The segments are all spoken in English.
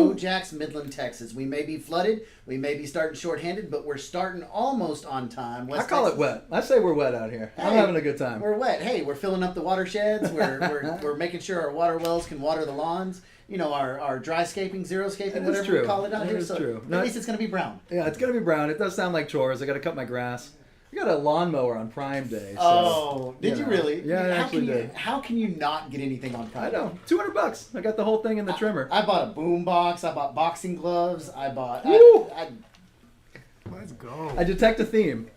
Kojaks, Midland, Texas. We may be flooded. We may be starting shorthanded, but we're starting almost on time. I call it wet. I say we're wet out here. I'm having a good time. We're wet. Hey, we're filling up the watersheds. We're making sure our water wells can water the lawns. You know, our dry scaping, zero scaping, whatever we call it out here. So true. At least it's going to be brown. Yeah, it's going to be brown. It does sound like chores. I got to cut my grass. I got a lawnmower on Prime Day. So, did you really? Yeah, I actually did. How can you not get anything on Prime? I know. $200. I got the whole thing in the trimmer. I bought a boom box. I bought boxing gloves. I bought. Let's go. I detect a theme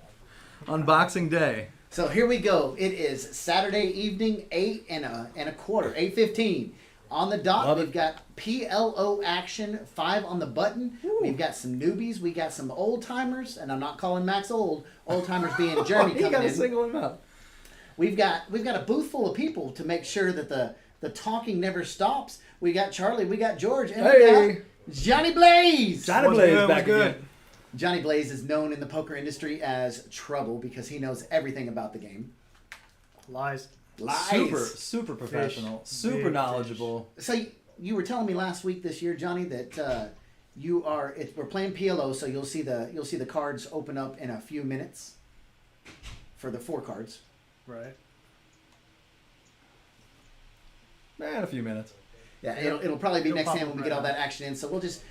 on Boxing Day. So here we go. It is Saturday evening, 8:15. On the dot, we've got PLO action, 5 on the button. Ooh. We've got some newbies. We got some old timers, and I'm not calling Max old. Old timers being Jeremy coming in. You got to single him out. We've got a booth full of people to make sure that the talking never stops. We got Charlie, we got George, and we got Johnny Blaze. Johnny Blaze back again. Johnny Blaze is known in the poker industry as Trouble because he knows everything about the game. Lies. Super professional, super knowledgeable. So you were telling me last week this year, Johnny, that we're playing PLO, so you'll see the cards open up in a few minutes for the 4 cards. Right. In a few minutes. Yeah, it'll probably be next time when we get all that action in. So we'll just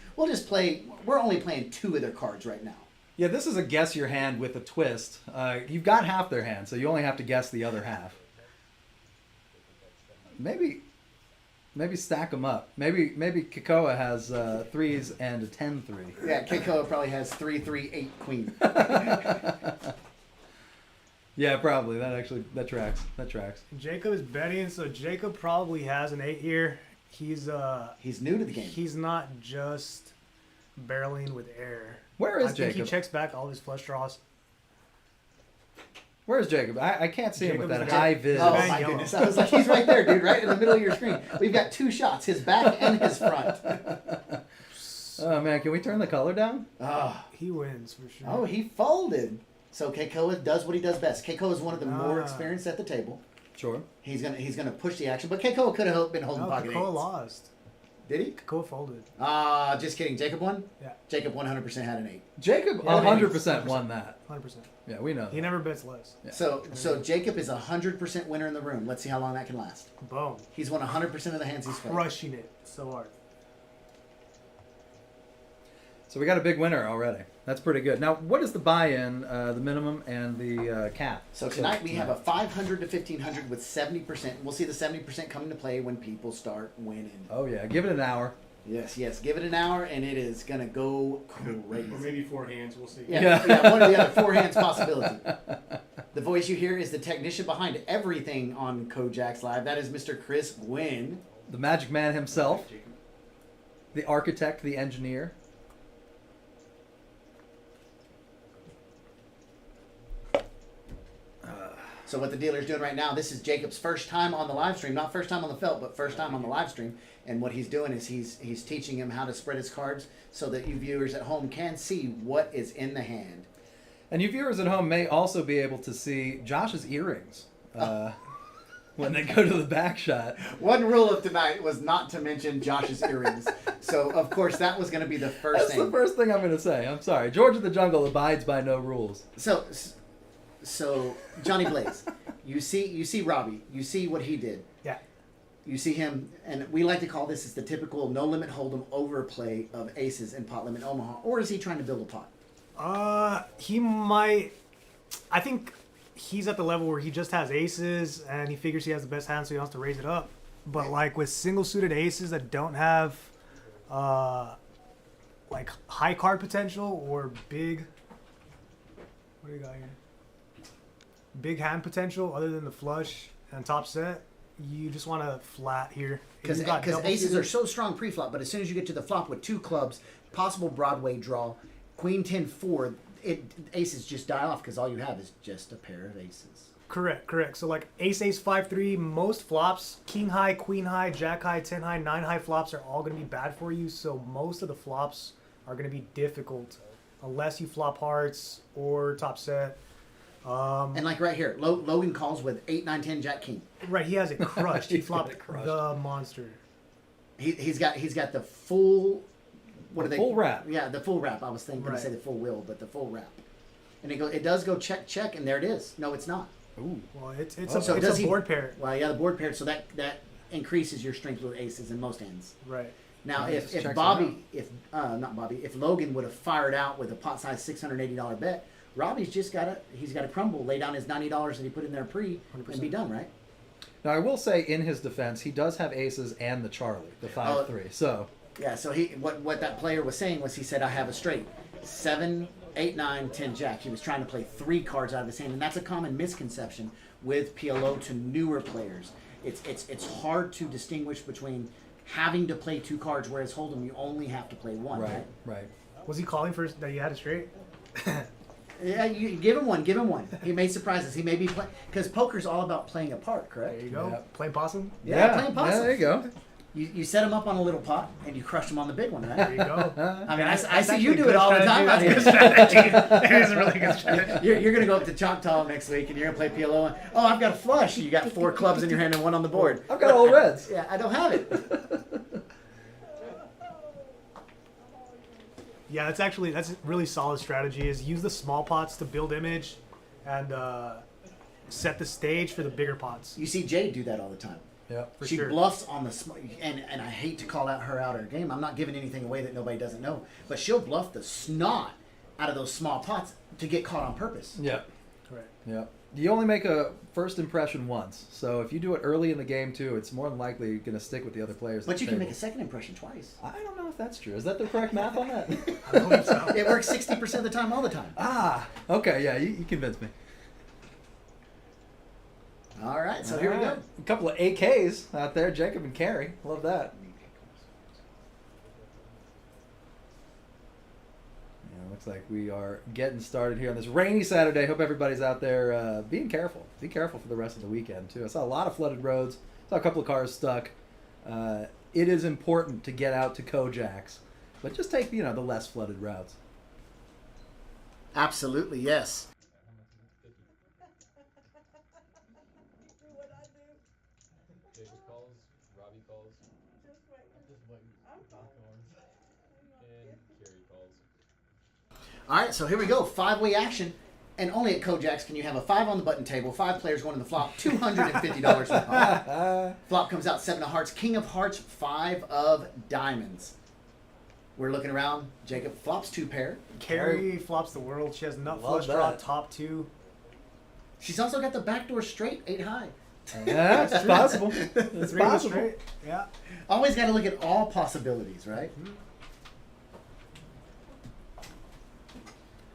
play. We're only playing 2 of their cards right now. Yeah, this is a guess your hand with a twist. You've got half their hand, so you only have to guess the other half. Maybe stack them up. Maybe Kikoa has 3s and a 10-3. Yeah, Kikoa probably has 3-3-8 queen. Yeah, probably. That tracks. Jacob is betting, so Jacob probably has an 8 here. He's new to the game. He's not just barreling with air. Where is Jacob? I think Jacob? he checks back all his flush draws. Where's Jacob? I can't see him with that high vis. Oh, my goodness. I was like, he's right there, dude, right in the middle of your screen. We've got 2 shots, his back and his front. Oh, man, can we turn the color down? He wins for sure. Oh, he folded. So Keikoa does what he does best. Keikoa is one of the more experienced at the table. Sure. He's gonna push the action, but Keikoa could have been holding pocket 8s. Keikoa lost. Did he? Keikoa folded. Just kidding. Jacob won? Yeah. Jacob 100% had an 8. Jacob 100% won that. 100%. Yeah, we know. He never bets less. Yeah. So Jacob is 100% winner in the room. Let's see how long that can last. Boom. He's won 100% of the hands he's played. Crushing it so hard. So we got a big winner already. That's pretty good. Now, what is the buy-in, the minimum, and the cap? So tonight we have a 500 to 1,500 with 70%. We'll see the 70% come into play when people start winning. Oh, yeah. Give it an hour. Yes. Give it an hour, and it is going to go crazy. Or maybe 4 hands. We'll see. Yeah, one or the other. 4 hands possibility. The voice you hear is the technician behind everything on Kojaks Live. That is Mr. Chris Gwynn. The magic man himself. The architect, the engineer. So what the dealer's doing right now, this is Jacob's first time on the live stream. Not first time on the felt, but first time on the live stream. And what he's doing is he's teaching him how to spread his cards so that you viewers at home can see what is in the hand. And you viewers at home may also be able to see Josh's earrings when they go to the back shot. One rule of tonight was not to mention Josh's earrings. So, of course, that was going to be the first thing. That's the first thing I'm going to say. I'm sorry. George of the Jungle abides by no rules. So Johnny Blaze, you see Robbie, you see what he did. Yeah. You see him, and we like to call this as the typical no limit hold'em overplay of aces in pot limit Omaha. Or is he trying to build a pot? He might. I think he's at the level where he just has aces and he figures he has the best hand, so he wants to raise it up. But like with single suited aces that don't have like high card potential or big. What do you got here? Big hand potential other than the flush and top set, you just want to flat here. Because aces are so strong pre-flop, but as soon as you get to the flop with 2 clubs, possible Broadway draw, Queen 10-4, aces just die off because all you have is just a pair of aces. Correct. So like ace 5-3, most flops, king high, queen high, jack high, 10 high, 9 high flops are all going to be bad for you. So most of the flops are going to be difficult unless you flop hearts or top set. And like right here, Logan calls with 8, 9, 10, jack, king. Right, he has it crushed. He flopped the monster. He's got the full what are they? Full wrap. Yeah, the full wrap. I was thinking to Right. say the full wheel, but the full wrap. And it does go check, check, and there it is. No, it's not. Ooh. Well, it's Oh, so it's does a he- board pair. Well, yeah, the board pair, so that increases your strength with aces in most hands. Right. Now, Nice. if Checks Bobby, not Bobby, if Logan would have fired out with a pot size $680 bet, Robbie's just he's got to crumble, lay down his $90 that he put in there and be 100%. done, right? Now, I will say, in his defense, he does have aces and the Charlie, the 5-3. So, Yeah. So what that player was saying was he said I have a straight 7, 8, 9, 10 jack. He was trying to play 3 cards out of his hand, and that's a common misconception with PLO to newer players. It's hard to distinguish between having to play 2 cards, whereas Hold'em you only have to play 1. Right. right. Was he calling for that you had it straight? Yeah, you give him one. Give him one. He may surprise us. He may be playing because poker's all about playing a part, correct? There you go. Yeah. Playing possum. Yeah, playing possum. Yeah, there you go. You set him up on a little pot and you crush him on the big one, There right? you go. I mean, I see That's you actually do good it all the time out strategy. here. That's good strategy. It is a really good strategy. You're going to go up to Choctaw next week and you're going to play PLO. And, oh, I've got a flush. You got 4 clubs in your hand and 1 on the board. I've got all reds. Yeah, I don't have it. Yeah, that's a really solid strategy. Is use the small pots to build image, and set the stage for the bigger pots. You see Jade do that all the time. Yep. For She sure. bluffs on the and I hate to call out her game. I'm not giving anything away that nobody doesn't know, but she'll bluff the snot out of those small pots to get caught on purpose. Yep. Correct. Yep. You only make a first impression once, so if you do it early in the game too, it's more than likely going to stick with the other players. But at you the can table. make a second impression twice. I don't know if that's true. Is that the correct math on that? I believe so. It works 60% of the time, all the time. Okay. Yeah, you convinced me. All right, so here we All go. right. A couple of AKs out there, Jacob and Carrie. Love that. Yeah, looks like we are getting started here on this rainy Saturday. Hope everybody's out there being careful. Be careful for the rest of the weekend, too. I saw a lot of flooded roads. Saw a couple of cars stuck. It is important to get out to Kojak's, but just take, the less flooded routes. Absolutely, yes. David calls, Robbie calls, just waiting. And Carrie calls. All right, so here we go. 5-way action. And only at Kojak's can you have a 5 on the button table, 5 players going to the flop, $250 in the pot. Flop comes out 7 of hearts, king of hearts, 5 of diamonds. We're looking around. Jacob flops 2 pair. Carrie flops the world. She has nut Love flush draw that. top 2. She's also got the backdoor straight, 8 high. Yeah, it's possible. It's 3 possible. straight. Yeah. Always got to look at all possibilities, right?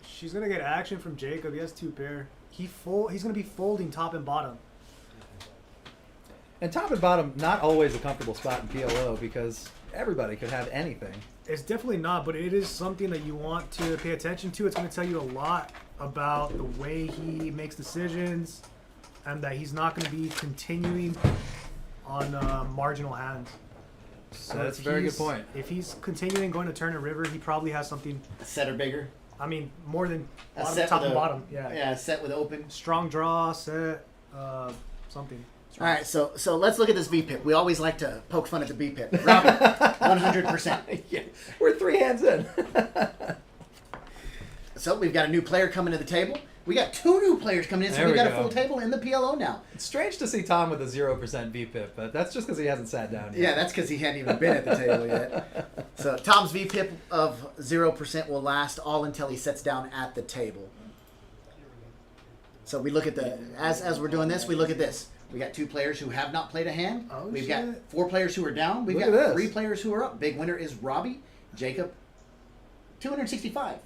She's gonna get action from Jacob. He has 2 pair. He's gonna be folding top and bottom. And top and bottom, not always a comfortable spot in PLO because everybody could have anything. It's definitely not, but it is something that you want to pay attention to. It's going to tell you a lot about the way he makes decisions, and that he's not going to be continuing on marginal hands. So That's a if very good he's- point. If he's continuing going to turn and river, he probably has something. A set or bigger. I mean, more than A bottom, set top with and a- bottom. Yeah. Yeah, a set with open. Strong draw set, something. All right, so let's look at this VPIP. We always like to poke fun at the VPIP. Robin, 100%. Yeah, we're 3 hands in. So we've got a new player coming to the table. We got 2 new players coming in, so There we've we got a go. full table in the PLO now. It's strange to see Tom with a 0% VPIP, but that's just because he hasn't sat down yet. Yeah, that's because he hadn't even been at the table yet. So Tom's VPIP of 0% will last all until he sits down at the table. So we look at as we're doing this, we look at this. We got 2 players who have not played a hand. Oh, We've shit. got 4 players who are down. We've Look got at this. 3 players who are up. Big winner is Robbie. Jacob, 265.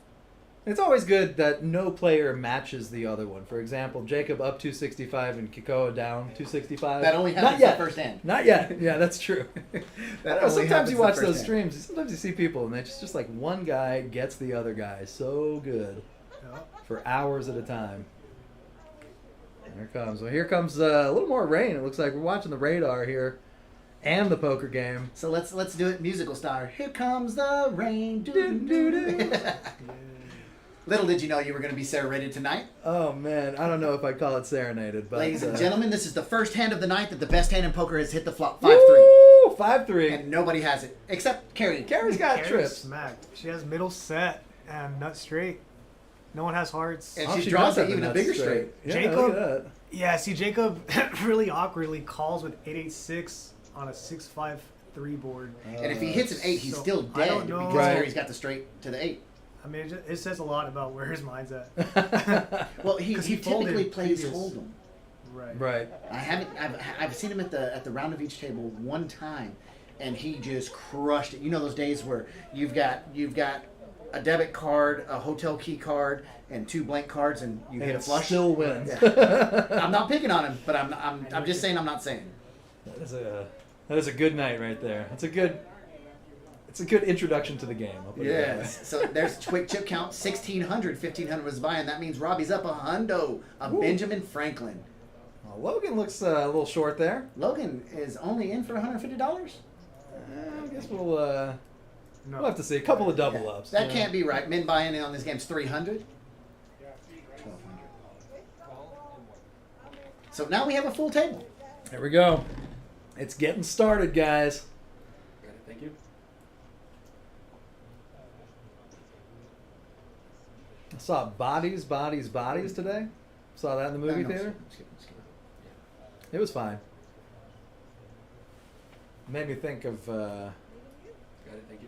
It's always good that no player matches the other one. For example, Jacob up 265 and Kikoa down 265. That only Not happens yet. the first hand. Not yet. Yeah, that's true. That I know, only sometimes happens you the watch first those hand. streams. Sometimes you see people and it's just like one guy gets the other guy so good Yeah. for hours at a time. Here it comes. Well, here comes a little more rain. It looks like we're watching the radar here and the poker game. So let's do it musical style. Here comes the rain. Doo-doo-doo-doo. Little did you know you were going to be serenaded tonight. Oh man, I don't know if I'd call it serenaded, but Ladies and gentlemen, this is the first hand of the night that the best hand in poker has hit the flop. 5-3. Woo! 5-3. and nobody has it except Carrie. Carrie's got Carrie's trips. smacked. She has middle set and nut straight. No one has hearts. And Oh, she she draws does have it the even a nuts bigger straight. Yeah, Jacob- look at that. Yeah, see, Jacob really awkwardly calls with 886 on a 653 board. And if he hits an 8, he's So, still I dead don't know. because Right. Carrie's got the straight to the 8. I mean, it says a lot about where his mind's at. Well, he 'Cause he folded typically plays previous. Hold'em. Right. Right. I've seen him at the round of each table one time, and he just crushed it. You know those days where you've got a debit card, a hotel key card, and 2 blank cards, and you hit a And flush. still wins. I'm not picking on him, but I'm just saying I'm not saying. That is a good night right there. It's a good introduction to the game. I'll put it that way. Yes. So there's quick chip count 1,600. 1,500 was buying. That means Robbie's up a hundo. Ooh. Benjamin Franklin. Well, Logan looks a little short there. Logan is only in for $150. I guess we'll No. have to see. A couple of double ups. That you can't know. be right. Men buying in on this game's 300. 1,200. So now we have a full table. There we go. It's getting started, guys. Thank you. I saw Bodies today. Saw that in the movie No, theater. skip it. It was fine. Made me think of Thank you.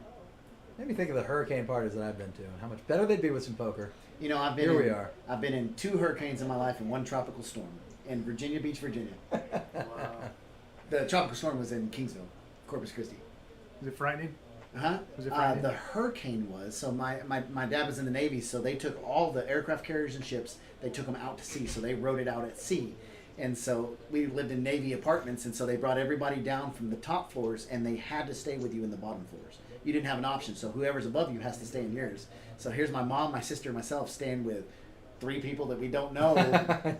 made me think of the hurricane parties that I've been to and how much better they'd be with some poker. You know, Here we are. I've been in 2 hurricanes in my life and 1 tropical storm in Virginia Beach, Virginia. Wow. The tropical storm was in Kingsville, Corpus Christi. Is it frightening? Uh-huh. Was it frightening? The hurricane was. So my dad was in the Navy, so they took all the aircraft carriers and ships, they took them out to sea, so they rode it out at sea. And so we lived in Navy apartments, and so they brought everybody down from the top floors, and they had to stay with you in the bottom floors. You didn't have an option, so whoever's above you has to stay in yours. So here's my mom, my sister, and myself staying with 3 people that we don't know.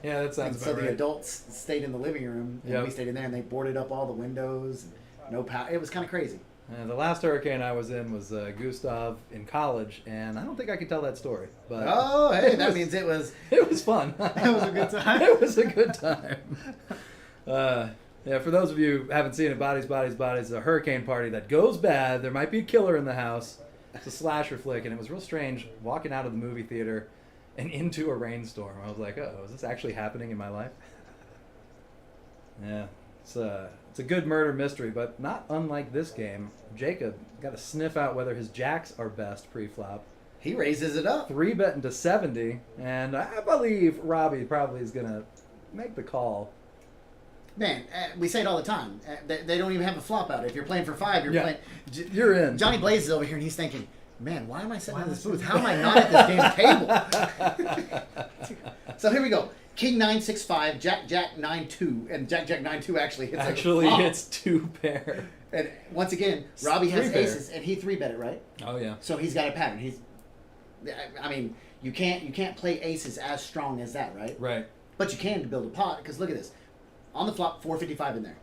Yeah, that sounds And so about the right. adults stayed in the living room, and Yep. we stayed in there, and they boarded up all the windows. No power. It was kind of crazy. The last hurricane I was in was Gustav in college, and I don't think I can tell that story. But Oh, hey, it that was- means it was. it was fun. It was a good time. It was a good time. Yeah, for those of you who haven't seen it, Bodies, a hurricane party that goes bad. There might be a killer in the house. It's a slasher flick, and it was real strange walking out of the movie theater and into a rainstorm. I was like, oh, is this actually happening in my life? Yeah, it's a good murder mystery, but not unlike this game. Jacob got to sniff out whether his jacks are best pre-flop. He raises it up. 3-betting to 70, and I believe Robbie probably is going to make the call. Man, we say it all the time. They don't even have a flop out. If you're playing for 5, you're Yeah. playing. You're in. Johnny Blaze is over here, and he's thinking, man, why am I sitting in this booth? How am I not at this damn table? So here we go. King 9-6-5, Jack 9-2, and Jack 9-2 actually hits Actually, a flop. it's 2 pair. And once again, Robbie has 3 pair. aces, and he 3-bet it, right? Oh, yeah. So he's got a pattern. I mean, you can't play aces as strong as that, right? Right. But you can to build a pot, because look at this. On the flop, 455 in there.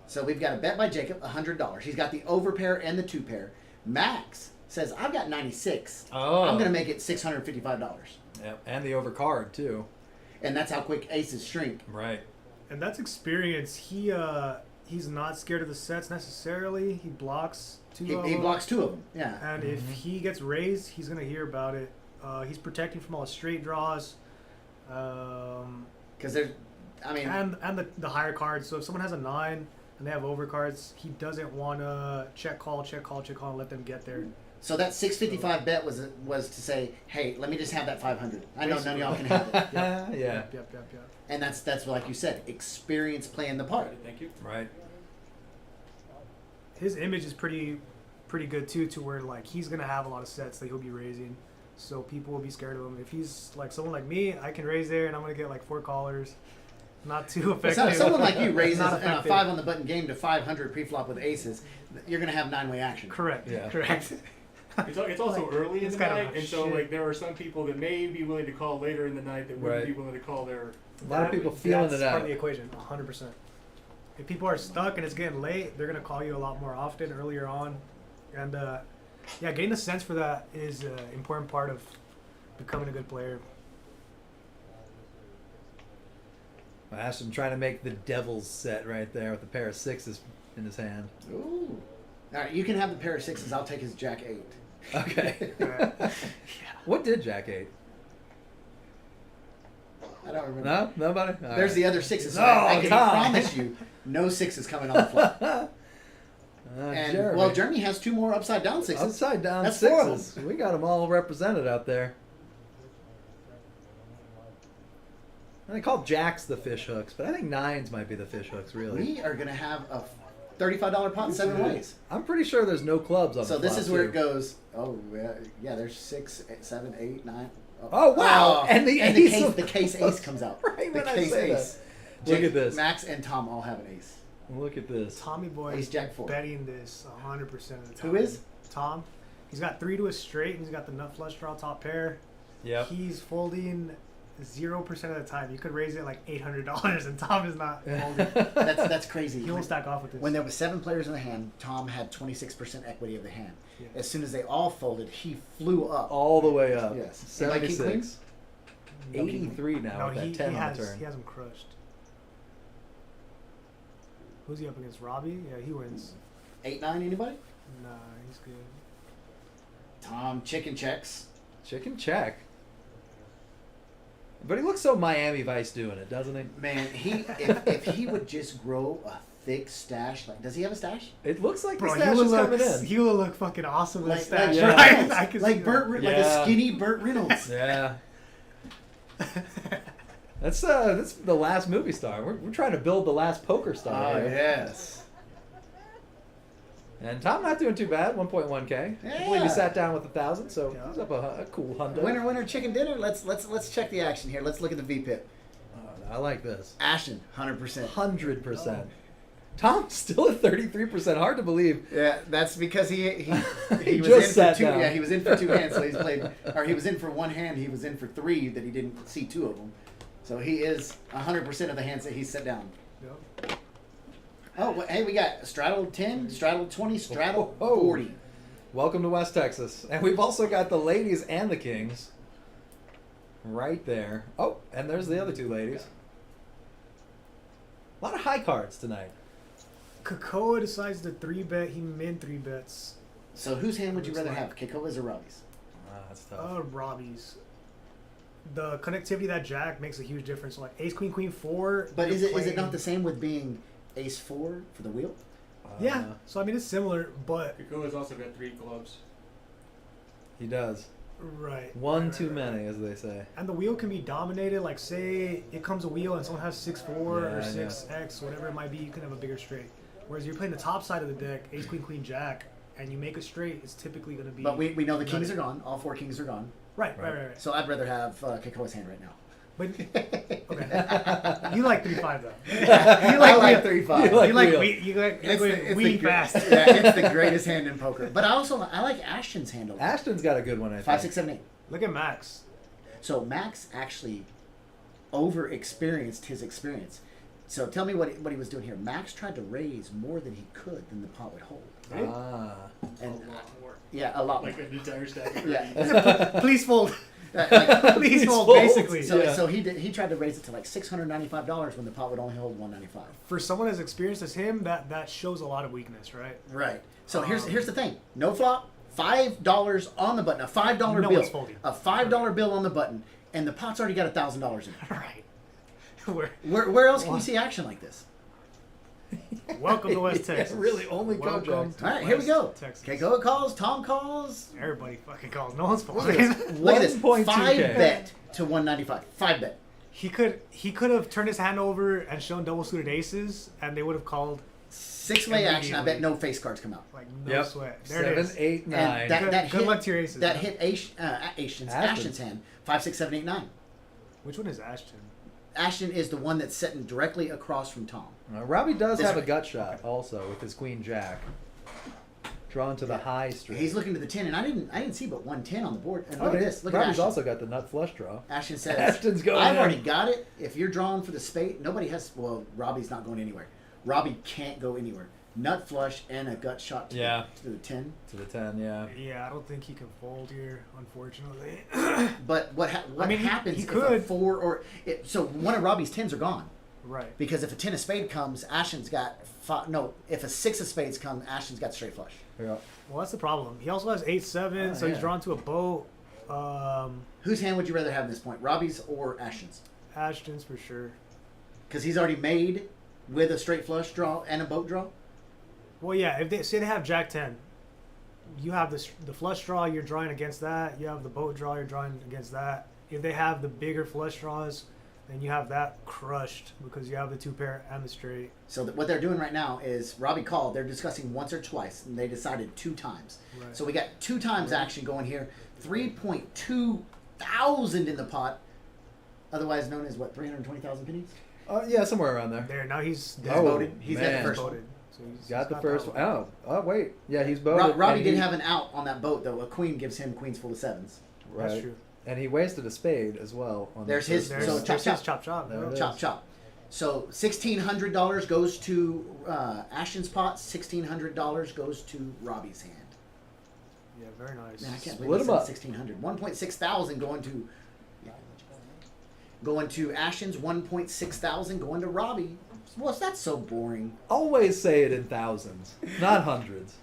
So we've got a bet by Jacob, $100. He's got the overpair and the 2 pair. Max says, I've got 96. Oh. I'm going to make it $655. Yep. And the overcard, too. And that's how quick aces shrink. Right. And that's experience. He's not scared of the sets necessarily. He blocks 2 of He them. blocks 2 of them. Yeah. And if he gets raised, he's gonna hear about it. He's protecting from all the straight draws, Because there's, I mean, and the higher cards. So if someone has a 9 and they have overcards, he doesn't want to check call, and let them get there. so that 655 bet was to say, hey, let me just have that 500. I know none of y'all can have it. Yeah. Yep. And that's like you said, experience playing the part. Thank you. Right. His image is pretty good too, to where like he's gonna have a lot of sets that he'll be raising, so people will be scared of him. If he's like someone like me, I can raise there and I'm gonna get like 4 callers. Not too effective. So if someone like you raises Not in a effective. 5 on the button game to 500 pre-flop with aces, you're going to have 9-way action. Correct. Yeah. Correct. It's also early in it's the kind of night, a and so shit. like there are some people that may be willing to call later in the night that wouldn't Right. be willing to call their. A lot of people feeling That's it part out. of the equation, 100%. If people are stuck and it's getting late, they're gonna call you a lot more often earlier on, and yeah, getting the sense for that is an important part of becoming a good player. Ashton trying to make the devil's set right there with a pair of sixes in his hand. Ooh. All right, you can have the pair of sixes. I'll take his jack 8. Okay. Yeah. What did Jack 8? I don't remember. No? Nobody? All There's right. the other sixes. So No, I can Tom. promise you, no sixes coming on the flop. And Jeremy. well, Jeremy has 2 more upside down sixes. Upside down That's 4 of sixes. We got them all represented out there. And they call jacks the fish hooks, but I think nines might be the fish hooks, really. We are gonna have a $35 pot 7 ways. I'm pretty sure there's no clubs on So the this flop, is where too. it goes. Oh yeah, there's 6, 7, 8, 9. Oh, wow. And the ace case, of the case ace comes out. Right the when I case say ace. that. Look Jake, at this. Max and Tom all have an ace. Look at this. Tommy Boy Ace is jack 4. betting this 100% of the time. Who is? Tom. He's got 3 to a straight, and he's got the nut flush draw top pair. Yep. He's folding 0% of the time. You could raise it like $800, and Tom is not folding. That's crazy. He won't stack off with this. When there was 7 players in the hand, Tom had 26% equity of the hand. Yeah. As soon as they all folded, he flew up. All the way up. Yes. Am I king queen? 76. No king 83 now no, with that he 10 on has the turn. he has him crushed. Who's he up against? Robbie? Yeah, he wins. 8, 9, anybody? Nah, he's good. Tom chicken checks. Chicken check. But he looks so Miami Vice doing it, doesn't he? Man, if he would just grow a thick stash, like does he have a stash? It looks like Bro, the stash is coming in. he will look fucking awesome with Like, a stash. yeah. Right? I can see like Burt, that. like Yeah. a skinny Burt Reynolds. Yeah. That's the last movie star. We're trying to build the last poker star. Oh here. yes. And Tom not doing too bad, 1.1K. I believe Yeah. he sat down with 1,000, so Yeah. he's up a cool hundo. Winner chicken dinner. Let's check the action here. Let's look at the VPIP. I like this. Ashton, 100%. 100%. Tom's still at 33%. Hard to believe. Yeah, that's because he He was just in sat for 2. down. Yeah, he was in for 2 hands, so he's played, or he was in for 1 hand. He was in for 3 that he didn't see 2 of them. So he is 100% of the hands that he set down. Yep. Oh, hey, we got straddled 10, straddled 20, straddled Oh. 40. Welcome to West Texas. And we've also got the ladies and the kings right there. Oh, and there's the other 2 ladies. A lot of high cards tonight. Kakoa decides to 3-bet. He min 3-bets. So whose hand would you rather have, Keikoa's or Robbie's? That's tough. Robbie's. The connectivity of that jack makes a huge difference. So like ace, queen, queen, 4. But you're is it playing- not the same with being ace 4 for the wheel? Yeah. So I mean, it's similar, but Kakoa's also got 3 clubs. He does. right. One right, too right, many, right. as they say. And the wheel can be dominated. Like say it comes a wheel and someone has 6-4 Yeah, or I know. 6x, whatever it might be. You can have a bigger straight. Whereas you're playing the top side of the deck, ace, queen, queen, jack, and you make a straight, it's typically going to be. But we know the kings nutty. are gone. All 4 kings are gone. Right. So I'd rather have Keikoa's hand right now. But okay, you like 3-5 though. I like 3-5. You like You like wheel. you like It's the weeding gre- fast. Yeah, it's the greatest hand in poker. But I like Ashton's hand a lot. Ashton's got a good one, I think. 5, 6, 7, 8. Look at Max. So Max actually over-experienced his experience. So tell me what he was doing here. Max tried to raise more than he could than the pot would hold. Ah. And A lot more. yeah, a lot more. Like an entire stack. Of Yeah. Please fold. Like, Please fold. fold. Basically. so Yeah. so he tried to raise it to like $695 when the pot would only hold $195. For someone as experienced as him, that shows a lot of weakness, right? Right. So here's the thing. No flop. $5 on the button. A $5 No bill. one's folding. A $5 bill on the button, and the pot's already got $1,000 in it. Right. Where else can you see action like this? Welcome to West Yeah, Texas. really, only Welcome Kojaks. to All right, here we West go. Texas. Keikoa calls. Tom calls. Everybody fucking calls. No one's Look at folding. this. Look at this. 1.2K. 5 bet to 195. 5 bet. He could have turned his hand over and shown double suited aces, and they would have called 6-way action. I bet no face cards come out. like no Yep. sweat. There it 7, is. 8, 9. And that Good hit, luck to your aces. That man. hit Ashton's hand. 5, 6, 7, 8, 9. Which one is Ashton? Ashton is the one that's sitting directly across from Tom. Robbie does This have a way. gut shot also with his queen jack. Drawn to the high street. He's looking to the 10, and I didn't see but 110 on the board. And Oh, look at this. Look at Robbie's Ashton. also got the nut flush draw. Ashton says, Ashton's going I've in. already got it. If you're drawing for the spade, nobody has. Well, Robbie's not going anywhere. Robbie can't go anywhere. Nut flush and a gut shot to, Yeah. to the 10. To the 10, yeah. Yeah, I don't think he can fold here, unfortunately. But what I mean, he- happens he if could. a 4 or... so one of Robbie's 10s are gone. Right. Because if a 10 of spade comes, Ashton's got if a 6 of spades comes, Ashton's got straight flush. Yeah. Well, that's the problem. He also has 8-7, Oh, so he's yeah. drawn to a boat. Whose hand would you rather have at this point, Robbie's or Ashton's? Ashton's for sure. Because he's already made with a straight flush draw and a boat draw. Well, yeah. If they say they have Jack 10, you have the flush draw. You're drawing against that. You have the boat draw. You're drawing against that. If they have the bigger flush draws, then you have that crushed because you have the 2 pair and the straight. So what they're doing right now is Robbie called. They're discussing once or twice, and they decided 2 times. Right. So we got 2 times action going here. 3.2 thousand in the pot, otherwise known as what, 320,000 pennies. Yeah, somewhere around there. There now he's He's Oh, voted. He's got the man. first one. voted. So he's Got the that first one. one. Oh, wait. Yeah, he's voted. Robbie and did he- have an out on that boat though. A queen gives him queens full of 7s. Right. That's true. And he wasted a spade as well. On There's the his- first There's, So one. chop, there's his chop. chop. There it is. Chop chop. So $1,600 goes to Ashton's pot. $1,600 goes to Robbie's hand. Yeah, very nice. Man, I can't Split believe I 'em said up. 1,600. 1.6 thousand going to Ashton's. 1.6 thousand going to Robbie. Well, that's so boring. Always say it in thousands, not hundreds.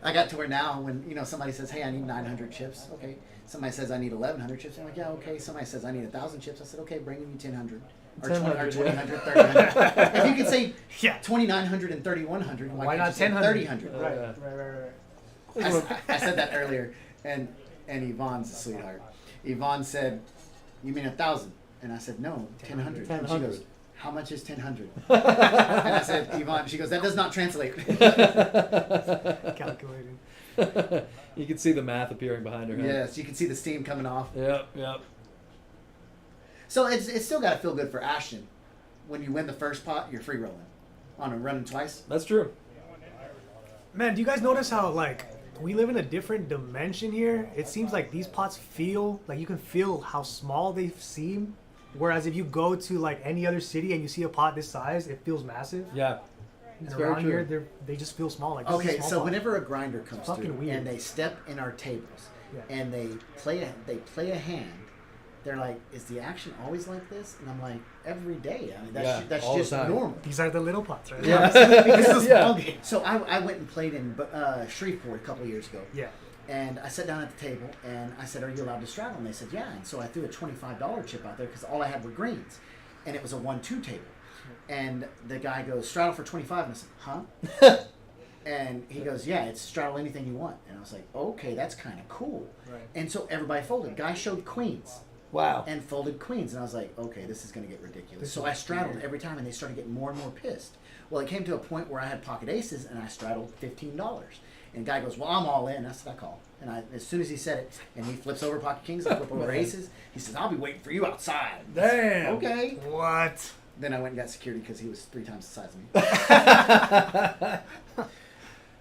I got to where now when somebody says, "Hey, I need 900 chips." Okay. Somebody says, "I need 1,100 chips." I'm like, "Yeah, okay." Somebody says, "I need 1,000 chips." I said, "Okay, bring me 1,000 or 1,000, 2,000, 3,000. If you could say Yeah. 2,900 and 3,100, Why can't not you say 1,000? 3,000? Right. I said that earlier, and Yvonne's a sweetheart. Yvonne said, "You mean 1,000?" And I said, "No, 1,000." And she goes, "How much is 1,000?" And I said, "Yvonne," she goes, "That does not translate." Calculating. You can see the math appearing behind her. Huh? Yes, you can see the steam coming off. Yep. So it's still got to feel good for Ashton. When you win the first pot, you're free rolling. On a running twice. That's true. Man, do you guys notice how we live in a different dimension here? It seems like these pots feel like you can feel how small they seem. Whereas if you go to any other city and you see a pot this size, it feels massive. Yeah. And It's very around true. here, they just feel small. Like this is a Okay, small so pot. whenever a grinder comes Fucking through weird. and they step in our tables Yeah. and they play a hand, they're like, "Is the action always like this?" And I'm like, "Every day. I mean, Yeah, that's all the just time. normal." These are the little pots, right? Yeah. This is Yeah. small game. So I went and played in Shreveport a couple of years ago. Yeah. And I sat down at the table and I said, "Are you allowed to straddle?" And they said, "Yeah." And so I threw a $25 chip out there because all I had were greens. And it was a 1-2 table. And the guy goes, "Straddle for 25. And I said, "Huh?" And he goes, "Yeah, it's straddle anything you want." And I was like, "Okay, that's kind of cool." Right. And so everybody folded. Guy showed queens Wow. and folded queens. And I was like, "Okay, this is going to get ridiculous." This So is I straddled weird. every time and they started getting more and more pissed. Well, it came to a point where I had pocket aces and I straddled $15. And the guy goes, "Well, I'm all in." I said, "I call." And as soon as he said it, and he flips over pocket kings, I flip over Man. aces, he says, "I'll be waiting for you outside." Damn. Okay. What? Then I went and got security because he was 3 times the size of me.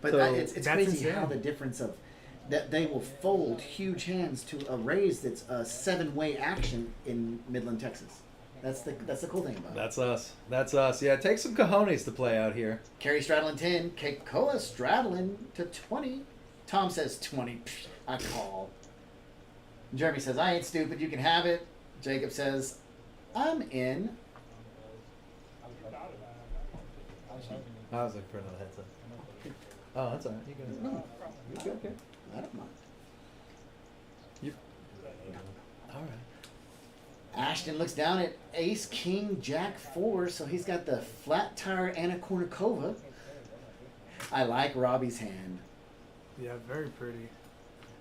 But So, it's that's crazy insane. how the difference of that they will fold huge hands to a raise that's a 7-way action in Midland, Texas. That's the cool thing about it. That's us. Yeah, it takes some cojones to play out here. Kerry straddling 10, Keikoa straddling to 20. Tom says 20. Psh, I call. Jeremy says, "I ain't stupid. You can have it." Jacob says, "I'm in." I was looking for another headset. Oh, that's alright. You can. No, You good? Okay. I don't mind. All right. Ashton looks down at Ace, King, Jack, 4, so he's got the flat tire and a Kornikova. I like Robbie's hand. Yeah, very pretty.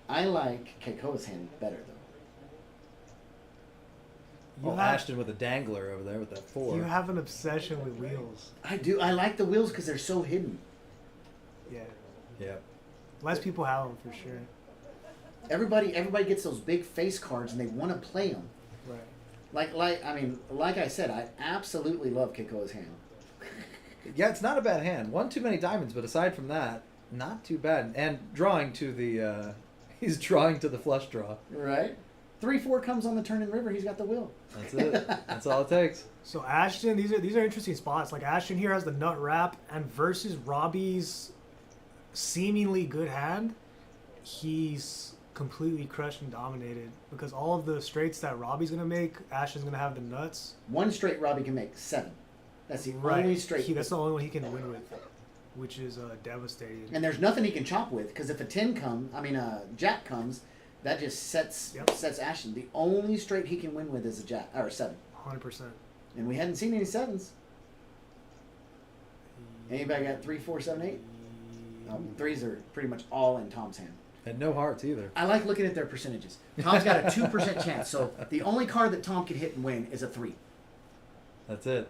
I like Keikoa's hand better, though. You Oh, have, Ashton with a dangler over there with that 4. you have an obsession with wheels. I do. I like the wheels because they're so hidden. Yeah. Yeah. Less people have them for sure. Everybody gets those big face cards and they want to play them. Right. Like I said, I absolutely love Keikoa's hand. Yeah, it's not a bad hand. One too many diamonds, but aside from that, not too bad. And drawing to the, he's drawing to the flush draw. Right? 3-4 comes on the turn and river. He's got the wheel. That's it. That's all it takes. So Ashton, these are interesting spots. Like Ashton here has the nut wrap, and versus Robbie's seemingly good hand, he's completely crushed and dominated because all of the straights that Robbie's gonna make, Ashton's gonna have the nuts. One straight Robbie can make 7. That's the Right. only straight. That's the only one he can win with, which is devastating. And there's nothing he can chop with because if a jack comes, that just sets Ashton. The only straight he can win with is a jack or a 7. 100%. And we hadn't seen any 7s. Anybody got 3, 4, 7, 8? 3s are pretty much all in Tom's hand. And no hearts either. I like looking at their percentages. Tom's got a 2% chance, so the only card that Tom can hit and win is a 3. That's it.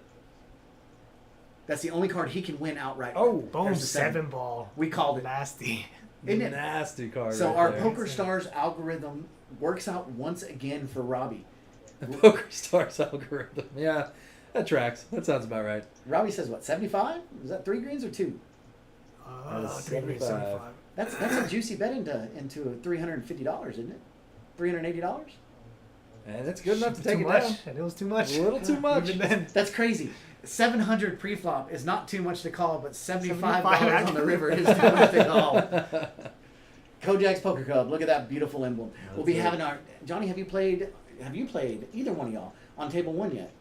That's the only card he can win outright. Oh, Boom, There's a 7 ball. We called it. Nasty. Isn't it? Nasty card. So right our there. Poker Stars algorithm works out once again for Robbie. The Poker Stars algorithm. Yeah, that tracks. That sounds about right. Robbie says what, 75? Is that 3 greens or 2? That is 75. 75. That's a juicy bet into $350, isn't it? $380? And it's good enough to take Too it much. down. And it was too much. A little too much. Even then. That's crazy. 700 pre-flop is not too much to call, but $75 $75 on the river is too much to call. Kojak's Poker Club. Look at that beautiful emblem. We'll be That's it. having our Johnny. Have you played either one of y'all on table 1 yet?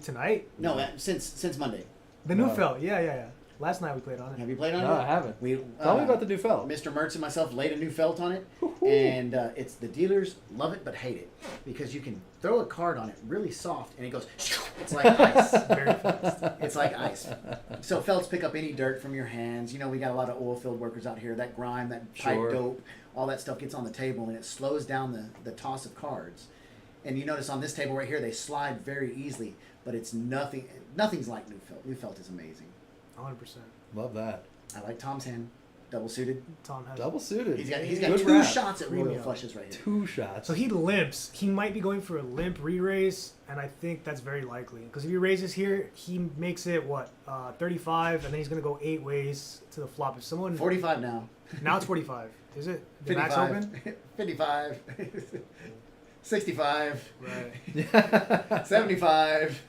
Tonight? No, since Monday. The No. new felt. Yeah. Last night we played on it. Have you played on it? No, yet? I haven't. We Tell me about the new felt. Mr. Mertz and myself laid a new felt on it, and it's the dealers love it but hate it because you can throw a card on it really soft and it goes. It's like ice. Very fast. It's like ice. So felts pick up any dirt from your hands. You know, we got a lot of oil field workers out here. That grime, that pipe Sure. dope, all that stuff gets on the table and it slows down the toss of cards. And you notice on this table right here, they slide very easily, but it's nothing. Nothing's like new felt. New felt is amazing. 100%. Love that. I like Tom's hand, double suited. Tom has Double suited. He's got Good 2 wrap. shots at royal Premium. flushes right here. 2 shots. So he limps. He might be going for a limp re-raise, and I think that's very likely. Because if he raises here, he makes it, 35, and then he's going to go 8 ways to the flop. If someone... 45 now. Now it's 45. Is it? The max 55. open? 55. 65. Right. 75.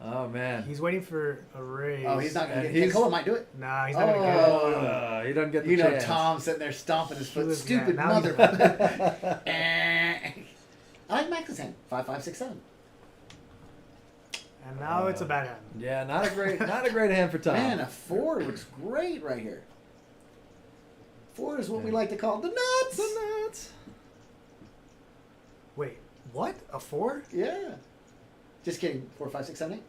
Oh, man. He's waiting for a raise. Oh, he's not going to And get it. he's- Koa might do it. Nah, he's not going to get it. Oh. He doesn't get the You know, chance. Tom sitting there stomping his He foot. was Stupid mad. Now he's- mother. I like Max's hand. 5, 5, 6, 7. And now it's a bad hand. Yeah, not a great hand for Tom. Man, a 4 looks great right here. 4 is what we like to call the nuts. The nuts. Wait, what? A 4? Yeah. Just kidding. 4, 5, 6, 7, 8.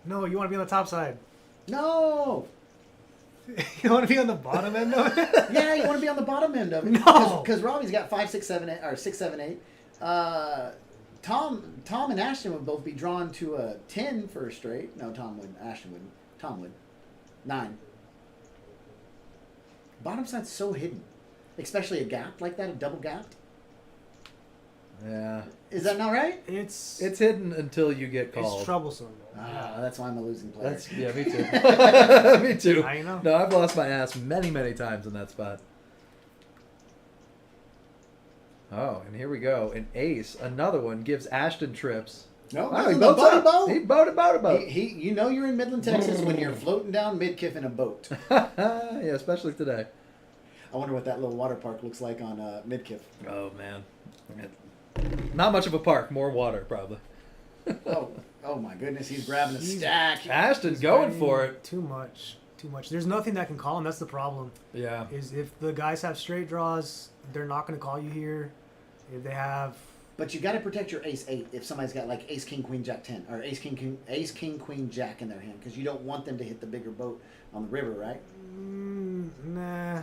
No, you want to be on the top side. No. You want to be on the bottom end of it? Yeah, you want to be on the bottom end of it. No. Because Robbie's got 5, 6, 7, 8, or 6, 7, 8. Tom and Ashton would both be drawn to a 10 for a straight. No, Tom wouldn't. Ashton wouldn't. Tom would. 9. Bottom side's so hidden. Especially a gap like that, a double gap. Yeah. Is that not right? It's It's hidden until you get called. it's troublesome. Ah, that's why I'm a losing player. That's yeah, me too. Me too. Now you know. No, I've lost my ass many, many times in that spot. Oh, and here we go. An ace, another one gives Ashton trips. No, Wow, he he boats boats boat. up. He boated. You know you're in Midland, Texas when you're floating down Midkiff in a boat. Yeah, especially today. I wonder what that little water park looks like on Midkiff. Oh man, not much of a park, more water probably. Oh my goodness, he's grabbing a He's- stack. Ashton's going for it. Too much. There's nothing that can call him. That's the problem. Yeah. Is if the guys have straight draws, they're not going to call you here. If they have, But you got to protect your ace 8 if somebody's got like ace king queen jack 10 or ace king queen jack in their hand because you don't want them to hit the bigger boat on the river, right? nah,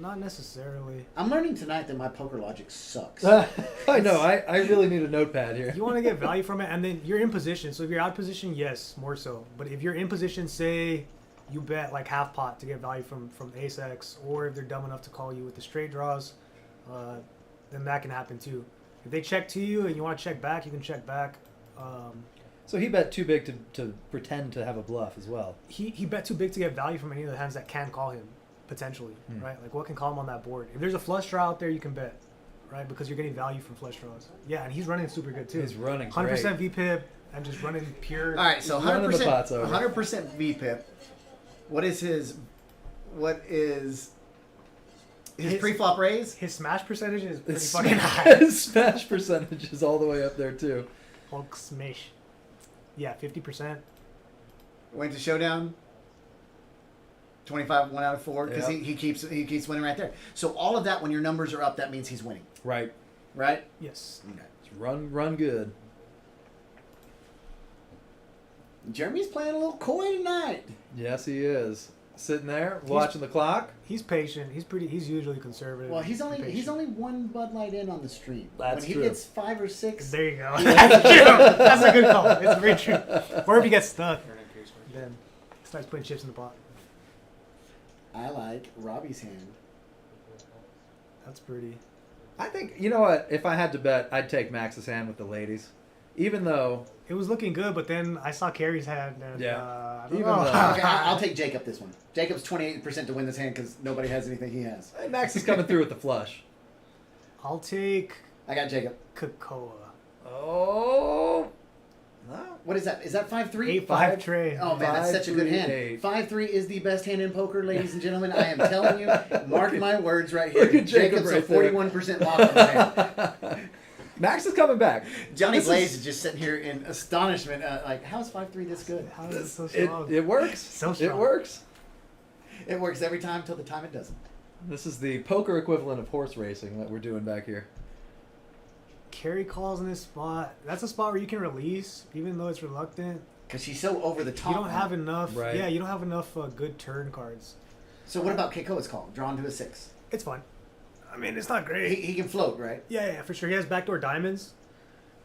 not necessarily. I'm learning tonight that my poker logic sucks. I know. I really need a notepad here. You want to get value from it, and then you're in position. So if you're out of position, yes, more so. But if you're in position, say you bet like half pot to get value from ace X, or if they're dumb enough to call you with the straight draws, then that can happen too. If they check to you and you want to check back, you can check back. So he bet too big to pretend to have a bluff as well. He bet too big to get value from any of the hands that can call him, potentially, right? Like what can call him on that board? If there's a flush draw out there, you can bet, right? Because you're getting value from flush draws. Yeah, and he's running super good too. He's running 100% VPIP and just running pure. All right, so He's running the pots 100%, over. 100% VPIP. What is his His- pre-flop raise? His smash percentage is pretty His fucking high. smash percentage is all the way up there too. Hulk smash. Yeah, 50%. Went to showdown. 25, 1 out of 4, because Yep. he keeps winning right there. So all of that, when your numbers are up, that means he's winning, Right. right? Yes. Okay. Just run good. Jeremy's playing a little coy tonight. Yes, he is. Sitting there, watching the clock. He's patient. He's usually conservative. Well, he's patient. only one Bud Light in on the stream. That's when he true. gets 5 or 6, There you go. That's true. That's a good call. It's very true. Or if he gets stuck, Turn in case first. then he starts putting chips in the pot. I like Robbie's hand. That's pretty. I think, you know what? If I had to bet, I'd take Max's hand with the ladies. Even though, It was looking good, but then I saw Carrie's hand. And, Yeah. I don't Even know. though- Okay, I'll take Jacob this one. Jacob's 28% to win this hand because nobody has anything he has. hey, Max is coming through with the flush. I'll take I got Jacob. Cocoa. Oh. No. What is that? Is that 5-3? 8-5 tray. Oh man, that's such a good 5-3, hand. 8. 5-3 is the best hand in poker, ladies and gentlemen. I am telling you, mark my words right here. Look at Jacob Jacob's right a there. 41% lock on his hand. Max is coming back. Johnny This Blaze is just sitting here in astonishment. Like, how's 5-3 this good? How is it so It, strong? it works. So It strong. works. It works every time till the time it doesn't. This is the poker equivalent of horse racing that we're doing back here. Carrie calls in this spot. That's a spot where you can release, even though it's reluctant. Because she's so over the top. You don't have on it. enough. Right. Yeah, you don't have enough good turn cards. So what about Keikoa's call? Drawn to a 6. It's fine. I mean, it's not He, great. he can float, right? Yeah, for sure. He has backdoor diamonds,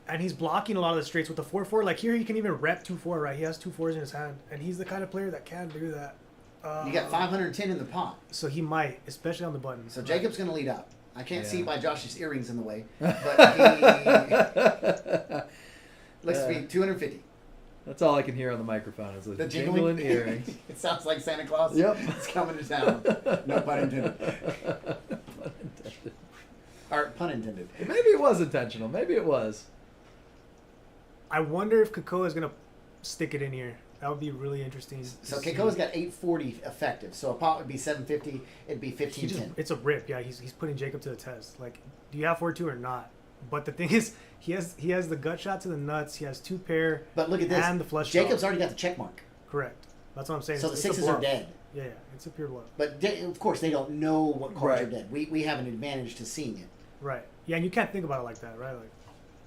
and he's blocking a lot of the straights with the 4-4. Like here, he can even rep 2-4. Right, he has 2 4s in his hand, and he's the kind of player that can do that. You got 510 in the pot. So he might, especially on the button. So Jacob's going to lead up. I can't Yeah. see by Josh's earrings in the way, but he looks to be 250. That's all I can hear on the microphone is The the jingling earrings. It sounds like Santa Claus. Yep. It's coming to town. No pun intended. Pun intended. Or pun intended. Maybe it was intentional. Maybe it was. I wonder if Cocoa is gonna stick it in here. That would be really interesting. So to see. Keikoa's got 840 effective. So a pot would be 750. It'd be He just, 1510. it's a rip. Yeah, he's putting Jacob to the test. Like, do you have 4-2 or not? But the thing is, he has the gut shot to the nuts. He has 2 pair. But look at this. And the flush Jacob's draw. already got the check mark. Correct. That's what I'm saying. So the It's a sixes are bluff. dead. Yeah, it's a pure bluff. But of course, they don't know what cards are Right. dead. We have an advantage to seeing it. Right. Yeah, and you can't think about it like that, right? Like,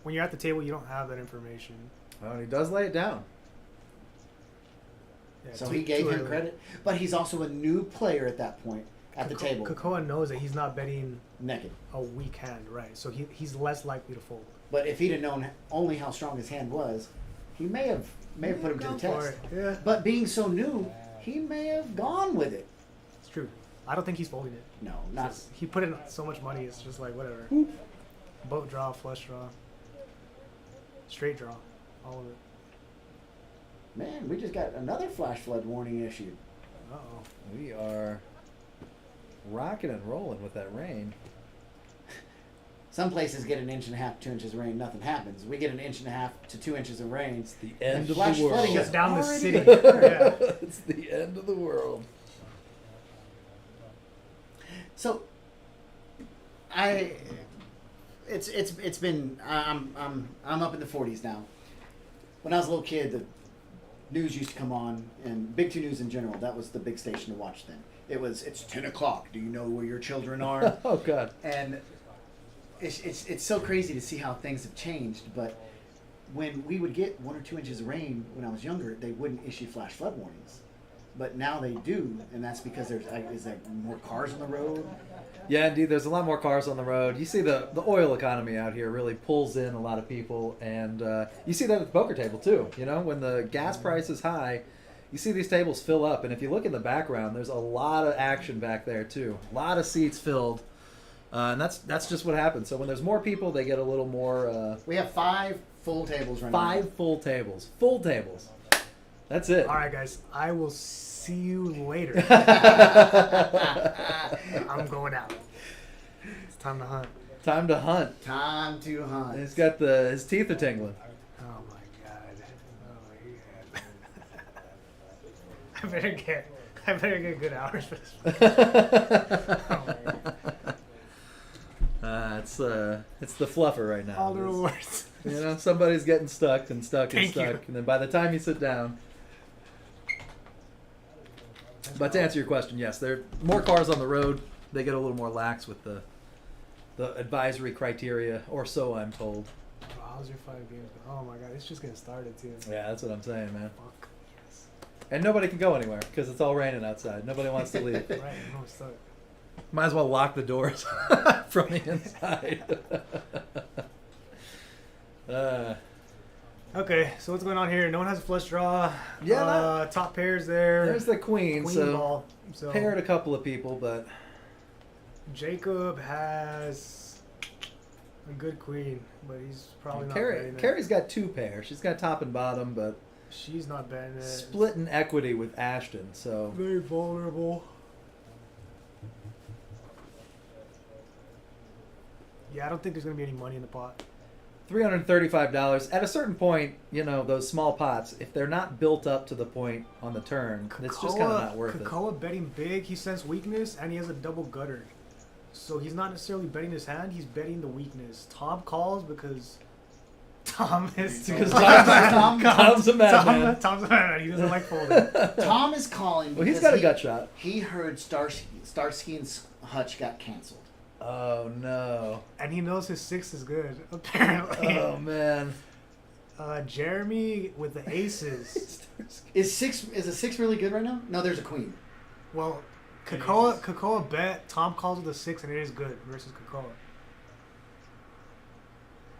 when you're at the table, you don't have that information. Oh, and he does lay it down. Yeah, So too- he gave too him early. credit. But he's also a new player at that point at the table. Cocoa knows that he's not betting Naked. a weak hand, right? So he's less likely to fold. But if he'd have known only how strong his hand was, he may have put him to the Gone for test. it. Yeah, But being so new, he may have gone with it. it's true. I don't think he's folding it. No, not. Just- he put in so much money. It's just like whatever. Boat draw, flush draw, straight draw, all of it. Man, we just got another flash flood warning issued. Uh oh. We are rocking and rolling with that rain. Some places get 1.5 inches, 2 inches of rain, nothing happens. We get 1.5 inches to 2 inches of rain. It's the end of flash the world. flooding Just is down the already city. occurred. Yeah. It's the end of the world. So, it's been I'm up in the 40s now. When I was a little kid, the news used to come on, and Big Two News in general. That was the big station to watch then. It's 10 o'clock. Do you know where your children are? Oh God. And it's so crazy to see how things have changed. But when we would get 1 or 2 inches of rain when I was younger, they wouldn't issue flash flood warnings. But now they do, and that's because is there more cars on the road? Yeah, indeed. There's a lot more cars on the road. You see the oil economy out here really pulls in a lot of people, and you see that at the poker table too. You know, when the gas price is high, you see these tables fill up, and if you look in the background, there's a lot of action back there too. A lot of seats filled, and that's just what happens. So when there's more people, they get a little more. We have 5 full tables right now. 5 full tables. Full tables. That's it. All right, guys. I will see you later. I'm going out. It's time to hunt. Time to hunt. Time to hunt. He's got his teeth are tingling. Oh my god. Oh my god. I better get good hours for this. Oh my god. the fluffer right now. All the It's- rewards. You know, somebody's getting stuck and stuck and Thank you. stuck, and then by the time you sit down. But to answer your question, yes, there are more cars on the road. They get a little more lax with the advisory criteria, or so I'm told. How's your 5 games? Oh my god, it's just getting started too. Yeah, that's what I'm saying, man. Fuck. Yes. And nobody can go anywhere because it's all raining outside. Nobody wants to leave. Right, no, it's stuck. Might as well lock the doors from the inside. Okay, so what's going on here? No one has a flush draw. Yeah, top pairs there. There's the queen, Queen so ball. So paired a couple of people, but Jacob has a good queen, but he's probably not betting it. Carrie's got 2 pairs. She's got top and bottom, but She's not betting it. split in equity with Ashton, so Very vulnerable. Yeah, I don't think there's gonna be any money in the pot. $335. At a certain point, you know, those small pots, if they're not built up to the point on the turn, it's just kind of not worth it. Kakoa betting big. He senses weakness, and he has a double gutter. So he's not necessarily betting his hand. He's betting the weakness. Tom calls because Tom is Because Tom's a madman. Tom's a madman. He doesn't like folding. Tom is calling. Well, he's because got a gut shot. He heard Starsky and Hutch got canceled. Oh, no. And he knows his 6 is good, apparently. Oh, man. Jeremy with the aces. Is a 6 really good right now? No, there's a queen. Well, Kakoa bet. Tom calls with a 6, and it is good versus Kakoa.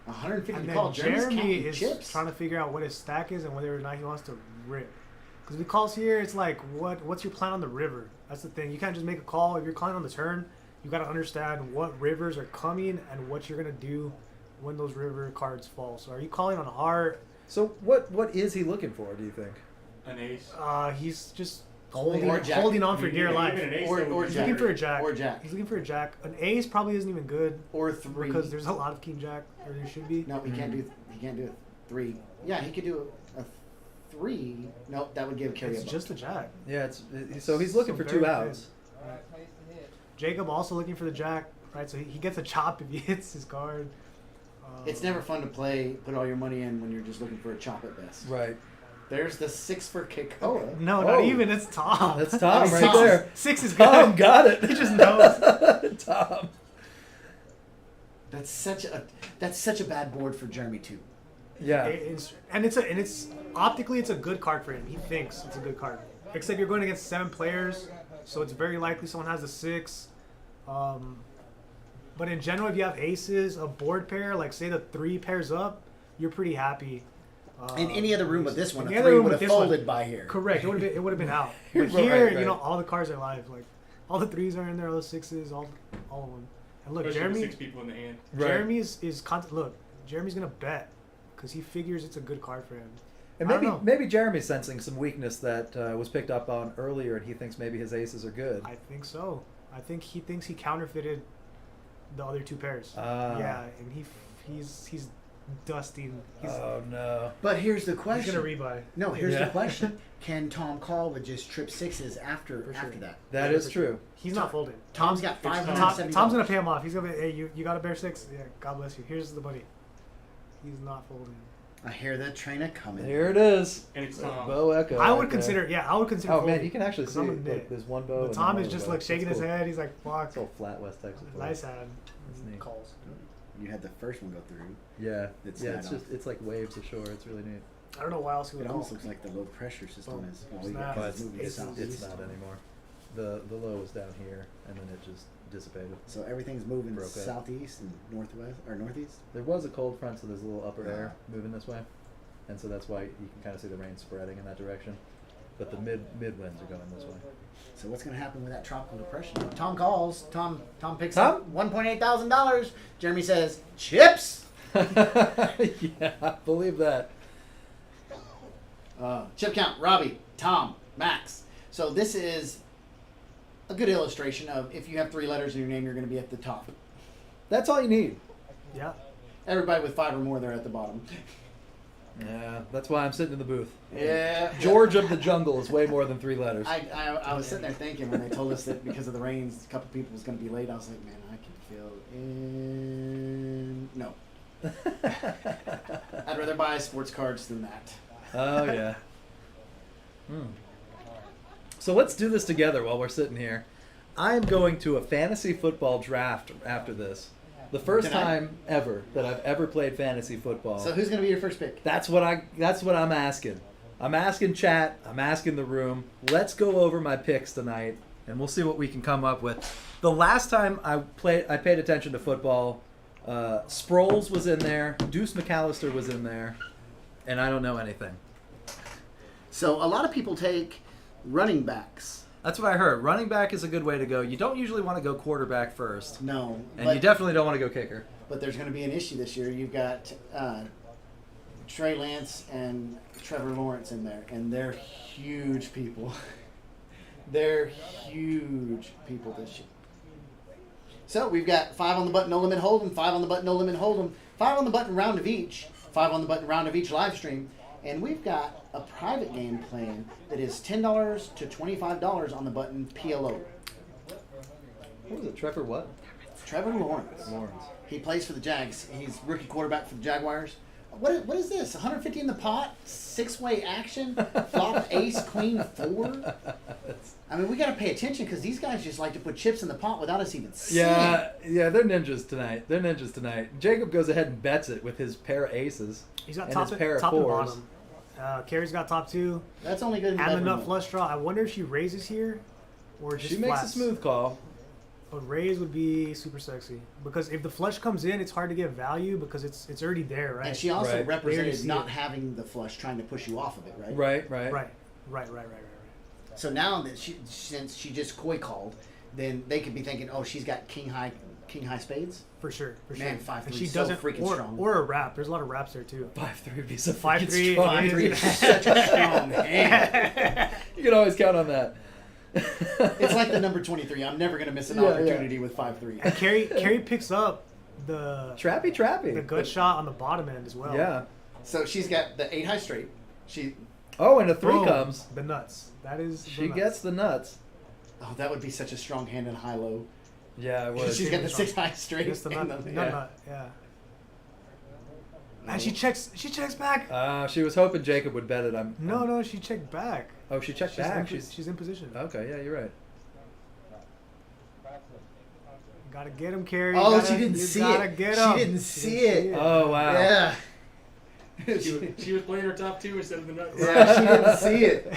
150 And to then call. Jeremy's Jeremy counting is chips. trying to figure out what his stack is and whether or not he wants to rip. Because if he calls here, it's like, what's your plan on the river? That's the thing. You can't just make a call. If you're calling on the turn, you got to understand what rivers are coming and what you're going to do when those river cards fall. So are you calling on heart? So what is he looking for, do you think? An ace. He's just Or jack. holding on for dear Even life. an ace Or- that or would He's be looking jack. for a jack. Or jack. He's looking for a jack. An ace probably isn't even good Or 3. because there's a lot of king jack, or there should be. No, he can't do. He can't do a 3. Yeah, he could do a 3. Nope, that would give Carrie It's a buck. just a jack. Yeah, so he's looking So for 2 very outs. Jacob also looking for the jack, right? So he gets a chop if he hits his card. It's never fun to put all your money in when you're just looking for a chop at best. Right. There's the 6 for Kakoa. No, Oh. not even. It's Tom. That's Tom right Tom. there. 6 is good. Tom got it. He just knows. Tom. That's such a bad board for Jeremy too. Yeah. It's optically it's a good card for him. He thinks it's a good card. Except you're going against 7 players, so it's very likely someone has a 6. But in general, if you have aces, a board pair, like say the 3 pairs up, you're pretty happy. In any other room but this one, in a the other 3 room would with have this one- folded by here. Correct. It would have been out. Right, But here, right. you know, all the cards are live. Like all the 3s are in there, all the 6s, all of them. And look, Especially with Jeremy. 6 people in the hand. Right. Jeremy's gonna bet because he figures it's a good card for him. And I don't know. maybe Jeremy's sensing some weakness that was picked up on earlier, and he thinks maybe his aces are good. I think so. I think he thinks he counterfeited the other 2 pairs. Ah. Yeah, and he's dusting. Oh no! But here's the He's question. gonna rebuy. No, here's Yeah. the question. Can Tom call with just trip 6s after For sure. that? That is true. He's not folding. Tom's got Tom- 570. Tom's gonna pay him off. He's gonna be, hey, you got a bear 6? Yeah, God bless you. Here's the money. He's not folding. I hear the train a coming. Here it is. And it's Tom. Bow echo. I would right there. consider. Yeah, I would consider. Oh folding. man, you can actually 'Cause see I'm a like, nit. there's one bow. But and Tom then is just another like bow. shaking That's his cool. head. He's like, "Fuck." It's all flat West Texas. bow. Nice hand. That's neat. Calls. You had the first one go through. Yeah, It's yeah. that It's off. just it's like waves ashore. It's really neat. I don't know why else he would It call. almost looks like the low pressure system Boom. is. Snap. But It's moving it's south. it's not anymore. The low was down here, and then it just dissipated. So everything's moving Broke up. southeast and northwest or northeast. There was a cold front, so there's a little upper air moving this way, and so that's why you can kind of see the rain spreading in that direction. But the mid winds are going this way. So what's going to happen with that tropical depression? Tom calls. Tom picks Tom? up $1.8 thousand. Jeremy says chips. Yeah, I believe that. Chip count. Robbie, Tom, Max. So this is a good illustration of if you have 3 letters in your name, you're going to be at the top. That's all you need. Yeah. Everybody with 5 or more, they're at the bottom. Yeah, that's why I'm sitting in the booth. Yeah. George of the Jungle is way more than 3 letters. I was sitting there thinking when they told us that because of the rains, a couple people was going to be late. I was like, man, I can feel No. I'd rather buy sports cards than that. Oh yeah. So let's do this together while we're sitting here. I'm going to a fantasy football draft after this. The first Tonight? time ever that I've ever played fantasy football. So who's going to be your first pick? That's what I'm asking. I'm asking chat. I'm asking the room. Let's go over my picks tonight, and we'll see what we can come up with. The last time I paid attention to football. Sproles was in there. Deuce McAllister was in there, and I don't know anything. So a lot of people take running backs. That's what I heard. Running back is a good way to go. You don't usually want to go quarterback first, No. and you definitely don't want to go kicker. But there's going to be an issue this year. You've got Trey Lance and Trevor Lawrence in there, and they're huge people. They're huge people this year. So we've got 5 on the button, no limit hold'em, 5 on the button, no limit hold'em, 5 on the button, round of each, 5 on the button, round of each live stream, and we've got a private game plan that is $10 to $25 on the button PLO. What was it? Trevor what? Trevor Lawrence. Lawrence. He plays for the Jags. He's rookie quarterback for the Jaguars. What is this? 150 in the pot? 6-way action? Flop, ace, queen, 4? I mean, we got to pay attention because these guys just like to put chips in the pot without us even seeing. Yeah, they're ninjas tonight. Jacob goes ahead and bets it with his pair of aces. He's got and top, his pair of top and fours. bottom. Carrie's got top 2. That's only good in And the bedroom nut mode. flush draw. I wonder if she raises here or just She makes flats. a smooth call. But raise would be super sexy because if the flush comes in, it's hard to get value because it's already there, right? And she also Right. represented see not it. having the flush trying to push you off of it, right? Right. right. So now that since she just koi called, then they could be thinking, oh, she's got king high spades. For sure. Man, sure. 5-3 And she so doesn't freaking or, strong. or a wrap. There's a lot of wraps there too. 5-3 would be so 5-3 freaking strong. 5-3 is such a strong hand. You can always count on that. It's like the number 23. I'm never going to miss an Yeah, opportunity with 5-3. And Carrie picks up the Trappy. the gut shot on the bottom end as well. Yeah. So she's got the 8 high straight. Oh, and a 3 Boom. comes. The nuts. That is. the She nuts. gets the nuts. Oh, that would be such a strong hand in high low. Yeah, it was. She's got the 6 high straight. Gets the and nut. the- Nut. Yeah. And she checks. She checks back. She was hoping Jacob would bet it. No. She checked back. Oh, she checked back. She's in position. Okay. Yeah, you're right. Gotta get him, Carrie. Oh, You she didn't you see gotta it. Get She him. didn't see it. Oh wow. Yeah. She was playing her top 2 instead of the nuts. Yeah, she didn't see it.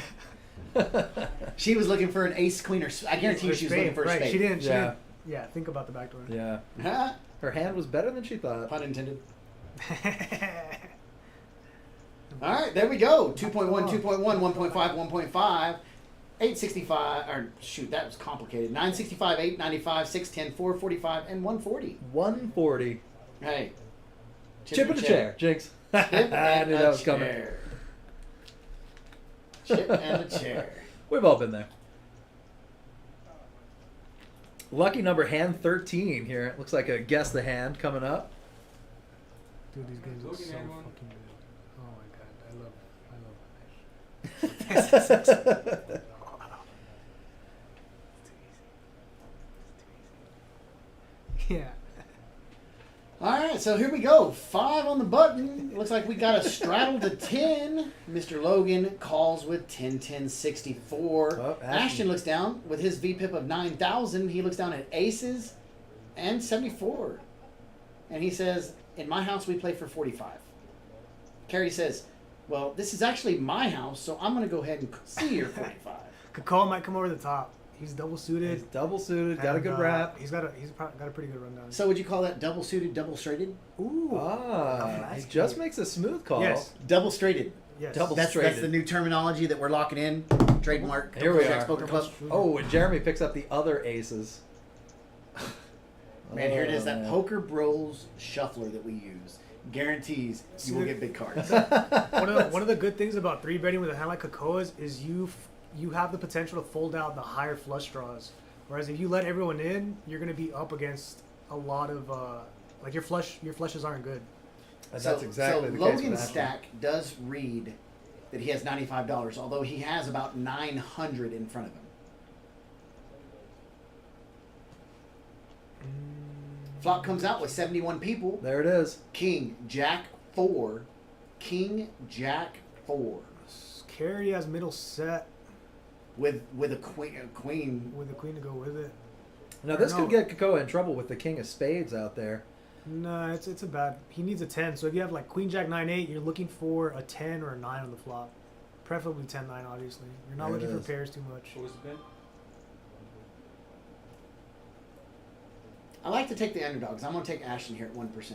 She was looking for an ace, queen, or I guarantee you she was looking for a right. spade. She didn't. Yeah. Yeah. Think about the back door. Yeah. Huh? Her hand was better than she thought. Pun intended. All right, there we go. 2.1, 2.1, 1.5, 1.5, 865, or shoot, that was complicated. 965, 895, 610, 445, and 140. 140. Hey. Chip in a chair. Jinx. Chip I and knew a that was coming. chair. Chip and a chair. We've all been there. Lucky number hand 13 here. It looks like a guess the hand coming up. Dude, these games are Logan so had one. fucking good. Oh my god, I love it. Yeah. All right, so here we go. 5 on the button. It looks like we got a straddle to 10. Mr. Logan calls with 10, 10, 64. Oh, Ashton looks down with his VPIP of 9,000. He looks down at aces and 74. And he says, in my house, we play for 45. Carrie says, well, this is actually my house, so I'm going to go ahead and see your 45. Kakao might come over the top. He's double suited. He's double suited. Got a good wrap. He's got a pretty good rundown. So would you call that double suited, double straighted? Ooh. Ah, that's he just cute. makes a smooth call. Yes. Double straighted. Yes. Double- That's Straighted. the new terminology that we're locking in. Trademark. Here we Jack's are. Poker Club. Oh, and Jeremy picks up the other aces. Man, here it is. That Oh. Poker Bros shuffler that we use guarantees you will get big cards. One of the good things about 3-betting with a hand like Kakoa's is you have the potential to fold out the higher flush draws. Whereas if you let everyone in, you're going to be up against a lot of like your flushes aren't good. And that's exactly so the case Logan's with Ashton. stack does read that he has $95, although he has about 900 in front of him. Flop comes out with 71 people. There it is. King, Jack, 4. King, Jack, 4. Carry has middle set With a queen. with the queen to go with it. Now this No. could get Kakoa in trouble with the king of spades out there. No, it's a bad. He needs a 10. So if you have like queen jack 9-8, you're looking for a 10 or a 9 on the flop. Preferably 10-9, obviously. You're not There it looking for is. pairs too much. What was the pin? I like to take the underdogs. I'm going to take Ashton here at 1%.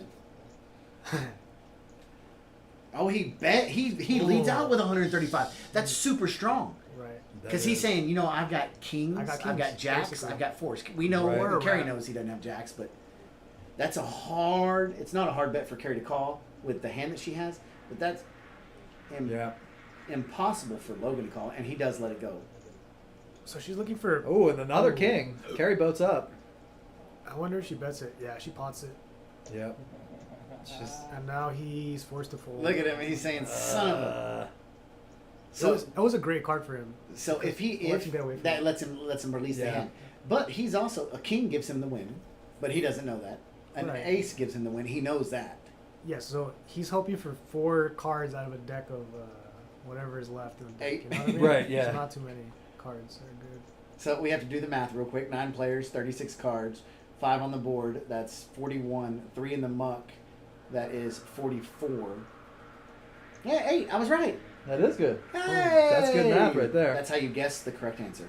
Oh, he bet. He leads Ooh. out with 135. That's super strong. Right. Because he's saying, you know, I've got kings, I got I've got kings, jacks, basically. I've got 4s. We know, Right. Kerry Right. knows he doesn't have jacks, but that's it's not a hard bet for Kerry to call with the hand that she has, but that's Yeah. impossible for Logan to call, and he does let it go. So she's looking for. Oh, and another Ooh. king. Carry boats up. I wonder if she bets it. Yeah, she pots it. Yep. It's just. And now he's forced to fold. Look at him, he's saying, son of a. Uh, So it was a great card for him. So if Lets him get away from that it. lets him release the Yeah. hand, but he's also a king gives him the win, but he doesn't know that. An Right. ace gives him the win. He knows that. Yes, so he's hoping for 4 cards out of a deck of whatever is left in the deck. 8. You know what I mean? Right, yeah. There's not too many cards that are good. So we have to do the math real quick. 9 players, 36 cards, 5 on the board. That's 41. 3 in the muck. That is 44. Yeah, 8. I was right. that is good. Hey! That's good math right there. That's how you guess the correct answer.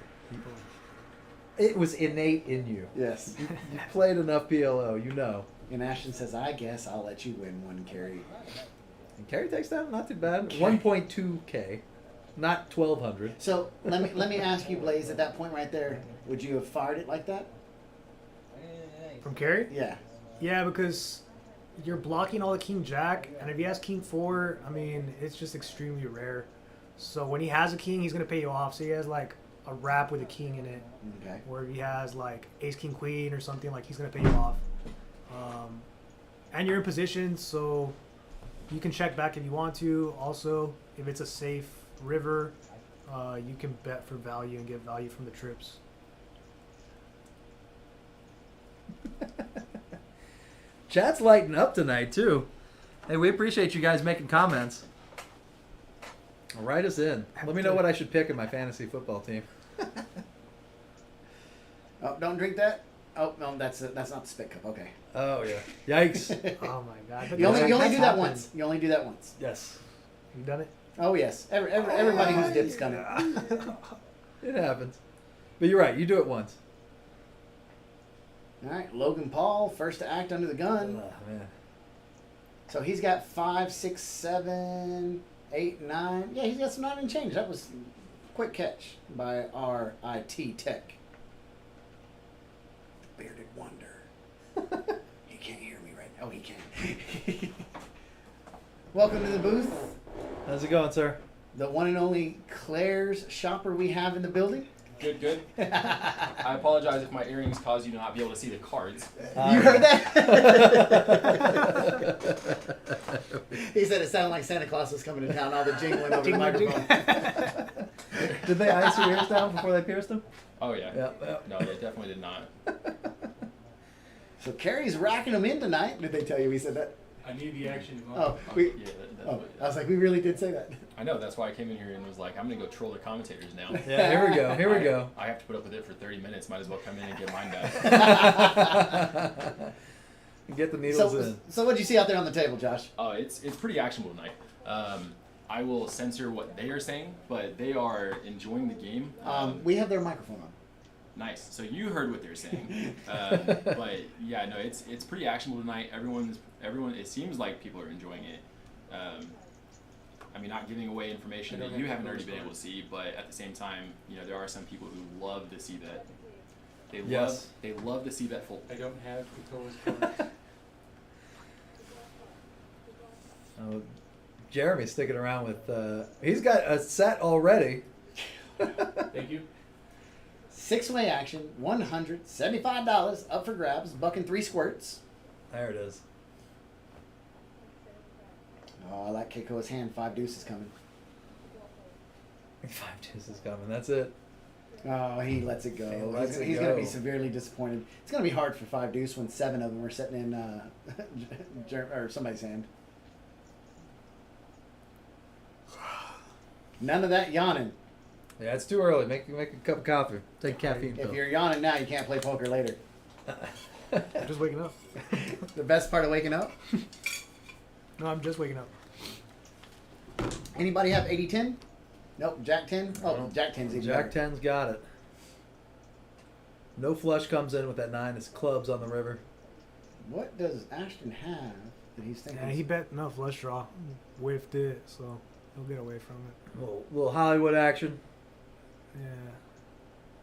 It was innate in you. Yes. You played enough PLO, you know. And Ashton says, I guess I'll let you win one, Carrie. And Carry takes down, not too bad. 1.2K, not 1,200. So let me ask you, Blaze, at that point right there, would you have fired it like that? From Carrie? Yeah. Yeah, because you're blocking all the king jack, and if he has king 4, I mean, it's just extremely rare. So when he has a king, he's going to pay you off. So he has like a wrap with a king in it. Okay. Or if he has like ace king queen or something, like he's going to pay you off. And you're in position, so you can check back if you want to. Also, if it's a safe river, you can bet for value and get value from the trips. Chat's lighting up tonight, too. Hey, we appreciate you guys making comments. Write us in. Let me know what I should pick in my fantasy football team. Oh, don't drink that. Oh no, that's not the spit cup. Okay. Oh, yeah. Yikes. Oh my god! But You only that's do that happened. once. You only do that once. Yes. You've done it. Oh yes. Everybody who's dip's done it. It happens. But you're right. You do it once. All right, Logan Paul, first to act under the gun. Oh, man. So he's got 5, 6, 7, 8, 9. Yeah, he's got some 9 and change. That was a quick catch by our IT tech. Bearded wonder. He can't hear me right now. Oh, he can. Welcome to the booth. How's it going, sir? The one and only Claire's shopper we have in the building. Good, good. I apologize if my earrings cause you to not be able to see the cards. You heard that? He said it sounded like Santa Claus was coming to town, all the jingling over the microphone. Did they ice your ears down before they pierced them? Oh, yeah. Yeah. No, they definitely did not. So Carrie's racking them in tonight. Did they tell you we said that? I need the action. Oh, we. Yeah, that's Oh, what, I was like, we really did say that. I know, that's why I came in here and was like, I'm going to go troll the commentators now. Yeah, here we go. Here we go. I have to put up with it for 30 minutes. Might as well come in and get mine back. Get the needles So, in. so what'd you see out there on the table, Josh? It's pretty actionable tonight. I will censor what they are saying, but they are enjoying the game. We have their microphone on. Nice. So you heard what they're saying, but yeah, no, it's pretty actionable tonight. Everyone. It seems like people are enjoying it. I mean, not giving away information that you haven't already been able to see, but at the same time, you know, there are some people who love to see that. They love to see that full. I don't have Katoa's cards. Oh, Jeremy's sticking around with. He's got a set already. Thank you. 6-way action, $175 up for grabs, bucking 3 squirts. There it is. Oh, I like Keiko's hand. 5 deuces coming. 5 deuces coming. That's it. Oh, he lets it go. He lets it He's go. going to be severely disappointed. It's going to be hard for 5 deuce when 7 of them are sitting in or somebody's hand. None of that yawning. Yeah, it's too early. Make a cup of coffee. Take a caffeine If pill. you're yawning now, you can't play poker later. I'm just waking up. The best part of waking up. No, I'm just waking up. Anybody have 80-10? Nope. Jack 10? Oh, No. Jack 10's even Jack better. 10's got it. No flush comes in with that 9. It's clubs on the river. What does Ashton have that he's thinking? Yeah, he bet no flush draw. Whiffed it, so he'll get away from it. Little Hollywood action.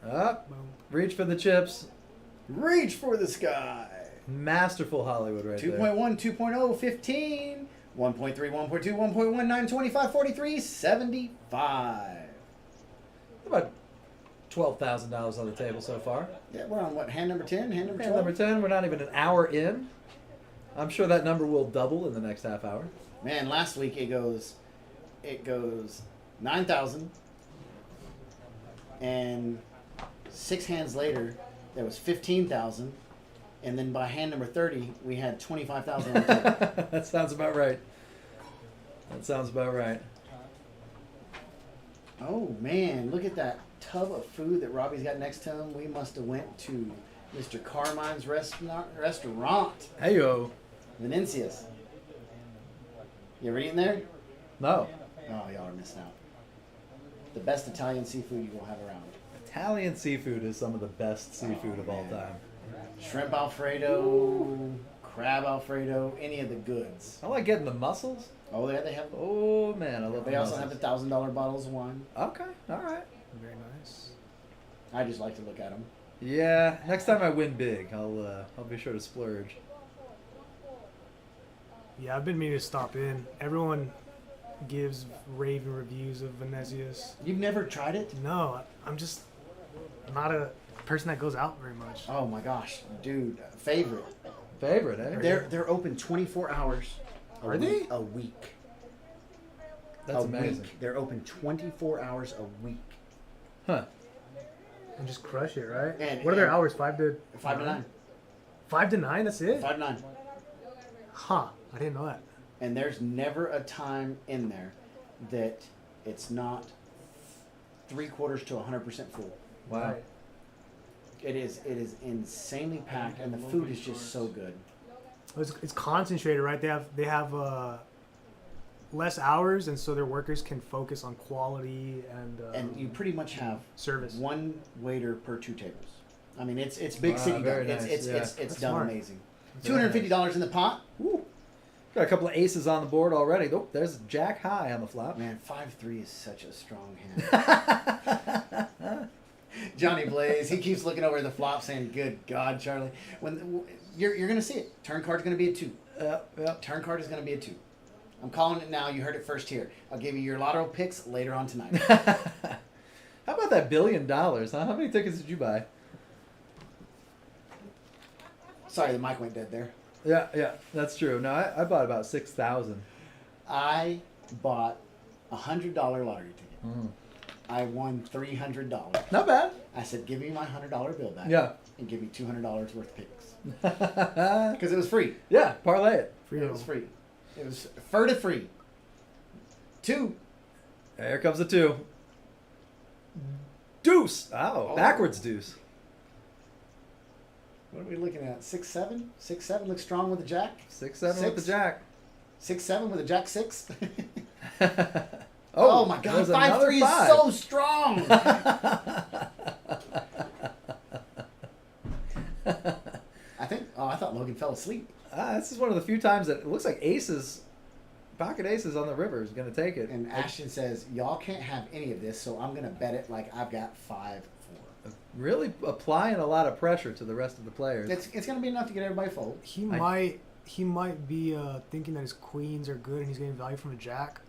Yeah. Up. Boom. Reach for the chips. Reach for the sky. Masterful Hollywood right 2.1, 2.0, 15. 1.3, 1.2, 1.1, 9, 25, 43, 75. there. About $12,000 on the table so far. Yeah, we're on what, hand number 10, hand number 12? And number 10, we're not even an hour in. I'm sure that number will double in the next half hour. Man, last week it goes 9,000, and 6 hands later there was 15,000, and then by hand number 30 we had 25,000 on the table. That sounds about right. That sounds about right. Oh man, look at that tub of food that Robbie's got next to him. We must have went to Mr. Carmine's restaurant, Hey-yo. Venencia's. You ever eaten there? No. Oh, y'all are missing out. The best Italian seafood you will have around. Italian seafood is some of the best seafood of all man. time. Shrimp Alfredo, crab Alfredo, any of the goods. I like getting the mussels. Oh, yeah, they have. Oh, man, I love the They also have mussels. the $1,000 bottles of wine. Okay, all right. Very nice. I just like to look at them. Yeah, next time I win big, I'll be sure to splurge. Yeah, I've been meaning to stop in. Everyone gives raving reviews of Venezia's. You've never tried it? No, I'm just not a person that goes out very much. Oh my gosh, dude, favorite. Favorite, eh? They're open 24 hours. Are they? A week. That's a amazing. Week. They're open 24 hours a week. Huh. And just crush it, right? And- What are their and- hours? 5 to 5 to 9. 5 to 9. That's it. 5 to 9. Huh? I didn't know that. And there's never a time in there that it's not 3/4 to 100% full. Wow. Right. It is insanely packed, and the food is just so good. It's concentrated, right? They have less hours, and so their workers can focus on quality and And you pretty much have service. one waiter per 2 tables. I mean, it's big city. very done. nice, It's yeah. it's That's done smart. amazing. Very $250 in the pot. Woo. Got a couple of aces on the board already. Oh, there's Jack high on the flop. Man, 5-3 is such a strong hand. Johnny Blaze, he keeps looking over the flop, saying, "Good God, Charlie." When you're gonna see it, turn card's gonna be a 2. Yep. Turn card is gonna be a 2. I'm calling it now. You heard it first here. I'll give you your lotto picks later on tonight. How about that $1 billion, huh? How many tickets did you buy? Sorry, the mic went dead there. Yeah, that's true. No, I bought about 6,000. I bought a $100 lottery ticket. Mm. I won $300. Not bad. I said, "Give me my $100 bill back." Yeah. And give me $200 worth of picks Yeah, because it was free. parlay it. Free It was free. It was fur to free. 2. Here comes the 2. Deuce. Oh, backwards deuce. What are we looking at? 6-7. 6-7 looks strong with the jack. 6-7 with the jack. 6-7 with a jack 6. Oh, my God! there's another 5-3 is five. so strong. I thought Logan fell asleep. This is one of the few times that it looks like aces, pocket aces on the river is going to take it. And Ashton says, "Y'all can't have any of this, so I'm gonna bet it like I've got 5-4." Really applying a lot of pressure to the rest of the players. It's gonna be enough to get everybody fold. He might be thinking that his queens are good and he's getting value from a jack.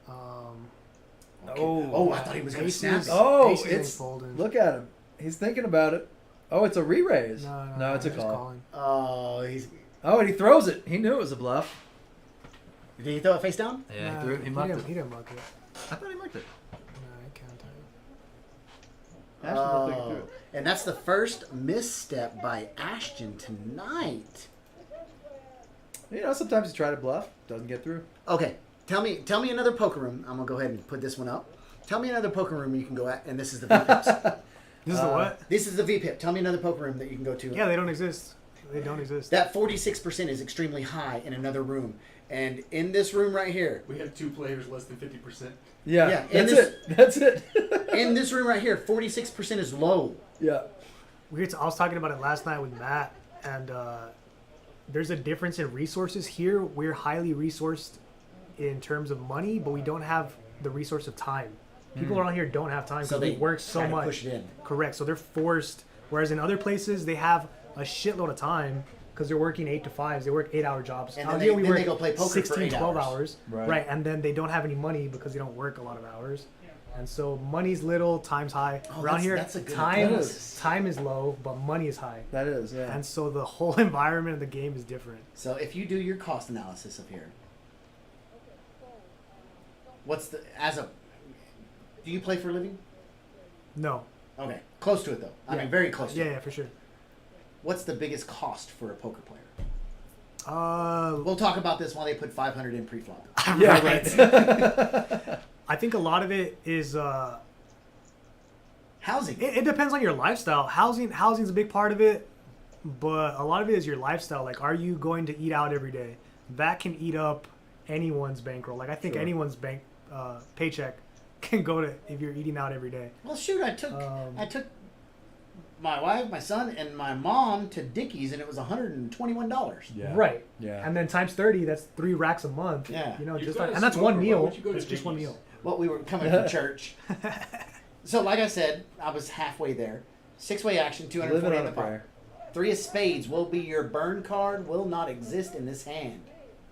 Okay. Oh. I thought he was gonna Aces. snap it. Oh, Aces ain't it's folding. look at him. He's thinking about it. Oh, it's a re-raise. No, it's a he's call. calling. Oh, Oh, and he throws it. He knew it was a bluff. did he throw it face down? Yeah, Nah, he threw it. He mucked didn't, it. he didn't muck it. I thought he mucked it. No, he can't tell Ashton will think it through. And that's the first misstep by Ashton tonight. You know, sometimes you try to bluff, doesn't get through. Okay, tell me another poker room. I'm gonna go ahead and put this one up. Tell me another poker room you can go at, and this is the VPIPs. This is the what? This is the VPIP. Tell me another poker room that you can go to. Yeah, they don't exist. They don't exist. That 46% is extremely high in another room, and in this room right here, We have 2 players less than 50%. Yeah, and that's this- it. That's it. in this room right here, 46% is low. Yeah. I was talking about it last night with Matt, and there's a difference in resources here. We're highly resourced in terms of money, but we don't have the resource of time. People around here don't have time So because they we work so try to much. push it in. Correct. So they're forced. Whereas in other places, they have a shitload of time because they're working 8 to 5s. They work 8-hour jobs. And Out then here, they- we then work they go play poker for 16, 8 12 hours. hours. Right. And then they don't have any money because they don't work a lot of hours. And so money's little, time's high. Oh, Around that's- here, that's a good time analysis. time is low, but money is high. That is, yeah. And so the whole environment of the game is different. So if you do your cost analysis of here, do you play for a living? No. Okay, close to it though. I Yeah. mean, very close to Yeah, it. yeah, for sure. What's the biggest cost for a poker player? Uh, We'll talk about this while they put 500 in pre-flop. Yeah, right. I think a lot of it is Housing. it depends on your lifestyle. Housing's a big part of it, but a lot of it is your lifestyle. Like, are you going to eat out every day? That can eat up anyone's bankroll. Like, I think Sure. anyone's paycheck can go to if you're eating out every day. Well, shoot, I took my wife, my son, and my mom to Dickies, and it was $121. Yeah. Right. Yeah. And then times 30, that's 3 racks a month. Yeah. You know, You just gotta like, and that's smoke, one or why meal. would you go to It's just one Dickies? meal. Well, we were coming from church. So, like I said, I was halfway there. 6-way action, 240 Living in on the a pot. prayer. 3 of spades will be your burn card, will not exist in this hand.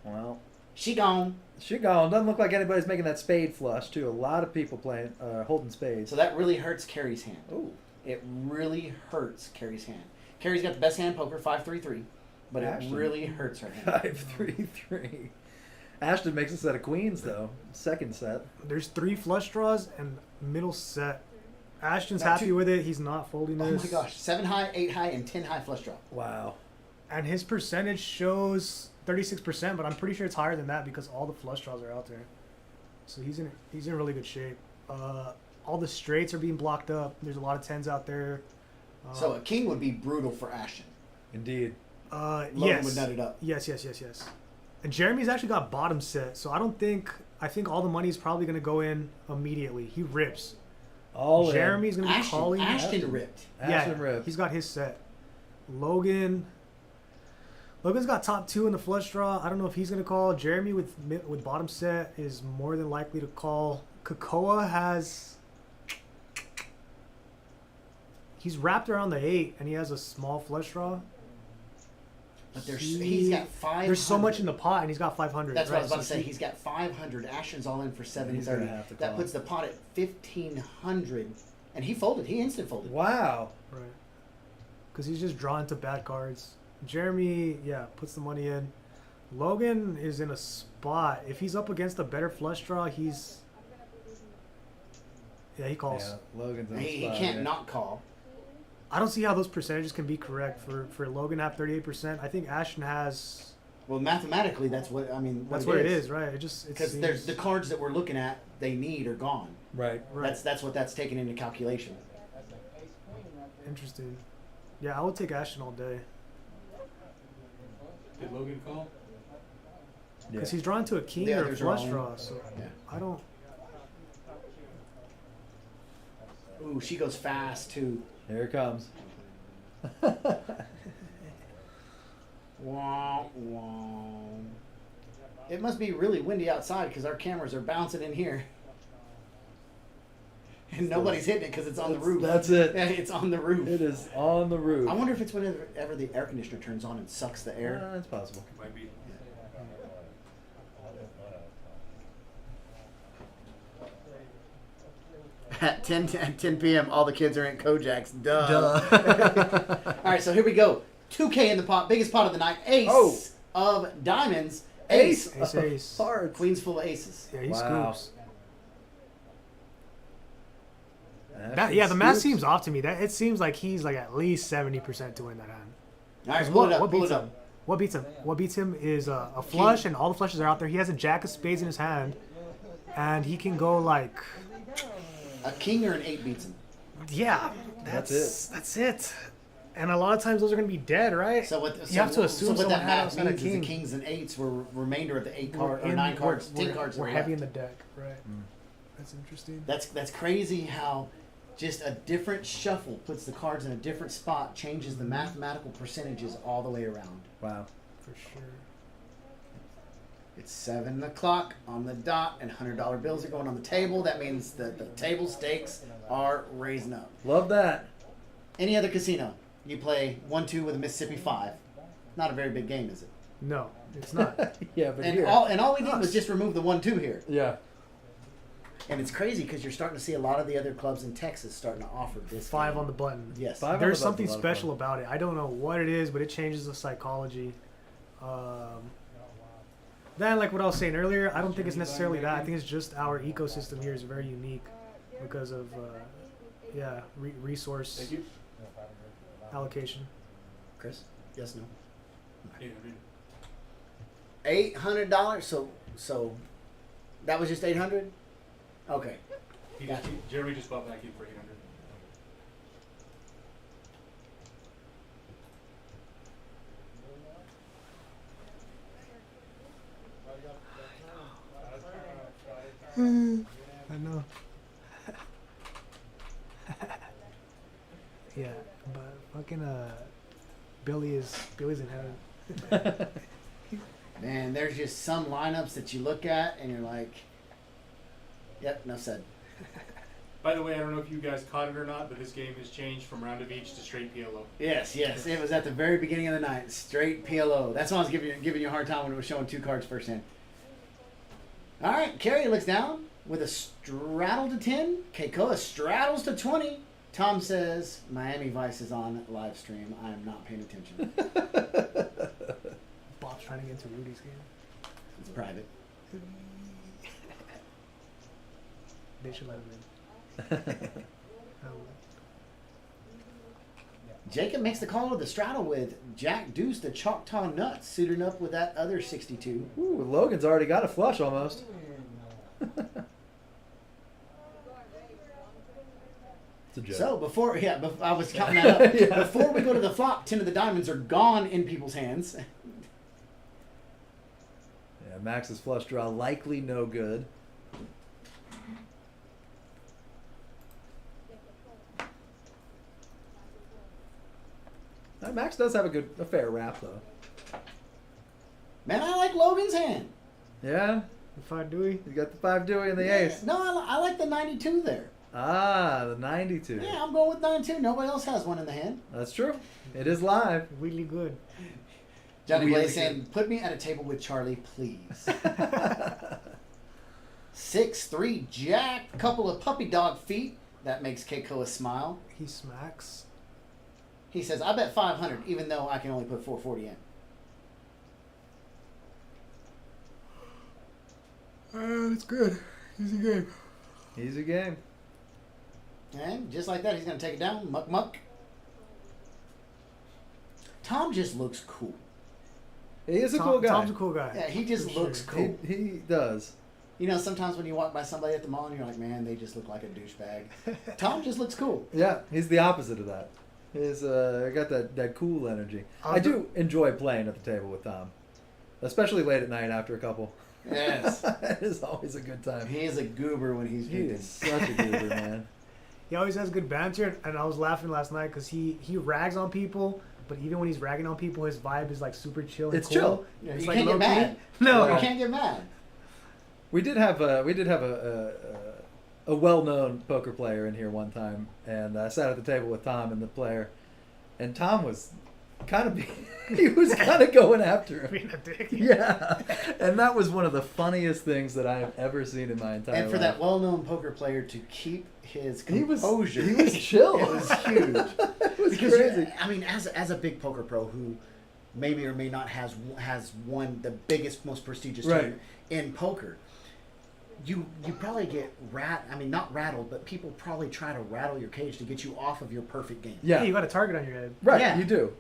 Well, She gone. she gone. Doesn't look like anybody's making that spade flush, too. A lot of people playing, holding spades. So that really hurts Carrie's hand. Ooh. It really hurts Carrie's hand. Carrie's got the best hand in poker, 5-3-3, but Ashton. it really hurts her hand. 5-3-3. Ashton makes a set of queens, though. Second set. There's 3 flush draws and middle set. Ashton's Now, happy two- with it. He's not folding Oh this. my gosh, 7 high, 8 high, and 10 high flush draw. Wow. And his percentage shows 36%, but I'm pretty sure it's higher than that because all the flush draws are out there. So he's in really good shape. All the straights are being blocked up. There's a lot of 10s out there. So a king would be brutal for Ashton. Indeed. Logan Yes. would nut it up. Yes. And Jeremy's actually got bottom set, so I think all the money is probably going to go in immediately. He rips. All Jeremy's going to be Ashton, calling. Ashton ripped. in. Ashton ripped. He's got his set. Logan's got top 2 in the flush draw. I don't know if he's going to call. Jeremy with bottom set is more than likely to call. Kakoa he's wrapped around the 8 and he has a small flush draw. But he's got 500. There's so much in the pot and he's got 500. That's what I was right? about to say. He's got 500. Ashton's all in for He's gonna 730. have to That call. puts the pot at 1,500. And he folded. He instant folded. Wow. Right. Because he's just drawn to bad cards. Jeremy, puts the money in. Logan is in a spot. If he's up against a better flush draw, he calls. Yeah, Logan's in the He spot can't here. not call. I don't see how those percentages can be correct for Logan to have 38%. I think Ashton has. Well, mathematically, that's what That's what it is, right? It Because seems- there's the cards that we're looking at, they need are gone. Right. Right. That's what that's taken into calculation. Interesting. Yeah, I would take Ashton all day Did Logan call? Yeah. because he's drawn to a king The or a others are flush all in. draw. So Yeah. I don't. Ooh, she goes fast too. Here it comes. Wah, wah. It must be really windy outside because our cameras are bouncing in here. And nobody's hitting it because it's on the roof. That's it. Yeah, it's on the roof. It is on the roof. I wonder if it's whenever the air conditioner turns on and sucks the air. It's possible. Might be. At 10 p.m., all the kids are in Kojak's. Duh. All right, so here we go. 2K in the pot, biggest pot of the night. Ace Oh. of diamonds. Ace. Ace. Hearts. Queen's full of aces. Yeah, he Wow. scoops. The math seems off to me. That it seems like he's like at least 70% to win that hand. All right, pull it up. What Pull beats it him? up. What beats him? What beats him is a flush, and all the flushes are out there. He has a jack of spades in his hand, and he can go like, A king or an 8 beats him. yeah, that's it. And a lot of times those are going to be dead, right? So what? You have to assume so what that someone had math outside a means is the king. kings and 8s were remainder of the 8 card or In- 9 cards, we're- 10 cards. that We're were heavy left. in the deck, right? That's interesting. That's crazy how just a different shuffle puts the cards in a different spot, changes the mathematical percentages all the way around. Wow. For sure. It's 7 o'clock on the dot, and $100 bills are going on the table. That means that the table stakes are raising up. Love that. Any other casino, you play 1-2 with a Mississippi 5. Not a very big game, is it? No, it's not. Yeah, but And here. all we did was just remove the 1-2 here. Yeah. And it's crazy because you're starting to see a lot of the other clubs in Texas starting to offer this 5 game. on the button. Yes. 5 on There's the button's something a lot of special fun. about it. I don't know what it is, but it changes the psychology. Then, like what I was saying earlier, I don't think it's necessarily that. I think it's just our ecosystem here is very unique because of, resource Thank you. allocation. Chris? Yes, no? Yeah, $800. So that was just 800. Okay. Jeremy just bought back in for 800. I know. Yeah, but fucking Billy's in heaven. Man, there's just some lineups that you look at and you're like, yep, enough said. By the way, I don't know if you guys caught it or not, but this game has changed from round of each to straight PLO. Yes. It was at the very beginning of the night. Straight PLO. That's why I was giving you a hard time when it was showing 2 cards first hand. All right, Kerry looks down with a straddle to 10. Keikoa straddles to 20. Tom says, Miami Vice is on live stream. I am not paying attention. Bob's trying to get into Rudy's game. It's private. They should let him in. Jacob makes the call with the straddle with Jack Deuce, the Choctaw Nuts, suited up with that other 62. Ooh, Logan's already got a flush almost. It's a joke. So I was counting that up. Yeah. Before we go to the flop, 10 of the diamonds are gone in people's hands. Yeah, Max's flush draw likely no good. Max does have a fair wrap though. Man, I like Logan's hand. Yeah, If I do it, he's got the 5 Dewey and the Yeah. ace. No, I like the 92 there. Ah, the 92. Yeah, I'm going with 92. Nobody else has one in the hand. That's true. It is live. really good. Johnny Really Blaze saying, put me at a table with Charlie, please. 6-3 Jack. Couple of puppy dog feet. That makes Keikoa smile. He smacks. He says, I bet 500, even though I can only put 440 in. It's good. Easy game. Easy game. And just like that, he's going to take it down. Muck, muck. Tom just looks cool. He is a cool guy. Tom's a cool guy. Yeah, he just For looks sure. cool. He does. You know, sometimes when you walk by somebody at the mall and you're like, man, they just look like a douchebag. Tom just looks cool. Yeah, he's the opposite of that. He's got that cool energy. I do enjoy playing at the table with Tom, especially late at night after a couple. Yes. It is always a good time. He is a goober when he's He drinking. is such a goober, man. He always has good banter, and I was laughing last night because he rags on people, but even when he's ragging on people, his vibe is like super chill and It's cool. chill. Yeah, It's you like can't get low-key. mad. No. You can't get mad. We did have a well-known poker player in here one time, and I sat at the table with Tom and the player, and Tom was kind of he was kind of going after him. Being a dick. Yeah, and that was one of the funniest things that I have ever seen in my entire life. And for that well-known poker player to keep his he was composure, chill. it was huge. It was Because crazy. I mean, as a big poker pro who maybe or may not has won the biggest, most prestigious Right. tournament in poker, you probably get not rattled, but people probably try to rattle your cage to get you off of your perfect game. Yeah. You got a target on your head. Right, Yeah. you do.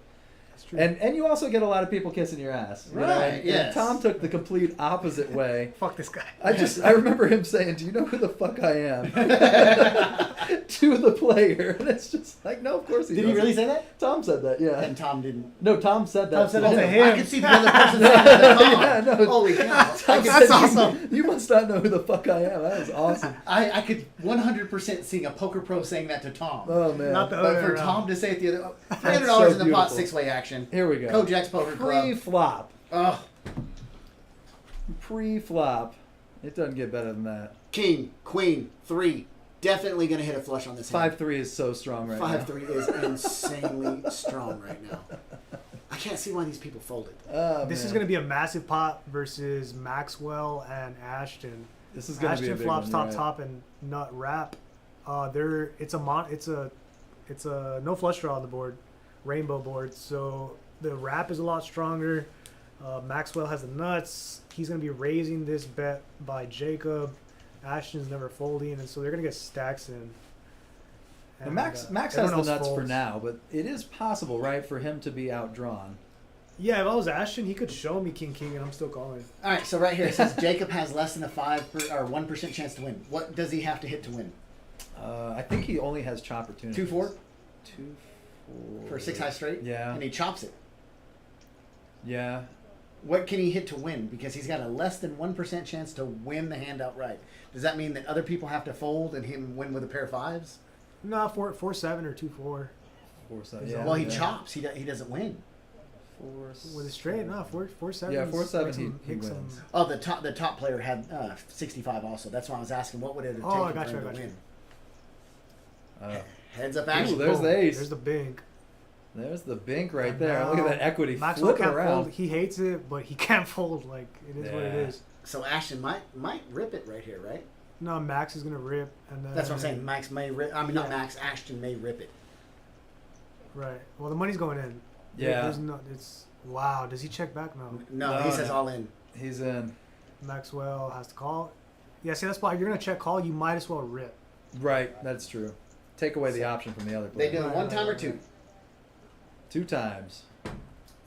That's true. And you also get a lot of people kissing your ass. You know? Right, And yes. Tom took the complete opposite way. Fuck this guy. I remember him saying, "Do you know who the fuck I am?" to the player, and it's just like, no, of course he Did he doesn't. really say that? Tom said that, yeah. And Tom didn't. No, Tom said that. Tom said that to him. him. I could see the other person saying that to Tom. Yeah, no. Holy cow. Tom I could said, see- awesome. You must not know who the fuck I am. That was awesome. I could 100% see a poker pro saying that to Tom. Oh man. Not the But other for way around. Tom to say it the other, That's $300 so in the pot, beautiful. 6-way action. Here we go. Kojak's Poker Club. Pre-flop. Oh, Pre-flop. It doesn't get better than that. King, Queen, 3. Definitely going to hit a flush on this hand. 5-3 is so strong right now. 5-3 is insanely strong right now. I can't see why these people folded. Oh, This is man. going to be a massive pot versus Maxwell and Ashton. This is going to be a Ashton big flops one, top right? top and nut wrap. It's a no flush draw on the board, rainbow board. So the wrap is a lot stronger. Maxwell has the nuts. He's going to be raising this bet by Jacob. Ashton's never folding, and so they're going to get stacks in. And Max has the everyone else nuts for folds. now, but it is possible, right, for him to be outdrawn. Yeah, if I was Ashton, he could show me king and I'm still calling. All right, so right here it says Jacob has less than a 1% chance to win. What does he have to hit to win? I think he only has chop opportunities. 2-4 2-4 for a 6 high straight? Yeah. And he chops it. Yeah. What can he hit to win? Because he's got a less than 1% chance to win the hand outright. Does that mean that other people have to fold and him win with a pair of 5s? No, 4-7 or 2-4 4-7. Yeah. Well, he yeah. chops. He doesn't win. 4-7. with a straight. No, 4-7. Yeah, 4-7 he hits wins. Oh, the top player had 65 also. That's why I was asking what would it have taken Oh, I for got him you, I to got you. win. Oh. Heads up Ooh, action. there's the ace. There's the bink. There's the bink right And there. Look at now that equity Maxwell flipping can't around. fold. He hates it, but he can't fold. Like it is what it Yeah. is. So Ashton might rip it right here, right? No, Max is gonna rip, and then That's what I'm saying. Max may rip. I mean, not Yeah. Max. Ashton may rip it. Right. Well, the money's going in. Yeah. There's no. It's wow. Does he check back? No. No, No, he says no. all in. He's in. Maxwell has to call. Yeah. See, that's why if you're gonna check call. You might as well rip. Right, that's true. Take away the option from the other They player. do it one time or two. 2 times.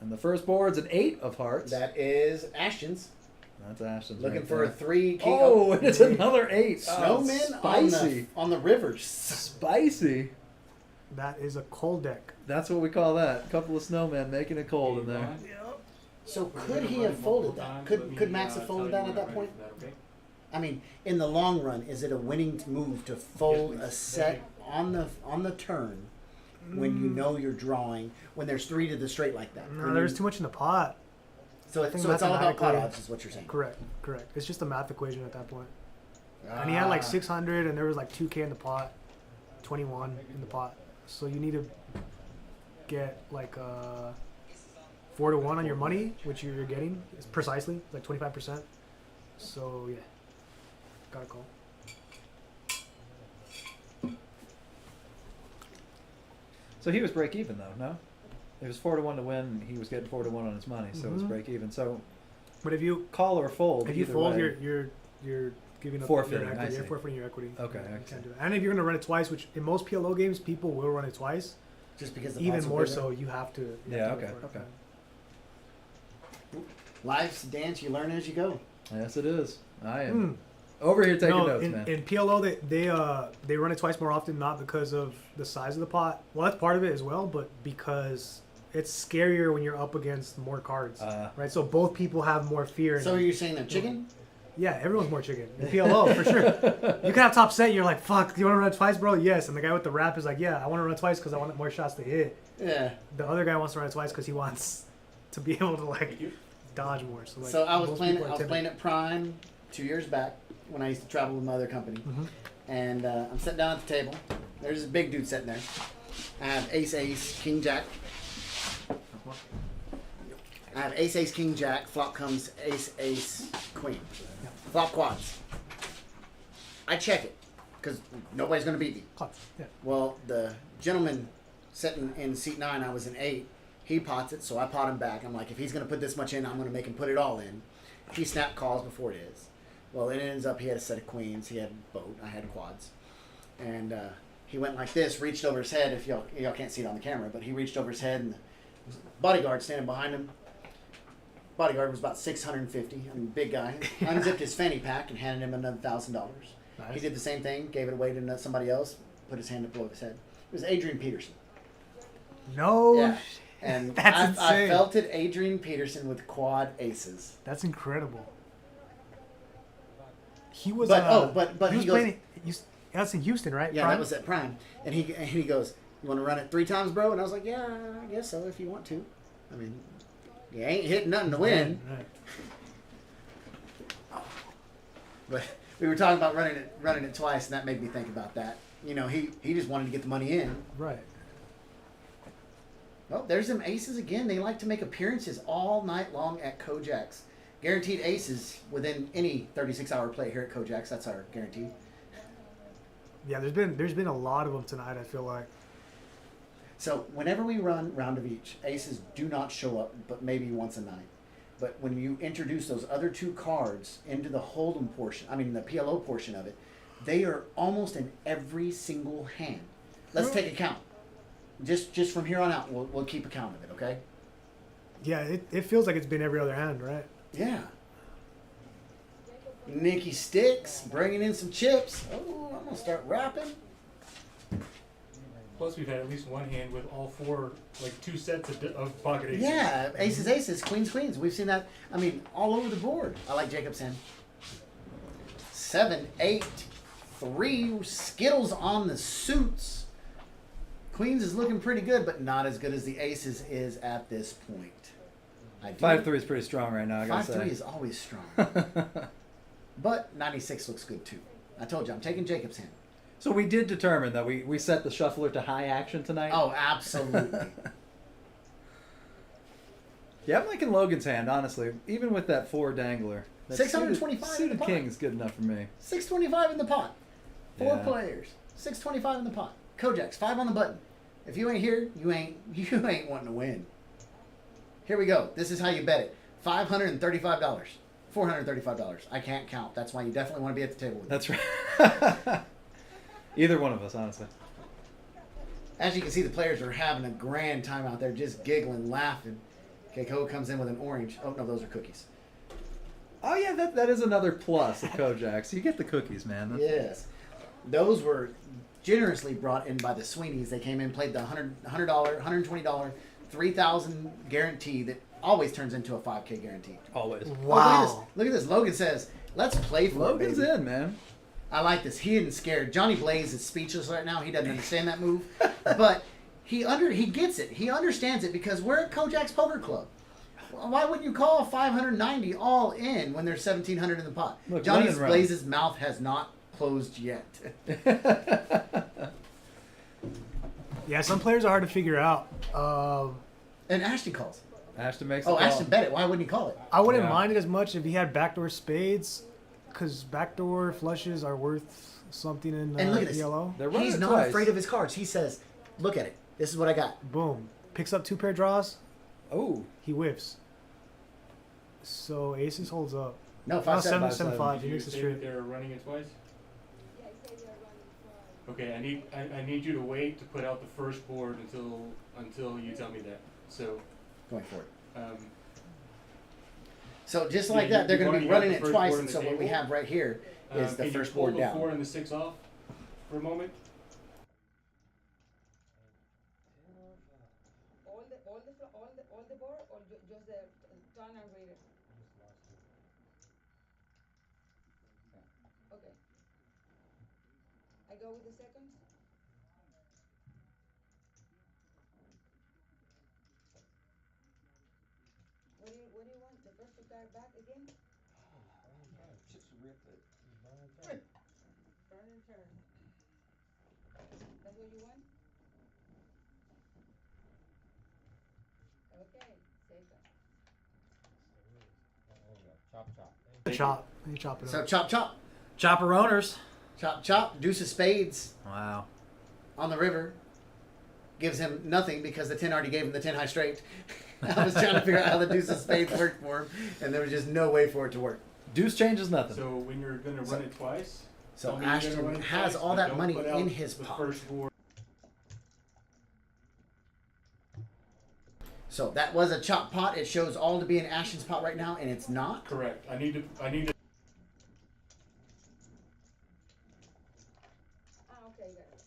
And the first board's an 8 of hearts. That is Ashton's. That's Ashton's. Looking right for a there. 3 king. Oh, and it's another 8. Snowmen Oh, spicy. on the rivers. Spicy. That is a cold deck. That's what we call that. A couple of snowmen making it cold in there. So could he have folded that? Could Max have folded that at that point? I mean, in the long run, is it a winning move to fold a set on the turn when you know you're drawing when there's 3 to the straight like that? No, there's too much in the pot. So, I think it's all about pot mathematically- odds, is what you're saying. Correct. It's just a math equation at that point. And he had like 600, and there was like 2K in the pot, 21 in the pot. So you need to get like 4 to 1 on your money, which you're getting is precisely like 25%. So yeah, gotta call. So he was break even though, no? It was 4 to 1 to win. And he was getting 4 to 1 on his money, so it was Mhm. break even. So But if you call or fold. either fold, way. you're giving up Forfeiting, your I equity. see. You're forfeiting your equity. Okay, Yeah, I you see. can't do that. And if you're gonna run it twice, which in most PLO games people will run it twice, Just because the even pots are more bigger. so, you have to. You Yeah, have to okay, go for it. okay. Life's a dance, you learn as you go. Yes, it is. I am Hmm. over here taking No, notes, in, man. in PLO they run it twice more often, not because of the size of the pot. Well, that's part of it as well, but because it's scarier when you're up against more cards, right? So both people have more fear. So you're saying they're chicken? Yeah, everyone's more chicken in PLO for sure. You can have top set. You're like, fuck. Do you want to run it twice, bro? Yes. And the guy with the wrap is like, yeah, I want to run it twice because I want more shots to hit. Yeah. The other guy wants to run it twice because he wants to be able to like dodge more. So, like, So I was most playing. people are I was timid. playing at Prime 2 years back when I used to travel with my other company, Mhm. and I'm sitting down at the table. There's this big dude sitting there. I have ace, king, jack. I have ace, king, jack. Flop comes ace, queen. Flop quads. I check it because nobody's gonna beat me. Clubs, yeah. Well, the gentleman sitting in seat 9, I was in 8. He pots it, so I pot him back. I'm like, if he's going to put this much in, I'm going to make him put it all in. He snap calls before it is. Well, it ends up he had a set of queens. He had a boat. I had quads. And he went like this, reached over his head. If y'all can't see it on the camera, but he reached over his head, and the bodyguard standing behind him. Bodyguard was about 650. I mean, big guy. Unzipped his fanny pack and handed him another $1,000. Nice. He did the same thing, gave it away to somebody else, put his hand up above his head. It was Adrian Peterson. No. Yeah. And That's I insane. felt it, Adrian Peterson with quad aces. That's incredible. He was. But he was he goes, playing. That's in Houston, right? yeah, Prime? that was at Prime. And he goes, "You want to run it 3 times, bro?" And I was like, "Yeah, I guess so if you want to. I mean, you ain't hitting nothing to win." Right. But we were talking about running it twice, and that made me think about that. You know, he just wanted to get the money in. Right. Oh, there's them aces again. They like to make appearances all night long at Kojak's. Guaranteed aces within any 36-hour play here at Kojak's. That's our guarantee. Yeah, there's been a lot of them tonight. I feel like. So whenever we run round of each, aces do not show up, but maybe once a night. But when you introduce those other 2 cards into the hold'em portion, I mean the PLO portion of it, they are almost in every single hand. Let's take a count. Just from here on out, we'll keep a count of it, okay? Yeah, it feels like it's been every other hand, right? Yeah. Nikki Sticks bringing in some chips. Oh, I'm gonna start rapping. Plus, we've had at least one hand with all 4, like 2 sets of pocket aces. Yeah, aces, queens. We've seen that. I mean, all over the board. I like Jacob's hand. 7, 8, 3 Skittles on the suits. Queens is looking pretty good, but not as good as the aces is at this point. 5-3 is pretty strong right now. I gotta 5-3 say. is always strong. But 96 looks good too. I told you, I'm taking Jacob's hand. So we did determine that we set the shuffler to high action tonight. Oh, absolutely. Yeah, I'm liking Logan's hand, honestly. Even with that 4 dangler. That 625 in the suited pot. king is good enough for me. 625 in the pot. 4 Yeah. players. 625 in the pot. Kojak's 5 on the button. If you ain't here, you ain't wanting to win. Here we go. This is how you bet it. $535. $435. I can't count. That's why you definitely want to be at the table with me. That's right. Either one of us, honestly. As you can see, the players are having a grand time out there, just giggling, laughing. Keiko comes in with an orange. Oh, no, those are cookies. Oh yeah, that is another plus of Kojak's. You get the cookies, man. Yes. Those were generously brought in by the Sweeneys. They came in, played the $100, $120, $3,000 guarantee that always turns into a $5K guarantee. Always. Oh, Wow. look at this. Logan says, "Let's play for Logan's it, baby." in, man. I like this. He isn't scared. Johnny Blaze is speechless right now. He doesn't understand that move, but he gets it. He understands it because we're at Kojak's Poker Club. Why wouldn't you call 590 all in when there's 1,700 in the pot? Look, Johnny run and run. Blaze's mouth has not closed yet. Yeah, some players are hard to figure out. And Ashton calls. Ashton makes the Oh, call. Ashton bet it. Why wouldn't he call it? I wouldn't Yeah. mind it as much if he had backdoor spades, because backdoor flushes are worth something in And look at this. yellow. They're running He's it not twice. afraid of his cards. He says, "Look at it. This is what I got." Boom. Picks up 2 pair draws. Oh, He whiffs. So aces holds up. No, No, 5-7. 7-7-5. He Did you makes the say straight. that they're running it twice? Okay, I need you to wait to put out the first board until you tell me that. So, Going for it. um, So just Yeah, like that, they're you going to be wanna running get it the first twice. board And on so the what we table? have right here is the can first you pull board the down. 4 and the 6 off for a moment? All the board or just the turn and reader? Okay. I go with the seconds? What do you want? The first 2 card back again? Just rip it. Turn and turn. That's what you want? Okay, second. There you go. Chop, chop. Chop. You chop it So up. chop, chop. chopper owners. Chop, chop. Deuce of spades Wow. on the river. Gives him nothing because the 10 already gave him the 10 high straight. I was trying to figure out how the deuce of spades worked for him, and there was just no way for it to work. Deuce changes nothing. So when you're gonna run it twice. So tell me you're gonna Ashton run it has twice, all but that don't money put out in his the pot. first board. So that was a chop pot. It shows all to be in Ashton's pot right now, and it's not. Correct. I need to. Okay, got it.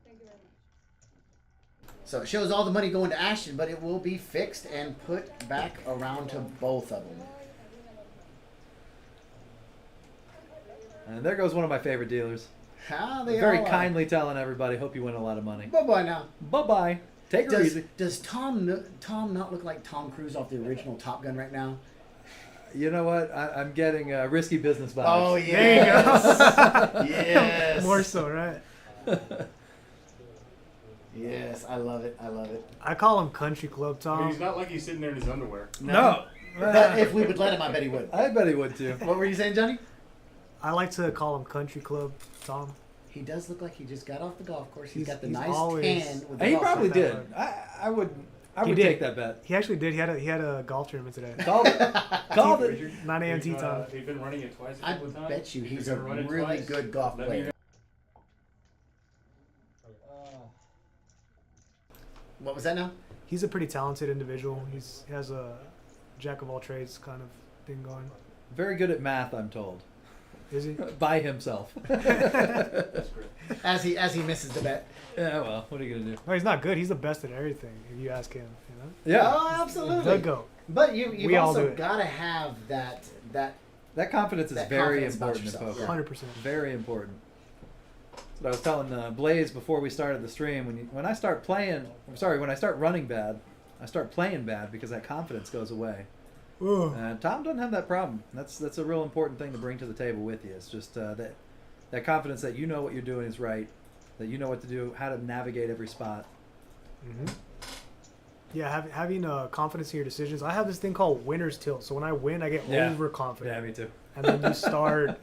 Thank you very much. So it shows all the money going to Ashton, but it will be fixed and put back around to both of them. And there goes one of my favorite dealers. How they Very all are. kindly telling everybody, hope you win a lot of money. Bye-bye now. Bye-bye. Take her easy. Does Tom not look like Tom Cruise off the original Top Gun right now? You know what? I'm getting risky business vibes. Oh yeah. There you go. Yes. More so, right? Yes, I love it. I love it. I call him Country Club I mean, Tom. he's not like he's sitting there in his underwear. No. But if we would let him, I bet he would. I bet he would too. What were you saying, Johnny? I like to call him Country Club Tom. He does look like he just got off the golf course. He's He's- got the he's nice always- tan with the He golf probably club. did. I would He did. take that bet. He actually did. He had a golf tournament today. Called it. Called it. Richard, 9 a.m. tea we've, time. We've been running it twice a I couple of times. bet you he's If a you're gonna run it really twice, good golf let me player. know. What was that now? He's a pretty talented individual. He has a jack of all trades kind of thing going. Very good at math, I'm told. Is he? By himself. That's great. As he misses the bet. Yeah, well, what are you gonna do? No, he's not good. He's the best at everything. If you ask him, you know. Yeah, Oh, The absolutely. goat. But you've We all do also it. got to have that. that confidence is That very confidence about important in yourself, poker. yeah. 100%. Very important. That's what I was telling Blaze before we started the stream. When I start running bad, I start playing bad because that confidence goes away. Ooh. And Tom doesn't have that problem. That's a real important thing to bring to the table with you. It's just that confidence that you know what you're doing is right, that you know what to do, how to navigate every spot. Mm-hmm. Yeah, having confidence in your decisions. I have this thing called winner's tilt. So when I win, I get Yeah. overconfident. Yeah, me too. And then you start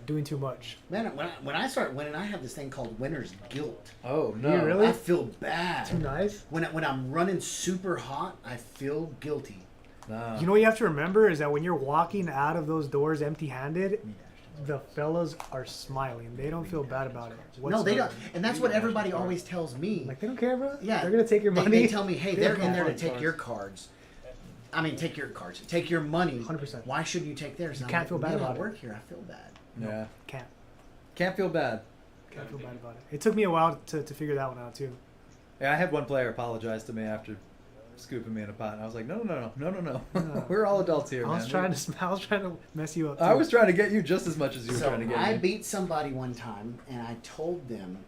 doing too much. Man, when I start winning, I have this thing called winner's guilt. Oh Do no! you really? I feel bad. Too nice. When I'm running super hot, I feel guilty. No. You know what you have to remember is that when you're walking out of those doors empty-handed, the fellas are smiling. They don't feel bad about it. No, they don't. whatsoever. And that's what everybody always tells me. Like, they don't care, bro. Yeah, They're gonna take your money. They tell me, hey, They they're don't in there to care. take your cards. I mean, take your cards, take your money. 100%. Why shouldn't you take theirs? You And I'm can't like, feel bad man, about I it. work here. I feel bad. Yeah. Can't Feel bad. feel bad about it. It took me a while to figure that one out too. Yeah, I had one player apologize to me after scooping me in a pot, and I was like, no. No. We're all adults here, I man. was trying to mess you up. Too. I was trying to get you just as much as you were So trying to get I me. beat somebody one time, and I told them,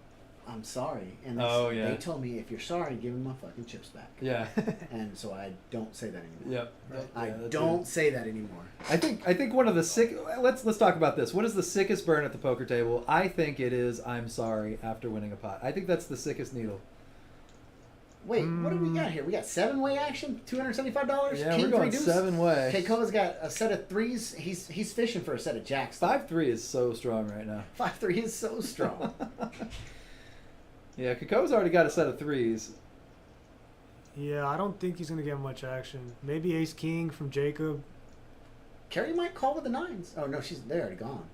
I'm sorry. And they told me, if you're sorry, give them my fucking chips back. Yeah. And so I don't say that anymore. Yep. I Yeah, that's don't it. say that anymore. I think one of the sick. Let's talk about this. What is the sickest burn at the poker table? I think it is. I'm sorry after winning a pot. I think that's the sickest needle. Wait, what do we got here? We got 7-way action, $275. Yeah, King we're going three deuce. 7-way. Keikoa's got a set of threes. He's fishing for a set of jacks. 5-3 is so strong right now. 5-3 is so strong. Yeah, Keikoa's already got a set of threes. Yeah, I don't think he's gonna get much action. Maybe Ace King from Jacob. Carrie might call with the nines. Oh no, they're already gone.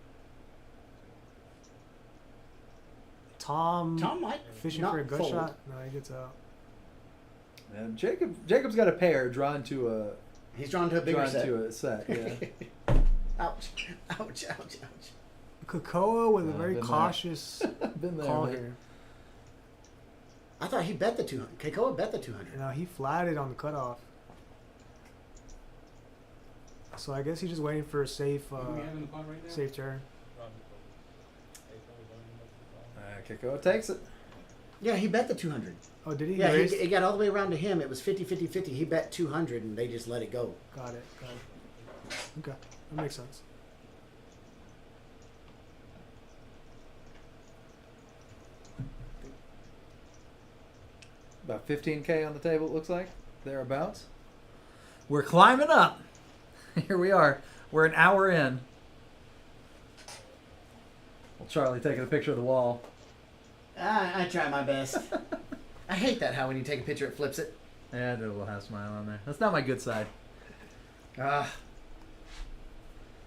Tom Might fishing not for a good fold. shot. No, he gets out. And Jacob's got a pair drawn to a He's drawn to a bigger set. Yeah. Ouch! Ouch! Ouch! Ouch! Kakoa with a I've very been there. cautious Been there, call mate. here. I thought he bet the 200. Keikoa bet the 200. You know, he flatted on the cutoff. So I guess he's just waiting for a safe, What do we have in the pot right now? safe turn. Keikoa takes it. Yeah, he bet the 200. Oh, did he? Yeah, Raised? it got all the way around to him. It was 50-50-50. He bet 200, and they just let it go. Got it. Okay, that makes sense. About 15K on the table, it looks like. Thereabouts. We're climbing up. Here we are. We're an hour in. Well, Charlie taking a picture of the wall. I try my best. I hate that how when you take a picture it flips it. Yeah, I did a little half smile on there. That's not my good side. Ah.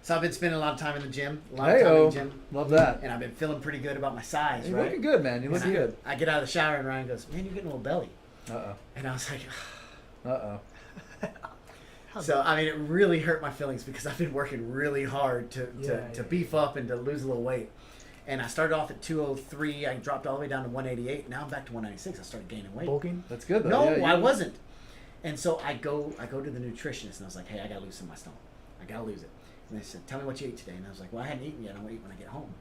So I've been spending a lot of time in the gym. A lot of time in Hey-o. the gym. Love that. And I've been feeling pretty good about my size, You're right? looking good, man. You're looking And I- good. I get out of the shower and Ryan goes, "Man, you're getting a little belly." Uh-oh. And I was like, Uh-oh. so I mean, it really hurt my feelings because I've been working really hard to Yeah. beef up and to lose a little weight. And I started off at 203. I dropped all the way down to 188. Now I'm back to 196. I started gaining weight. Bulking. That's good, though. No, Yeah, I you- wasn't. And so I go to the nutritionist and I was like, "Hey, I gotta lose some of my stomach. I gotta lose it." And they said, "Tell me what you ate today." And I was like, "Well, I hadn't eaten yet. I'm gonna eat when I get home."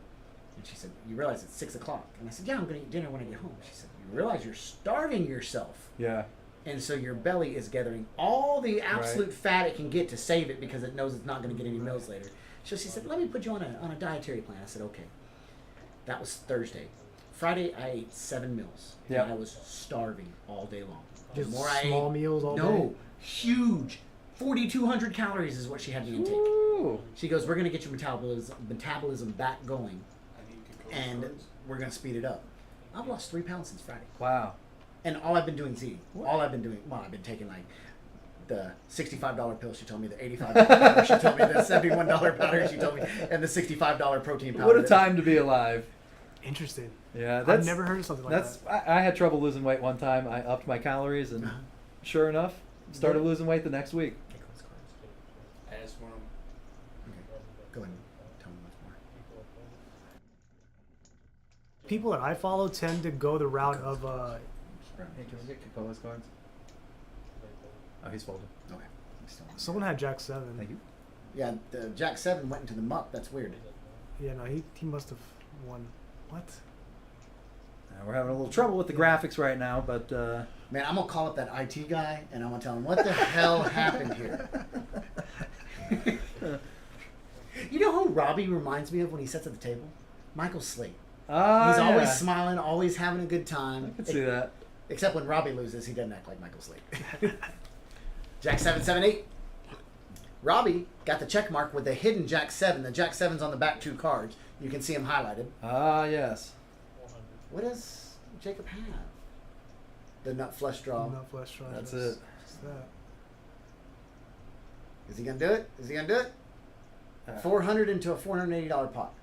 And she said, "You realize it's 6 o'clock?" And I said, "Yeah, I'm gonna eat dinner when I get home." She said, "You realize you're starving yourself, Yeah. and so your belly is gathering all the absolute fat it can get to save it because it knows it's not gonna get any meals later." So she said, "Let me put you on a dietary plan." I said, "Okay." That was Thursday. Friday, I ate 7 meals. Yeah. And I was starving all day long. Just The more I small ate, meals all no, day. huge. 4,200 calories is what she had me intake. Ooh. She goes, "We're going to get your metabolism back going, and we're going to speed it up." I've lost 3 pounds since Friday. Wow. And all I've been doing is eating. All I've been doing, well, I've been taking like the $65 pill she told me, the $85 powder she told me, the $71 powder she told me, and the $65 protein powder. What a time to be alive. Interesting. Yeah, I've never heard of something like that's. that. I had trouble losing weight one time. I upped my calories, and Uh-huh. sure enough, started losing weight the next week. As for him. Okay, go ahead and tell me much more. People that I follow tend to go the route of Hey, can we get Kikoa's cards? Oh, he's folded. Okay. I'm still on. someone had Jack 7. Thank you. Yeah, the Jack 7 went into the muck. That's weird. Yeah, no, he must have won. What? We're having a little trouble with the graphics right now, but Man, I'm going to call up that IT guy, and I'm going to tell him, what the hell happened here? You know who Robbie reminds me of when he sits at the table? Michael Slate. He's always smiling, always having a good time. I can see that. Except when Robbie loses, he doesn't act like Michael Slate. Jack 778. Robbie got the check mark with the hidden Jack 7. The Jack 7's on the back 2 cards. You can see them highlighted. Ah, yes. What does Jacob have? The nut flush draw. Not flesh draw. That's just- it. just that. Is he going to do it? Is he going to do it? 400 into a $480 pot.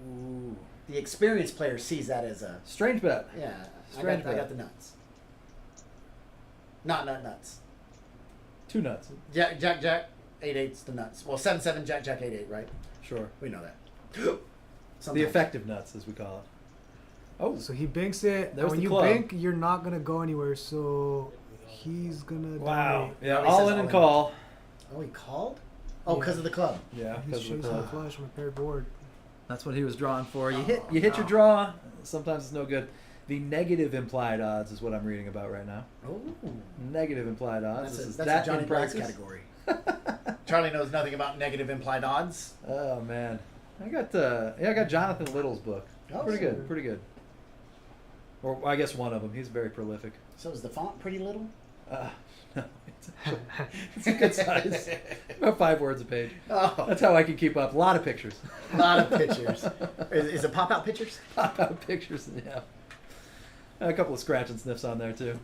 Ooh. The experienced player sees that as a, Strange bet. yeah, Strange I bet. got the nuts. Not nuts. 2 nuts. Jack, 8-8's the nuts. Well, 7-7, Jack, 8-8, right? Sure. We know that. The Sometimes. effective nuts, as we call it. Oh, So he binks it. There's When the you club. bink, you're not gonna go anywhere. So he's gonna. wow. dominate. Yeah, Robbie all says in all and in. call. Oh, he called? Oh, Yeah. because of the club. Yeah, He's because of chasing the the club. flush on a paired board. That's what he was drawing for. You Oh, hit your no. draw. Sometimes it's no good. The negative implied odds is what I'm reading about right now. Oh. Negative implied odds. That's This is a that Johnny in Briggs practice. category. Charlie knows nothing about negative implied odds. Oh man, I got Jonathan Little's book. Oh, Pretty so- good, pretty good. Or I guess one of them. He's very prolific. So is the font pretty little? No, it's a good size. About 5 words a page. Oh, That's how I can keep up. A lot of pictures. a lot of pictures. Is it pop-out pictures? Pop out pictures, yeah. A couple of scratch and sniffs on there too.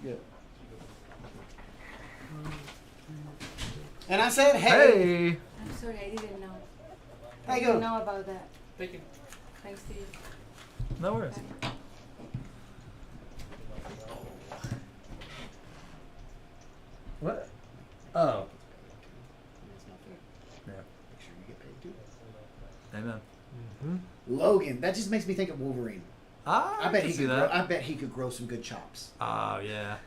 Good. And I said, hey. Hey. I'm sorry, I didn't know. How I you didn't doing? know about that. Thank you. Thanks to you. No worries. Bye. What? Oh. Yeah. Make sure you get paid too. Amen. Mm-hmm. Logan, that just makes me think of Wolverine. Ah, I bet can he see could. that. I bet he could grow some good chops. Oh yeah.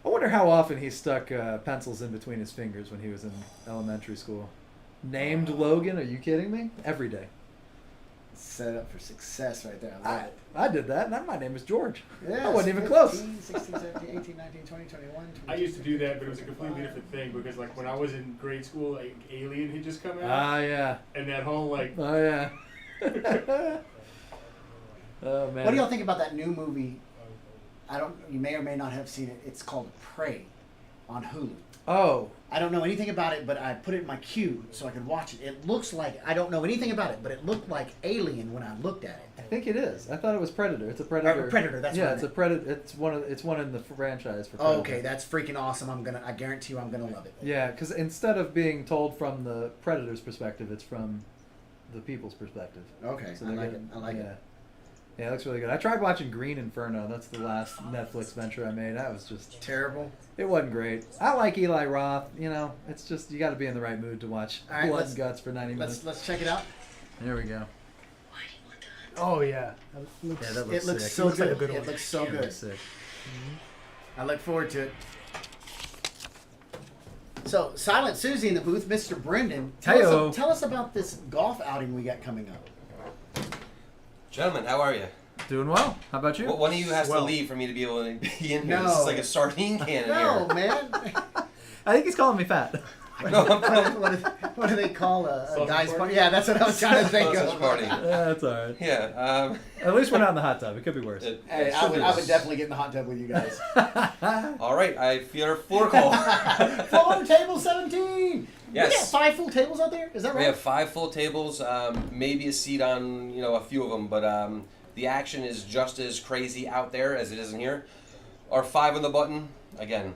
I wonder how often he stuck pencils in between his fingers when he was in elementary school. Named Logan? Are you kidding me? Every day. Set up for success right there. I love it. I did that, and my name is George. Yeah, I wasn't even 15, close. 16, 17, 18, 19, 20, 21, I used to do that, but it was a completely different thing because, like, when I was in grade school, like, Alien had just come out, Ah, yeah. and that whole like, Oh, yeah. Oh, man. What do y'all think about that new movie? You may or may not have seen it. It's called Prey. on Hulu. Oh, I don't know anything about it, but I put it in my queue so I could watch it. It looks like, I don't know anything about it, but it looked like Alien when I looked at I it. think it is. I thought it was Predator. It's a Predator. Predator, that's yeah. what I It's a meant. Predator. It's one in the franchise for Predator. Okay, that's freaking awesome. I guarantee you I'm gonna love it. Yeah, because instead of being told from the Predator's perspective, it's from the people's perspective. Okay, So I they like get- it. I like yeah. it. Yeah, it looks really good. I tried watching Green Inferno. That's the last Netflix venture I made. That was just, Terrible. it wasn't great. I like Eli Roth. You know, it's just, you got to be in the right mood to watch All right, blood let's- and guts for 90 minutes. Let's check it out. There we go. Oh yeah, that looks, Yeah, that It looks sick. so Looks like good. a good It one. looks so It good. looks sick. I look forward to it. So, Silent Susie in the booth, Mr. Brendan. Heyo. Tell us about this golf outing we got coming up. Gentlemen, how are you? Doing well. How about you? Well, one of you has Swell. to leave for me to be able to be in here. No. This is like a sardine can in No, here. man. I think he's calling me fat. No, I'm What do they call a Sausage guy's party? party? Yeah, that's what I was trying to think Sausage of. party. Yeah, that's all right. Yeah. At least we're not in the hot tub. It could be worse. Hey, I would definitely get in the hot tub with you guys. All right, I feel our floor call. Floor table 17. Yes. We got 5 full tables out there. Is that We right? have 5 full tables, maybe a seat on a few of them, but the action is just as crazy out there as it is in here. Our 5 on the button, again,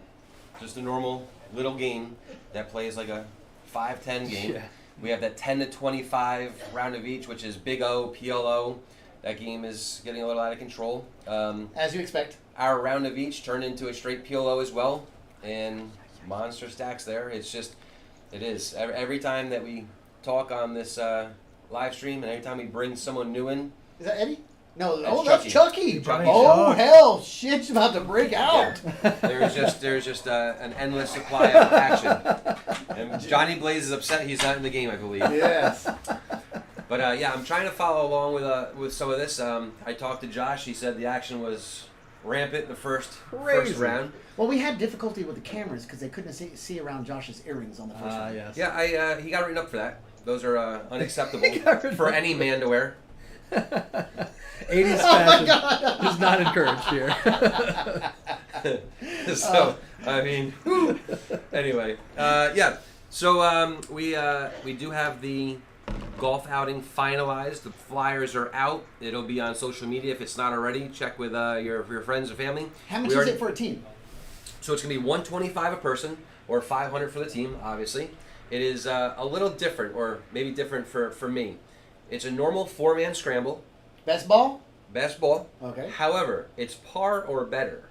just a normal little game that plays like a 5-10 game. Yeah. We have that 10 to 25 round of each, which is Big O, PLO. That game is getting a little out of control. As you expect. Our round of each turned into a straight PLO as well, and monster stacks there. It's just, it is. Every time that we talk on this live stream, and every time we bring someone new in, Is that Eddie? No, That's that's Chucky. Chucky. Oh, Chuck. hell. Shit's about to break out. there's just an endless supply of action. And Johnny Blaze is upset he's not in the game, I believe. Yes. But yeah, I'm trying to follow along with some of this. I talked to Josh. He said the action was rampant in the first Crazy. round. Well, we had difficulty with the cameras because they couldn't see around Josh's earrings on the first one. Yes. Yeah, he got written up for that. Those are unacceptable got written for up. any man to wear. 80s fashion is not encouraged here. So I mean, anyway, yeah. So we do have the golf outing finalized. The flyers are out. It'll be on social media if it's not already. Check with your friends and family. How much We is already- it for a team? So it's gonna be $125 a person, or $500 for the team. Obviously, it is a little different, or maybe different for me. It's a normal 4-man scramble, Best ball? best ball. Okay. However, it's par or better.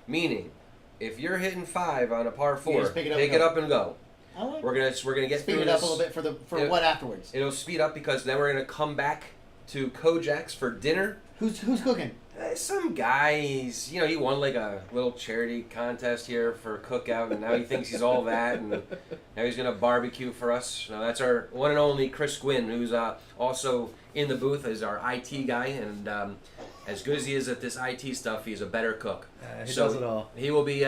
Meaning, if you're hitting 5 on a par 4, just pick it up pick and it go. up and go. I like We're gonna get Speed through it up this. a little bit for Yeah. what afterwards? It'll speed up because then we're gonna come back to Kojak's for dinner. Who's cooking? Some guy, he won like a little charity contest here for a cookout, and now he thinks he's all that, and now he's gonna barbecue for us. So that's our one and only Chris Gwynn, who's also in the booth as our IT guy, and as good as he is at this IT stuff, he's a better cook. He does it all. He'll be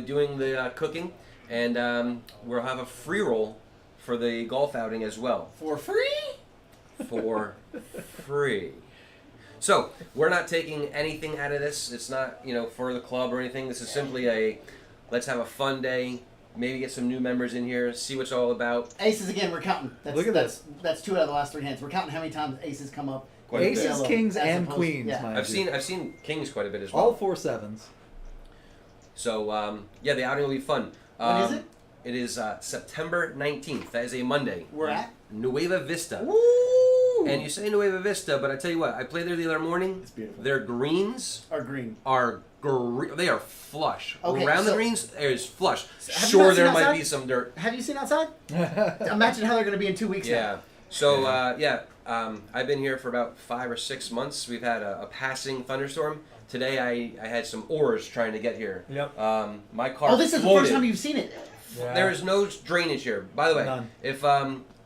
doing the cooking, and we'll have a free roll for the golf outing as well. For free? For free. So we're not taking anything out of this. It's not for the club or anything. This is simply a let's have a fun day. Maybe get some new members in here, see what it's all about. Aces again, we're counting. Look at That's 2 out of the last 3 hands. We're counting how many times aces come up. Quite a bit. Aces, Yellow, kings, as and opposed- queens. yeah. mind I've you. seen kings quite a bit as well. all 4 sevens. So yeah, the outing will be fun. When is it? It is September 19th. That is a Monday. We're at? Nueva Vista. Woo! And you say Nueva Vista, but I tell you what, I played there the other morning. It's beautiful. Their greens Or green. are they are flush. Okay, Around the so- greens, there's flush. Have you Sure, not seen there might outside? be some dirt. Have you seen outside? Imagine how they're going to be in 2 weeks Yeah. now. So I've been here for about 5 or 6 months. We've had a passing thunderstorm. Today I had some oars trying to get here. Yep. My car. Oh, this is the floated. first time you've seen it. Yeah. There is no drainage here. By the way, None. if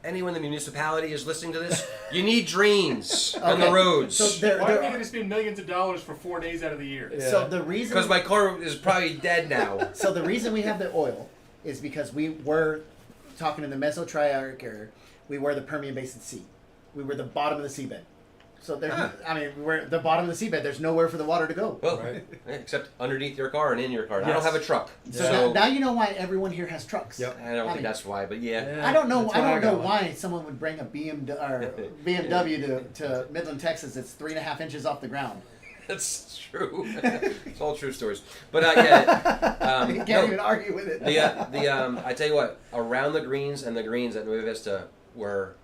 anyone in the municipality is listening to this, you need drains on the Okay. roads. So Why are we they're, going to spend millions of dollars for 4 days out of the year? Yeah. so the reason Because my car is probably dead now. So the reason we have the oil is because we were talking in the Mesotriatic area. We were the Permian Basin Sea. We were the bottom of the seabed. So there's, Ah. I mean, we're at the bottom of the seabed. There's nowhere for the water to go. Well, Right. except underneath your car and in your car. I don't Yes. have a truck, So so now you know why everyone here has trucks. Yep. I don't I think mean, that's why. But yeah, I don't know. That's I why don't know got one. why someone would bring a BMW to Midland, Texas. It's 3.5 inches off the ground. that's true. It's all true stories. But yeah, You can't no, even argue with it. I tell you what, around the greens and the greens at Nueva Vista were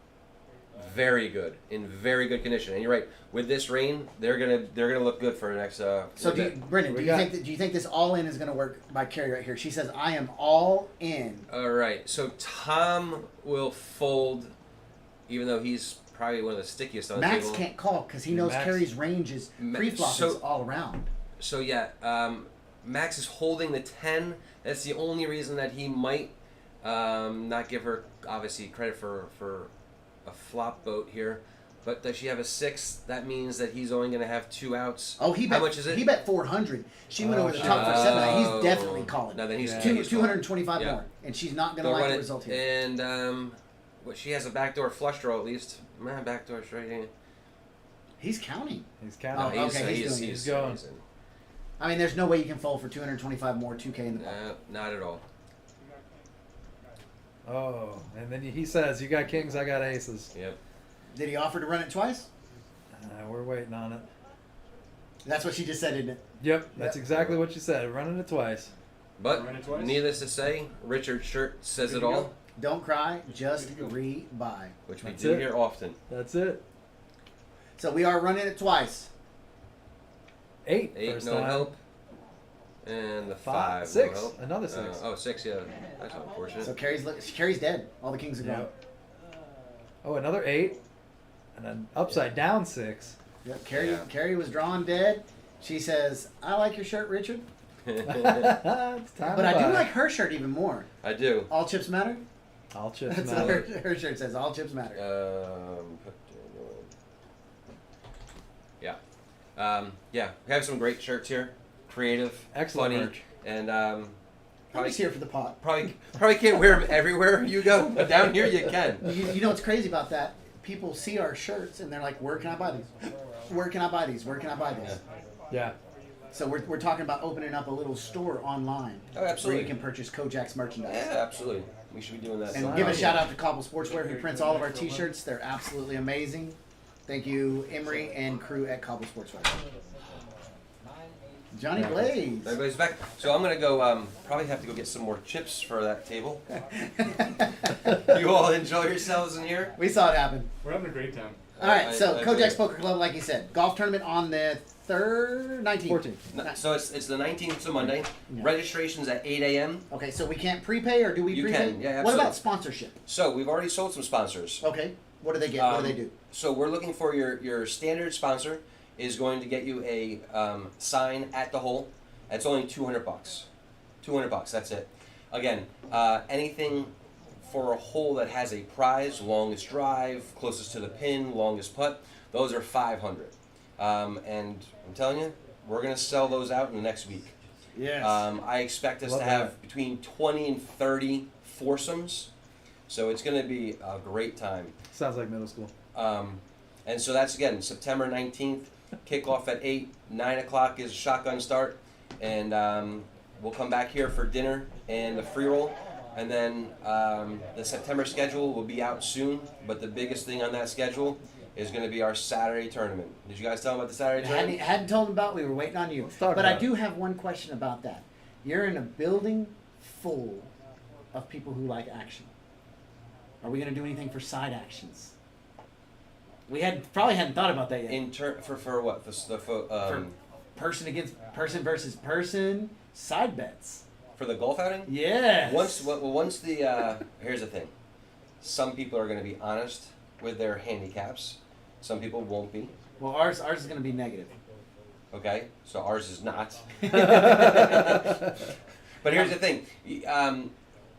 very good, in very good condition. And you're right, with this rain, they're gonna look good for the next. So, bit. Brendan, We do you got- think do you think this all in is going to work by Carrie right here? She says, "I am all in." All right, so Tom will fold, even though he's probably one of the stickiest on the Max table. can't call because he knows Max- Carrie's range is pre-flop so- is all around. So yeah, Max is holding the 10. That's the only reason that he might not give her obviously credit for a flop boat here. But does she have a 6? That means that he's only going to have 2 outs. Oh, he bet. How much is it? He bet 400. She went Oh, over the shit. top for 7. Oh. He's definitely calling. No, then he's Yeah. he's 225 Yeah. more, and she's not going to They'll like run the it, result here. and what she has a backdoor flush draw at least. Man, backdoor straight in. He's counting. He's Oh, counting. okay, he's doing it. He's going. in. I mean, there's no way you can fold for 225 more 2K in the pot. No, not at all. Oh, and then he says, "You got kings, I got aces." Yep. Did he offer to run it twice? We're waiting on it. That's what she just said, isn't it? Yep, that's Yep. exactly what you said. Running it twice. But Run it twice? needless to say, Richard's shirt says Good it to all, go. Don't cry, just rebuy. which we That's do it. hear often. That's it. So we are running it twice. 8 8, first no time. help. And the 5, 5, 6, no help. another 6. 6, yeah. That's unfortunate. So Carrie's dead. All the kings are gone. Yep. Oh, another 8, and an upside down 6. Yep. Carrie Yeah. Carrie was drawn dead. She says, "I like your shirt, Richard, It's time but to I do buy. like her shirt even more. I do. All chips matter." All chips That's what matter. her shirt says. All chips matter. Yeah. Yeah. We have some great shirts here. Creative, Excellent funny, merch. and I'm probably just here for the pot. probably can't wear them everywhere you go, but down here you can. You know what's crazy about that? People see our shirts and they're like, "Where can I buy these? Where can I buy these? Where can I buy these?" Yeah. So we're talking about opening up a little store online Oh, where absolutely. you can purchase Kojak's merchandise. Yeah, absolutely. We should be doing that. And Wow. give a shout out to Cobble Sportswear who prints all of our T-shirts. They're absolutely amazing. Thank you, Emery and crew at Cobble Sportswear. Johnny Blaze. Everybody's back. So I'm gonna go. Probably have to go get some more chips for that table. You all enjoy yourselves in here. We saw it happen. We're having a great time. All right, so I Kojak's agree. Poker Club, like you said, golf tournament on the 19th. 14. So it's the 19th, so Monday. Yeah. Registration's at 8 a.m. Okay, so we can't prepay, or do we You prepay? can, yeah, What absolutely. about sponsorship? So we've already sold some sponsors. Okay, what do they get? What do they Um, do? So we're looking for your standard sponsor is going to get you a sign at the hole. It's only $200. $200. That's it. Again, anything for a hole that has a prize, longest drive, closest to the pin, longest putt, those are $500. And I'm telling you, we're gonna sell those out in the next week. Yes. I expect us Love to have that. between 20 and 30 foursomes, so it's gonna be a great time. Sounds like middle school. And so that's again September 19th. Kickoff at 8. 9 o'clock is a shotgun start, and we'll come back here for dinner and the free roll. And then the September schedule will be out soon. But the biggest thing on that schedule is going to be our Saturday tournament. Did you guys tell them about the Saturday tournament? hadn't told them about. We were waiting on you. Let's talk But I about do have one question about that. You're in a building full of people who like action. Are we going to do anything for side actions? We probably hadn't thought about that yet. For what? For person against person versus person side bets. For the golf outing? Yes. Once the here's the thing. Some people are going to be honest with their handicaps. Some people won't be. Well, ours is going to be negative. Okay, so ours is not. But here's the thing.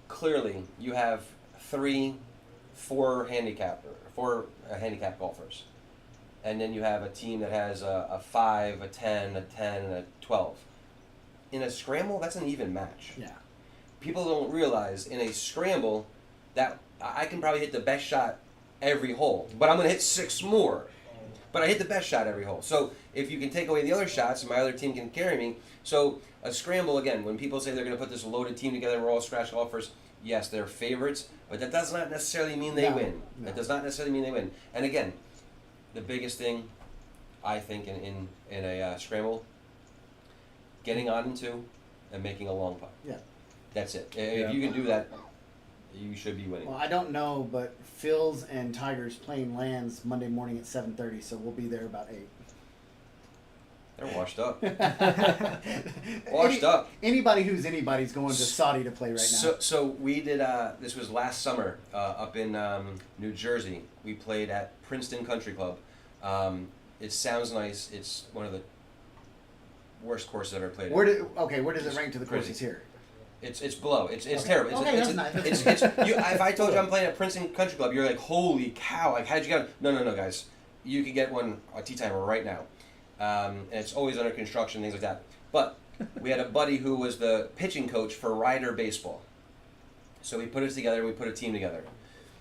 Clearly, you have 4 handicap golfers, and then you have a team that has a 5, a 10, a 10, and a 12. In a scramble, that's an even match. Yeah. People don't realize in a scramble that I can probably hit the best shot every hole, but I'm going to hit 6 more. but I hit the best shot every hole. So if you can take away the other shots, my other team can carry me. So a scramble, again, when people say they're going to put this loaded team together, we're all scratch golfers, yes, they're favorites, but that does not necessarily mean they win. No. That does not necessarily mean they win. And again, the biggest thing, I think, in a scramble, getting on in two and making a long putt. Yeah. That's it. Yeah. If you can do that, you should be winning. Well, I don't know, but Phil's and Tiger's playing lands Monday morning at 7:30, so we'll be there about 8. They're washed up. Washed up. Anybody who's anybody's going to Saudi to play right now. So we did. This was last summer up in New Jersey. We played at Princeton Country Club. It sounds nice. It's one of the worst courses I've ever played. Where does it It's rank to the crazy. courses here? It's below. It's Okay. terrible. It's, Okay, it's, that's nice. it's if I told you I'm playing at Princeton Country Club, you're like, holy cow! Like, how'd you get? No, guys. You could get one a tee timer right now, and it's always under construction, things like that. But we had a buddy who was the pitching coach for Rider Baseball, so we put us together. We put a team together,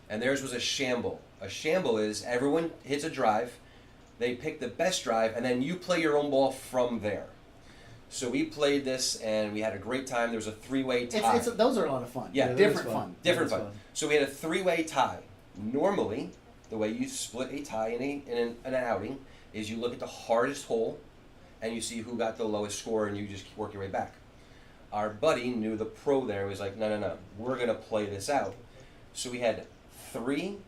and theirs was a shamble. A shamble is everyone hits a drive, they pick the best drive, and then you play your own ball from there. So we played this, and we had a great time. There was a three-way tie. Those are a lot of fun. Yeah. That is Different fun. Different That's fun. So we had a three-way tie. Normally, the way you split a tie in an outing is you look at the hardest hole, and you see who got the lowest score, and you just work your way back. Our buddy knew the pro there. Was like, no, we're gonna play this out. So we had three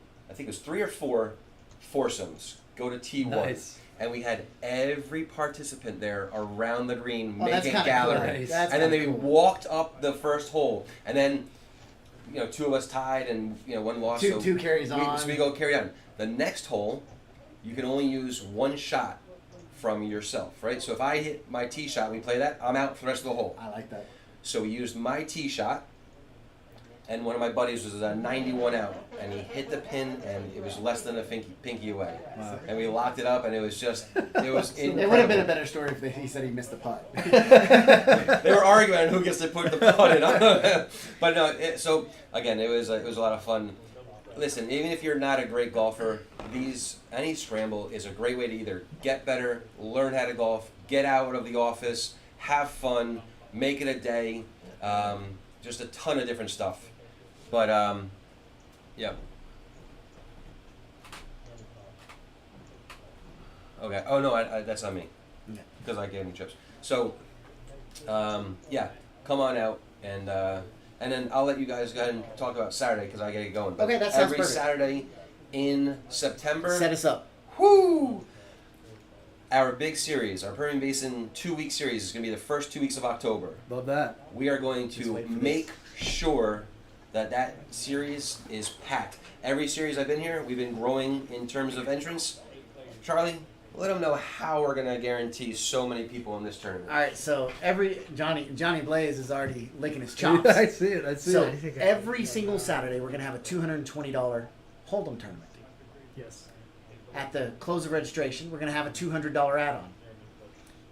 or four foursomes go to T1. Nice. And we had every participant there around the green That's making kinda gallery. cool. Nice. That's And then kinda they cool. walked up the first hole. And then, two of us tied and, one lost. Two- so two carries on. So we go carry on. The next hole, you can only use one shot from yourself, right? So if I hit my tee shot, we play that, I'm out for the rest of the hole. I like that. So we used my tee shot, and one of my buddies was a 91 out, and he hit the pin, and it was less than a pinky away. Wow. And we locked it up, and it was incredible. It would have been a better story if he said he missed the putt. They were arguing on who gets to put the putt in. But no, so again, it was a lot of fun. Listen, even if you're not a great golfer, any scramble is a great way to either get better, learn how to golf, get out of the office, have fun, make it a day, just a ton of different stuff. But yeah. Okay. Oh no, that's on me Yeah. because I gave him chips. So yeah, come on out and then I'll let you guys go ahead and talk about Saturday because I gotta get going. But Okay, that sounds every perfect. Saturday in September. Set us up. Whoo! Our big series, our Permian Basin 2-week series, is going to be the first 2 weeks of October. Love that. We are going Just to wait for make sure that series is packed. Every series I've been here, we've been growing in terms of entrance. Charlie, let them know how we're going to guarantee so many people in this tournament. All right, so Johnny Blaze is already licking his chops. I see it. So it. every single Saturday, we're going to have a $220 Hold'em tournament. Yes. At the close of registration, we're going to have a $200 add-on.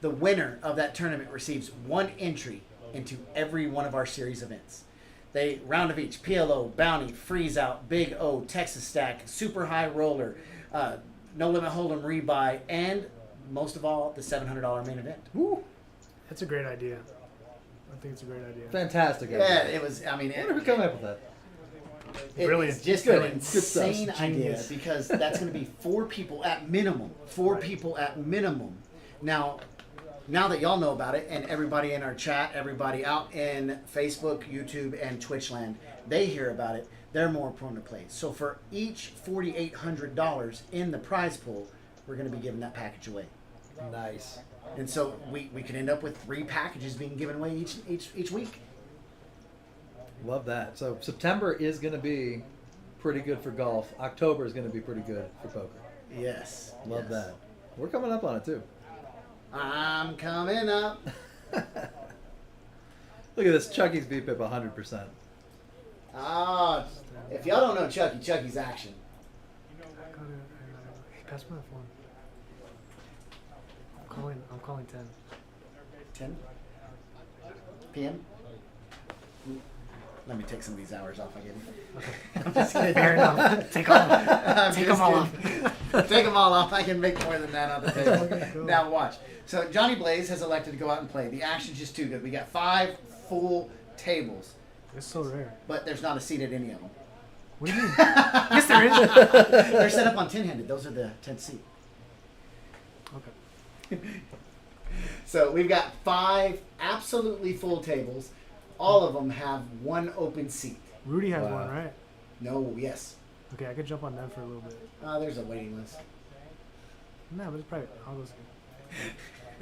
The winner of that tournament receives one entry into every one of our series events. They round of each: PLO, Bounty, Freeze Out, Big O, Texas Stack, Super High Roller, No Limit Hold'em Rebuy, and most of all, the $700 main event. Woo. That's a great idea. I think it's a great idea. Fantastic. Yeah, idea. it was. I mean, Where did we come up with that? Brilliant. It's just Good. an Good stuff. insane idea Genius. because that's going to be 4 people at minimum. 4 people at minimum. Now that y'all know about it, and everybody in our chat, everybody out in Facebook, YouTube, and Twitch land, they hear about it. They're more prone to play. So for each $4,800 in the prize pool, we're going to be giving that package away. Nice. And so we could end up with 3 packages being given away each week. Love that. So September is going to be pretty good for golf. October is going to be pretty good for poker. Yes. Love yes. that. We're coming up on it too. I'm coming up. Look at this. Chucky's VPIP 100%. Ah, if y'all don't know Chucky's action. Hey, pass me the phone. I'm calling 10. 10 p.m. Let me take some of these hours off I gave you. I'm just kidding. Fair enough. Take them all. I'm Take just them all kidding. off. Take them all off. I can make more than that on the table. Now watch. So Johnny Blaze has elected to go out and play. The action's just too good. We got 5 full tables, It's so rare. but there's not a seat at any of them. What do you mean? Yes, there is. They're set up on 10-handed. Those are the 10th seat. Okay. So we've got 5 absolutely full tables. All of them have 1 open seat. Rudy has Wow. one, right? No, yes. Okay, I could jump on them for a little bit. There's a waiting list. No, but it's private. I'll go see.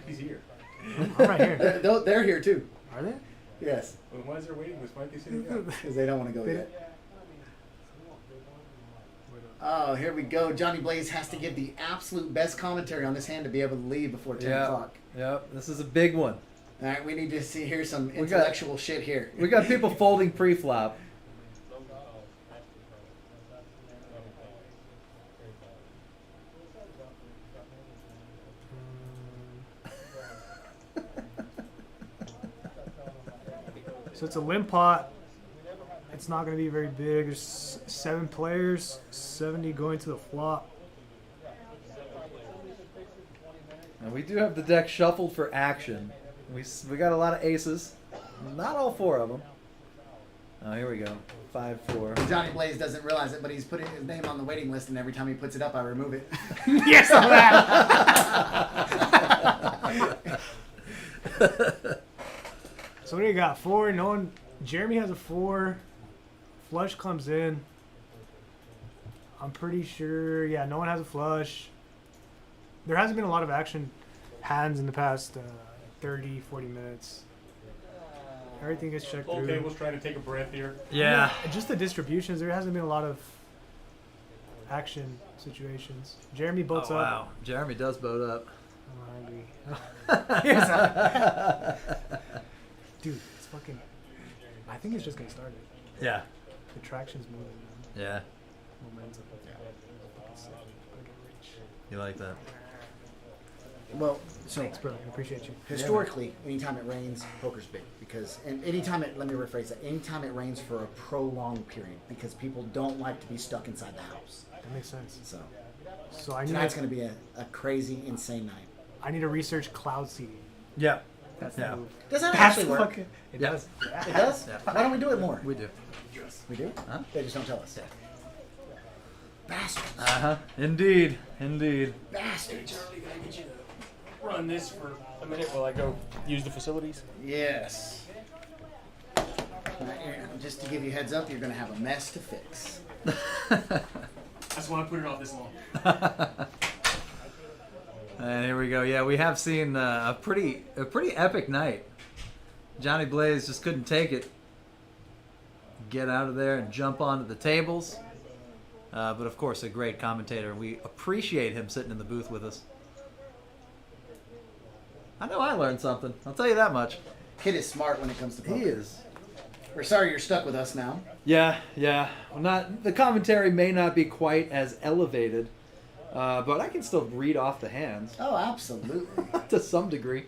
He's here. I'm right here. They're here too. Are they? Yes, Well, why is there waiting list? Why aren't they sitting down? because they don't want to go They- yet. Oh, here we go. Johnny Blaze has to give the absolute best commentary on this hand to be able to leave before 10 Yeah. o'clock. Yep. This is a big one. All right, we need to see here's some got- intellectual shit here. We got people folding pre-flop. So it's a limp pot. It's not going to be very big. There's 7 players, 70 going to the flop. And we do have the deck shuffled for action. We got a lot of aces. Not all 4 of them. Oh, here we go. 5-4. Johnny Blaze doesn't realize it, but he's putting his name on the waiting list, and every time he puts it up, I remove it. Yes, I'm that. So what do you got? 4. No one. Jeremy has a 4. Flush comes in. I'm pretty sure. Yeah, no one has a flush. There hasn't been a lot of action hands in the past 30, 40 minutes. Everything gets checked through. Okay, we'll try to take a breath here. Yeah. Just the distributions. There hasn't been a lot of action situations. Jeremy boats Oh, up. wow. Jeremy does boat up. I'm hungry. Yes, dude, it's fucking. I think it's just getting started. Yeah. The traction's moving. Man. Yeah. Momentum. Fucking sick. Gonna get rich. You like that? Well, so Thanks, bro. I appreciate you. historically, anytime it rains, poker's big because, and anytime it, let me rephrase that, anytime it rains for a prolonged period because people don't like to be stuck inside the house. That makes sense. So I need tonight's to, going to be a crazy, insane night. I need to research cloud seeding. Yeah. That's Yeah. the move. Does that That's actually work? fucking. It Yeah. does. It does? Yeah. Why don't we do it more? We do. We do? Huh? They just don't tell us. Yeah. Bastards. Uh-huh. Indeed. Indeed. Bastards. Charlie, can I get you to run this for a minute while I go use the facilities? Yes. Just to give you a heads up, you're going to have a mess to fix. That's why I put it off this long. And here we go. Yeah, we have seen a pretty epic night. Johnny Blaze just couldn't take it. Get out of there and jump onto the tables. But of course, a great commentator. We appreciate him sitting in the booth with us. I know I learned something. I'll tell you that much. Kid is smart when it comes to poker. He is. We're sorry you're stuck with us now. Yeah. Well, not the commentary may not be quite as elevated, but I can still read off the hands Oh, absolutely. to some degree.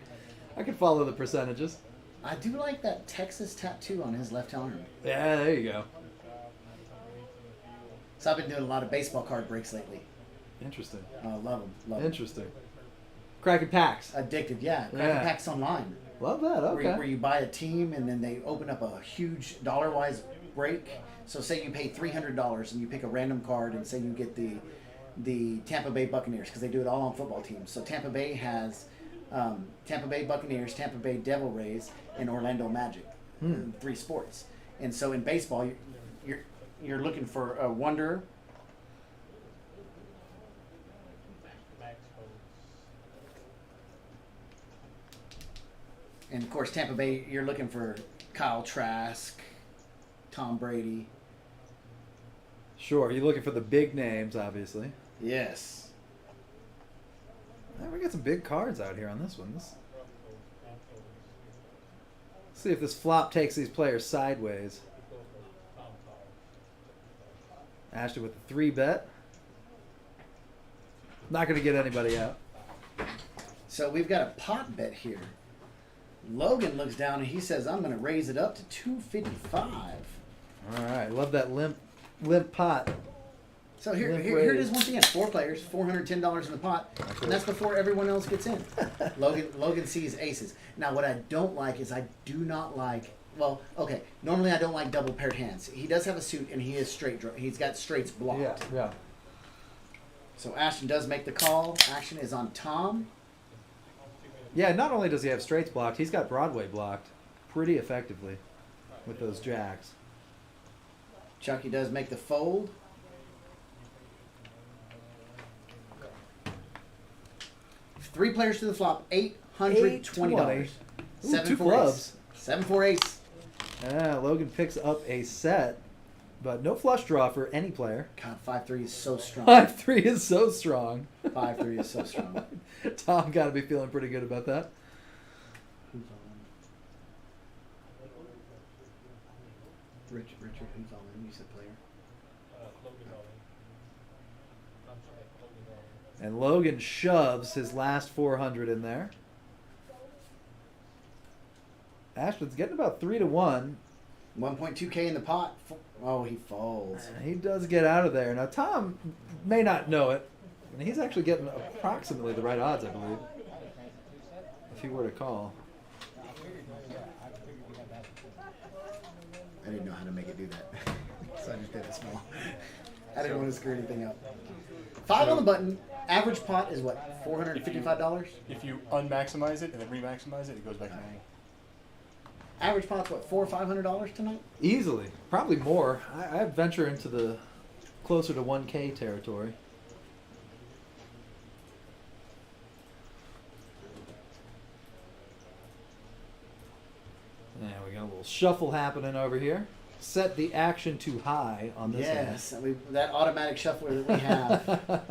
I can follow the percentages. I do like that Texas tattoo on his left arm. Yeah, there you go. So I've been doing a lot of baseball card breaks lately. Interesting. Oh, love them. Love them. Interesting. Cracking packs. Addicted, yeah. Yeah. Cracking packs online. Love that. Okay. Where you buy a team and then they open up a huge dollar-wise break. So say you pay $300 and you pick a random card and say you get the Tampa Bay Buccaneers because they do it all on football teams. So Tampa Bay has Tampa Bay Buccaneers, Tampa Bay Devil Rays, and Orlando Magic. 3 sports. And so in baseball, you're looking for a Wanderer. And of course, Tampa Bay, you're looking for Kyle Trask, Tom Brady. Sure. You're looking for the big names, obviously. Yes. We got some big cards out here on this one. Let's see if this flop takes these players sideways. Ashton with the 3-bet. Not going to get anybody out. So we've got a pot bet here. Logan looks down and he says, I'm going to raise it up to 255. All right. Love that limp pot. So here Limp it raise. is once again. 4 players, $410 in the pot, and that's before everyone else gets in. Logan sees aces. Now, what I don't like is I do not like. Well, okay. Normally, I don't like double paired hands. He does have a suit, and he is straight. He's got straights blocked. Yeah. So Ashton does make the call. Action is on Tom. Yeah, not only does he have straights blocked, he's got Broadway blocked pretty effectively with those jacks. Chucky does make the fold. Three players to the flop, $820. Ooh, 2 clubs. 7-4 ace. Logan picks up a set, but no flush draw for any player. God, 5-3 is so strong. 5-3 is so strong. 5-3 is so strong. Tom got to be feeling pretty good about that. Who's on? Richard, who's on? You said player. And Logan shoves his last 400 in there. Ashton's getting about 3 to 1. 1.2K in the pot. Oh, he folds. He does get out of there. Now, Tom may not know it. And he's actually getting approximately the right odds, I believe, if he were to call. I didn't know how to make it do that. So I just did it small. I didn't want to screw anything up. 5 on the button. Average pot is what? $455? If you unmaximize it and then remaximize it, it goes back to normal. Average pot's what? $400 or $500 tonight? Easily. Probably more. I'd venture into the closer to 1K territory. Yeah, we got a little shuffle happening over here. Set the action to high on this Yes, that automatic shuffler that we have. hand.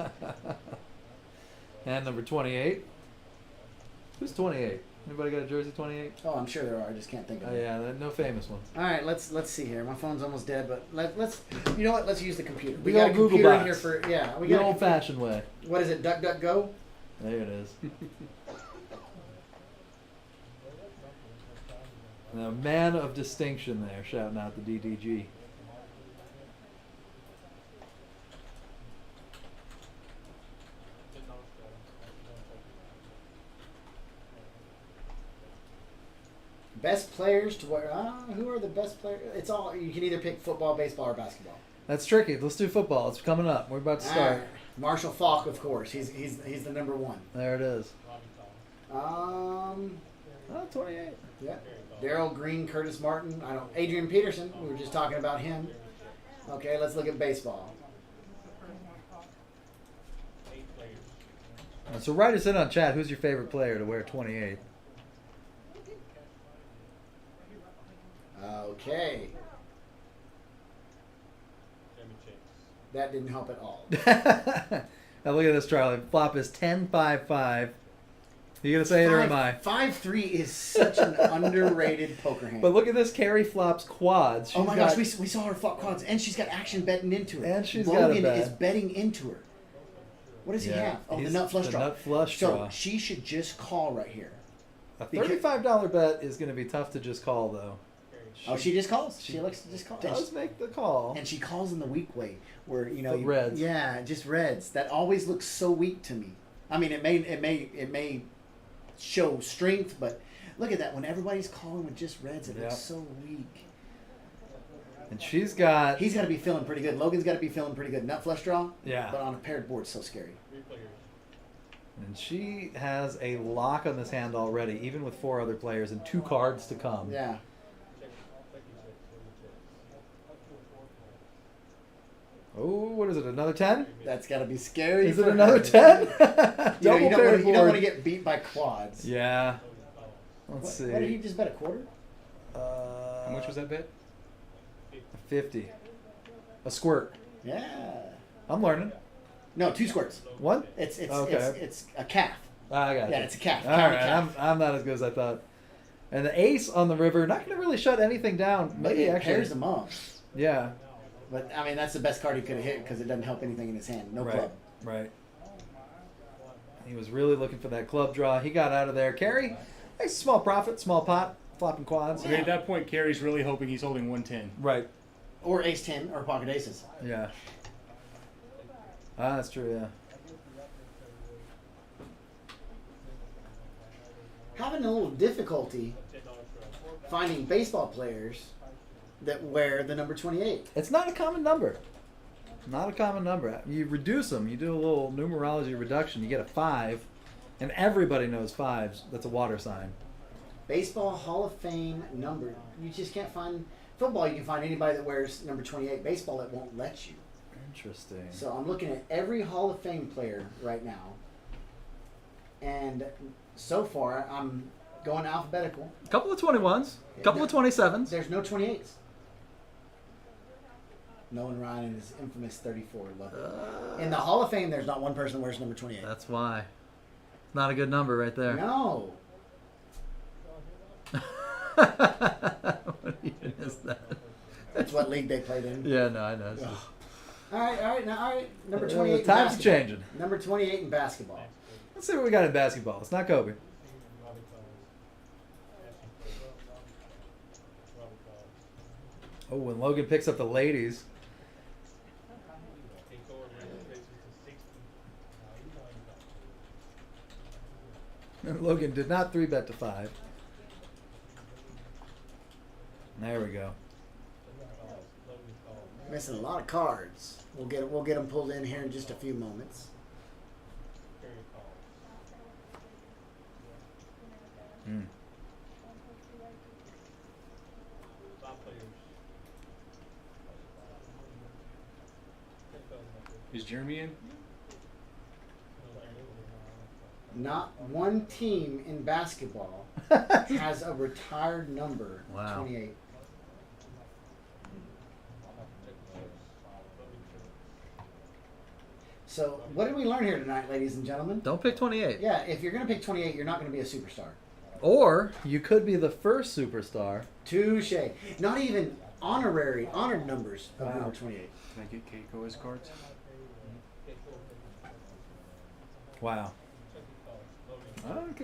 Hand number 28. Who's 28? Anybody got a jersey 28? Oh, I'm sure there are. I just can't think of Oh it. yeah, no famous ones. All right, let's see here. My phone's almost dead, but let's. You know what? Let's use the computer. We The got a old Google computer in box. here for We The got a old-fashioned way. What is it? DuckDuckGo? There it is. A man of distinction there, shouting out the DDG. Best players to wear. Who are the best players? It's all. You can either pick football, baseball, or basketball. That's tricky. Let's do football. It's coming up. We're about to start. All right. Marshall Falk, of course. He's the number one. There it is. Oh, 28. yeah. Daryl Green, Curtis Martin. Adrian Peterson. We were just talking about him. Okay, let's look at baseball. So write us in on chat. Who's your favorite player to wear 28? Okay. That didn't help at all. Now look at this, Charlie. Flop is 10-5-5. You gonna say it or am I? 5-3 is such an underrated poker hand. But look at this. Carrie flops quads. Oh She's my got- gosh, we saw her flop quads, and she's got action betting into her. And she's got a Logan bet. is betting into her. What does he have? Oh, the he's- nut flush the draw. nut flush so draw. she should just call right here. A $35 bet is going to be tough to just call, though. She just calls. She likes to just call. Does make the call. And she calls in the weak way, where The reds. Yeah, just reds. That always looks so weak to me. I mean, it may show strength, but look at that. When everybody's calling with just reds, it looks so weak. And she's got... He's got to be feeling pretty good. Logan's got to be feeling pretty good. Nut flush draw. Yeah. But on a paired board, so scary. And she has a lock on this hand already, even with 4 other players and 2 cards to come. Yeah. Oh, what is it? Another 10? That's got to be scary. Is it for another her. 10? You Double paired don't board. want to get beat by quads. Yeah. Let's see. What did he just bet, a quarter? How much was that bet? 50. A squirt. Yeah. I'm learning. No, 2 squirts. One? It's Okay. it's a calf. I got Yeah, you. it's a calf. All Count a right, calf. I'm not as good as I thought. And the ace on the river, not going to really shut anything down. Maybe It actually. pairs them up. Yeah. But I mean, that's the best card he could have hit because it doesn't help anything in his hand. No Right. club. Right. He was really looking for that club draw. He got out of there. Carry, a small profit, small pot, flopping quads. I mean, at that point, Carey's really hoping he's holding 110. Right. Or ace 10 or pocket aces. Yeah. Ah, that's true. Yeah. Having a little difficulty finding baseball players that wear the number 28. It's not a common number. Not a common number. You reduce them. You do a little numerology reduction. You get a 5, and everybody knows 5s. That's a water sign. Baseball Hall of Fame number. You just can't find. Football, you can find anybody that wears number 28. Baseball, it won't let you. Interesting. So I'm looking at every Hall of Fame player right now. And so far, I'm going alphabetical. A couple of 21s. A couple of 27s. There's no 28s. Nolan Ryan and his infamous 34. Love it. In the Hall of Fame, there's not one person that wears number 28. That's why. Not a good number right there. No. What even is that? That's what league they played in. Yeah, no, I know. It's Ugh. just- All right. Number 28 in times are basketball. changing. Number 28 in basketball. Let's see what we got in basketball. It's not Kobe. Oh, when Logan picks up the ladies. And Logan did not 3-bet to 5. There we go. Missing a lot of cards. We'll get them pulled in here in just a few moments. Hmm. Is Jeremy in? Not one team in basketball has a retired number Wow. 28. So, what did we learn here tonight, ladies and gentlemen? Don't pick 28. Yeah, if you're going to pick 28, you're not going to be a superstar. Or you could be the first superstar. Touche. Not even honored numbers of Wow. number 28. Can I get Keiko his cards? Wow.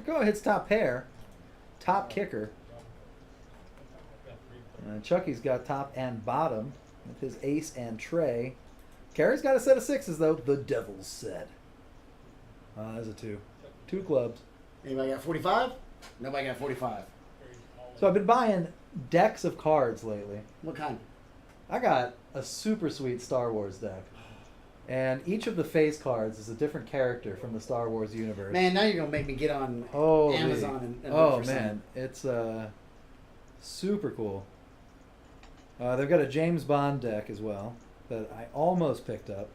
Go hits top pair. Top kicker. Chucky's got top and bottom with his ace and tray. Carey's got a set of 6s, though. The Devil's set. There's a 2. 2 clubs. Anybody got 45? Nobody got 45. So I've been buying decks of cards lately. What kind? I got a super sweet Star Wars deck. And each of the face cards is a different character from the Star Wars universe. Man, now you're going to make me get on Holy. Amazon and Oh, look for man. It's super cool. They've got a James Bond deck as well that I almost picked up.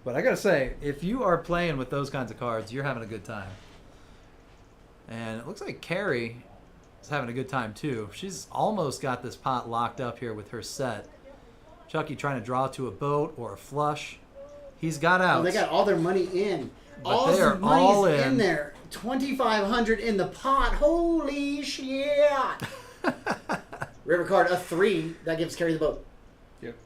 But I gotta say, if you are playing with those kinds of cards, you're having a good time. And it looks like Carrie is having a good time too. She's almost got this pot locked up here with her set. Chucky trying to draw to a boat or a flush. He's got some. out. Oh, they got all their money in. But all they the are money's all in in. there. 2,500 in the pot. Holy shit. River card, a 3. That gives Carrie the boat.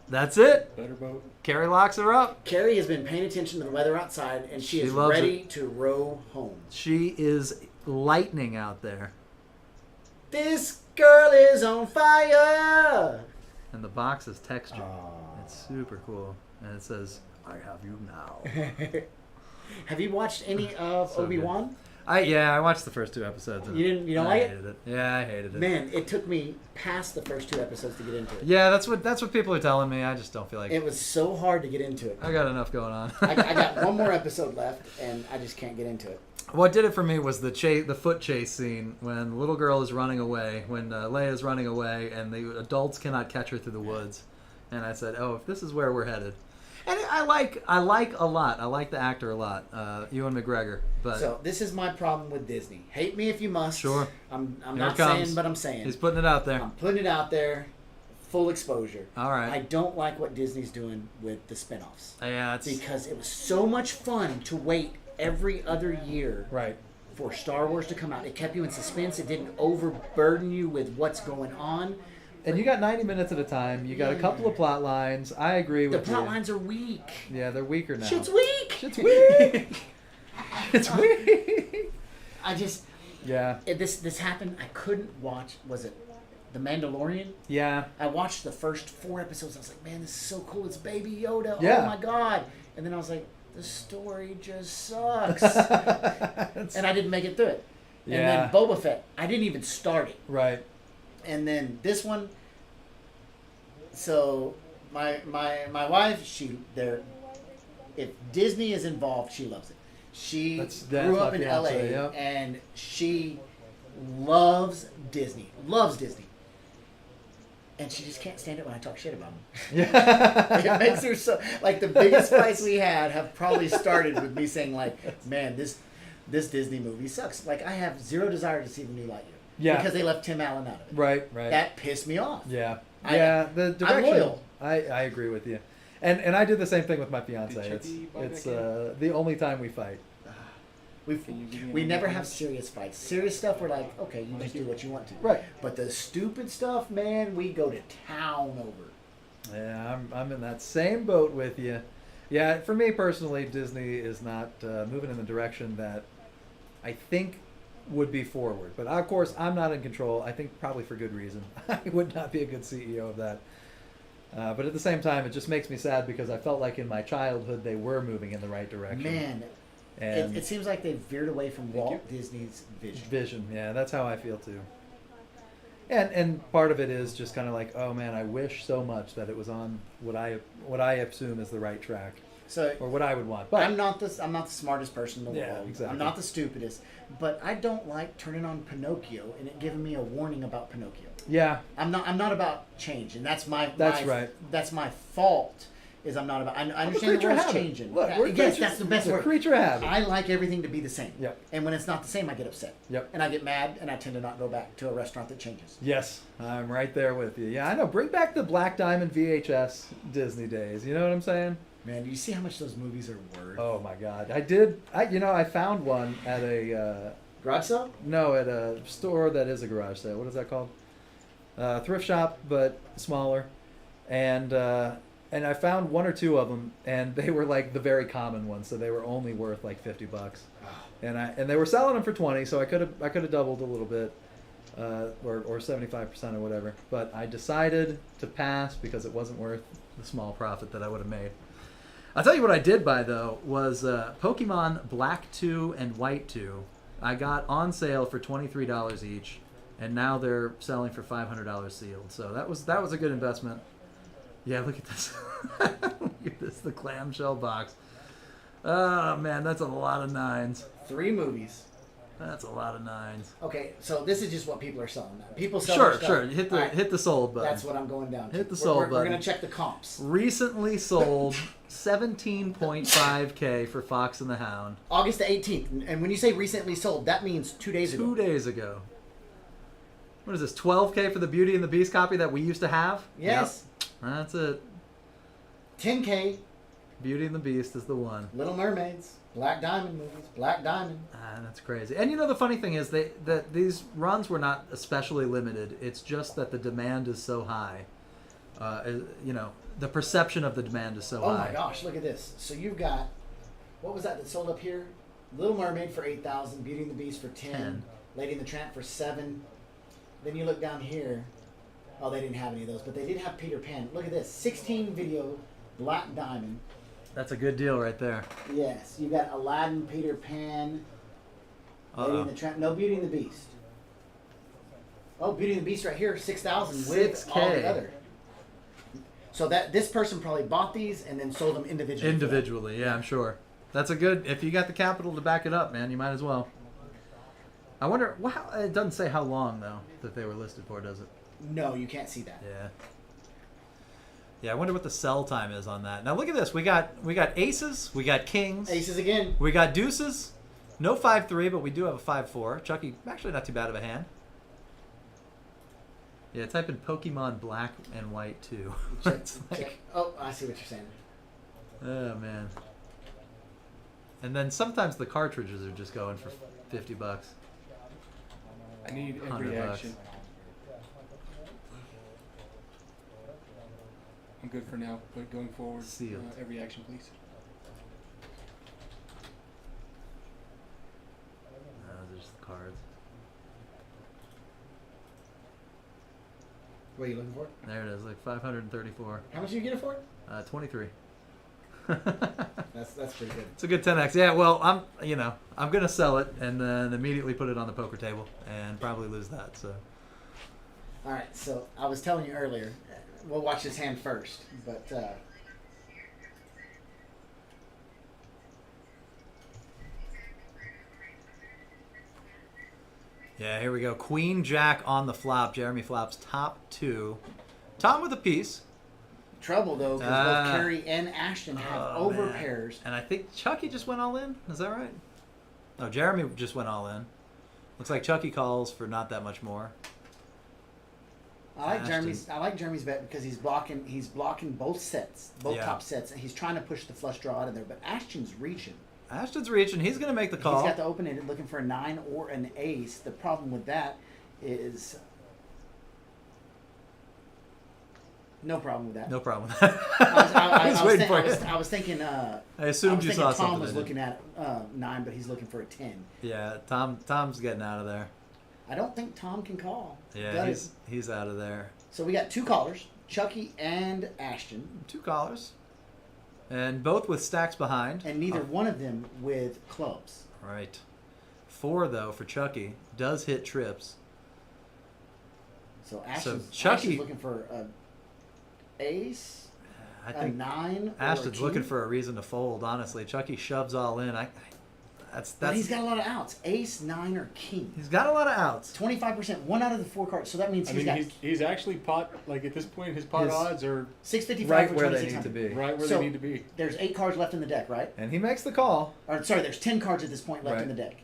That's it. Better boat. Carrie locks her up. Carrie has been paying attention to the weather outside, and she is loves ready to row home. She is lightning out there. This girl is on fire. And the box is textured. Aw. It's super cool. And it says, I have you now. Have you watched any of So Obi-Wan? I watched the first 2 episodes. And You don't I like it? hated it? Yeah, I hated it. Man, it took me past the first 2 episodes to get into it. Yeah, that's what people are telling me. I just don't feel like It was so hard to get into it. I got enough going on. I got one more episode left, and I just can't get into it. What did it for me was the foot chase scene when the little girl is running away, when Leia's running away, and the adults cannot catch her through the woods. And I said, "Oh, if this is where we're headed," and I like a lot. I like the actor a lot, Ewan McGregor. But So this is my problem with Disney. Hate me if you must. Sure. I'm Here not it comes. saying, but I'm saying. he's putting it out there. I'm putting it out there. Full exposure. All right. I don't like what Disney's doing with the spinoffs. Yeah, it's Because it was so much fun to wait every other year right. for Star Wars to come out. It kept you in suspense. It didn't overburden you with what's going on. And you got 90 minutes at a time. You got a couple of plot lines. I agree The with you. plot lines are weak. Yeah, they're weaker now. Shit's weak. Shit's weak. It's weak. I just Yeah. this happened. I couldn't watch. Was it The Mandalorian. Yeah. I watched the first 4 episodes. I was like, man, this is so cool. It's Baby Yoda. Yeah. Oh my god! And then I was like, the story just sucks, and I didn't make it through it. And Yeah. then Boba Fett, I didn't even start it. Right. And then this one. So my wife, if Disney is involved, she loves it. She That's grew my up in LA, fiance, yep. and she loves Disney. Loves Disney. And she just can't stand it when I talk shit about them. Yeah. It makes her so like the biggest fights we had have probably started with me saying like, man, this Disney movie sucks. Like I have zero desire to see the new Lightyear. Yeah. Because they left Tim Allen out of it. Right. That pissed me off. Yeah. I- Yeah. The direction. loyal. I agree with you, and I do the same thing with my fiance. Did It's Chucky buy it's that the only time we fight. We never have serious fights. Serious stuff, we're like, okay, you just do what you want to. Right. But the stupid stuff, man, we go to town over. Yeah, I'm in that same boat with you. Yeah, for me personally, Disney is not moving in the direction that I think would be forward. But of course, I'm not in control. I think probably for good reason. I would not be a good CEO of that. But at the same time, it just makes me sad because I felt like in my childhood they were moving in the right direction. Man, and it seems like they've veered away from Walt Disney's vision. vision, yeah, that's how I feel too. And part of it is just kind of like, oh man, I wish so much that it was on what I assume is the right track So or what I would want. But I'm not the smartest person in the Yeah, world. exactly. I'm not the stupidest. But I don't like turning on Pinocchio and it giving me a warning about Pinocchio. yeah, I'm not about change, and that's my That's right. That's my fault. Is I'm not about. I I'm a understand the creature of world's habit. changing. Look, we're Yes, creatures- that's the best it's a word. creature of habit. I like everything to be the same. Yep. And when it's not the same, I get upset. Yep. And I get mad, and I tend to not go back to a restaurant that changes. Yes, I'm right there with you. Yeah, I know. Bring back the Black Diamond VHS Disney days. You know what I'm saying? Man, do you see how much those movies are worth? Oh my God, I did. I found one at a Garage sale? no, at a store that is a garage sale. What is that called? Thrift shop, but smaller. And I found 1 or 2 of them, and they were like the very common ones, so they were only worth like $50. And they were selling them for 20, so I could have doubled a little bit, or 75% or whatever. But I decided to pass because it wasn't worth the small profit that I would have made. I'll tell you what I did buy though was Pokemon Black 2 and White 2. I got on sale for $23 each, and now they're selling for $500 sealed. So that was a good investment. Yeah, look at this. Look at this, the clamshell box. Oh man, that's a lot of 9s. 3 movies. That's a lot of 9s. Okay, so this is just what people are selling now. People sell Sure, their stuff. sure. Hit the All right, hit the sold button. That's what I'm going down to. Hit the We're- sold we're button. going to check the comps. Recently sold 17.5K for Fox and the Hound. August the 18th. And when you say recently sold, that means 2 days ago. 2 days ago. What is this? 12K for the Beauty and the Beast copy that we used to have? Yes. Yep. That's it. 10K. Beauty and the Beast is the one. Little Mermaids. Black Diamond movies. Black Diamond. That's crazy. And you know the funny thing is that these runs were not especially limited. It's just that the demand is so high. The perception of the demand is so Oh high. my gosh, look at this. So you've got, what was that sold up here? Little Mermaid for 8,000, Beauty and the Beast for 10, Lady and the Tramp for 7. Then you look down here. Oh, they didn't have any of those, but they did have Peter Pan. Look at this, 16 video, Black Diamond. That's a good deal right there. Yes, you got Aladdin, Peter Pan, Lady and the Tramp. No Beauty and the Beast. Oh, Beauty and the Beast right here, 6,000 with 6K. all the other. So that this person probably bought these and then sold them individually. Individually, yeah, I'm sure. That's a good. If you got the capital to back it up, man, you might as well. I wonder. Wow, it doesn't say how long though that they were listed for, does it? No, you can't see that. Yeah. Yeah, I wonder what the sell time is on that. Now look at this. We got aces. We got kings. Aces again. We got deuces. No 5-3, but we do have a 5-4. Chucky, actually not too bad of a hand. Yeah, type in Pokemon Black and White too. Check, It's like- check. Oh, I see what you're saying. Oh man. And then sometimes the cartridges are just going for $50. I need every 100 bucks. action. I'm good for now, but going forward, Sealed. every action, please. Those are just the cards. What are you looking for? There it is, like 534. How much did you get it for? 23. That's pretty good. It's a good 10x. Yeah, well, I'm gonna sell it and then immediately put it on the poker table and probably lose that. So All right, so I was telling you earlier, we'll watch this hand first, but yeah, here we go. Queen Jack on the flop. Jeremy flops top 2. Tom with a piece. trouble though because both Kerry and Ashton have over man. pairs. And I think Chucky just went all in. Is that right? No, Jeremy just went all in. Looks like Chucky calls for not that much more. I like Ashton. Jeremy's bet because he's blocking both sets, both Yeah. top sets, and he's trying to push the flush draw out of there. But Ashton's reaching. Ashton's reaching. He's going to make the call. He's got the open ended looking for a 9 or an ace. The problem with that is no problem with that. No problem with that. I was waiting for you. I was thinking. I assumed you saw Tom something. was in it. looking at 9, but he's looking for a 10. Yeah, Tom's getting out of there. I don't think Tom can call. Yeah, Does. he's out of there. So we got 2 callers, Chucky and Ashton, 2 callers, and both with stacks behind. and neither one of them with clubs. Right. 4 though for Chucky does hit trips. So Ashton's Chucky- looking for a ace, I a think 9. Ashton's or a looking 2. for a reason to fold. Honestly, Chucky shoves all in. But he's got a lot of outs. Ace, 9, or king. he's got a lot of outs. 25%, 1 out of the 4 cards. So that means I he's mean, got he's actually pot, like at this point, his pot His- odds are 655 Right for where they need 2600. to be. right where So- they need to be. There's 8 cards left in the deck, right? And he makes the call. Or sorry, there's 10 cards at this point left Right. in the deck.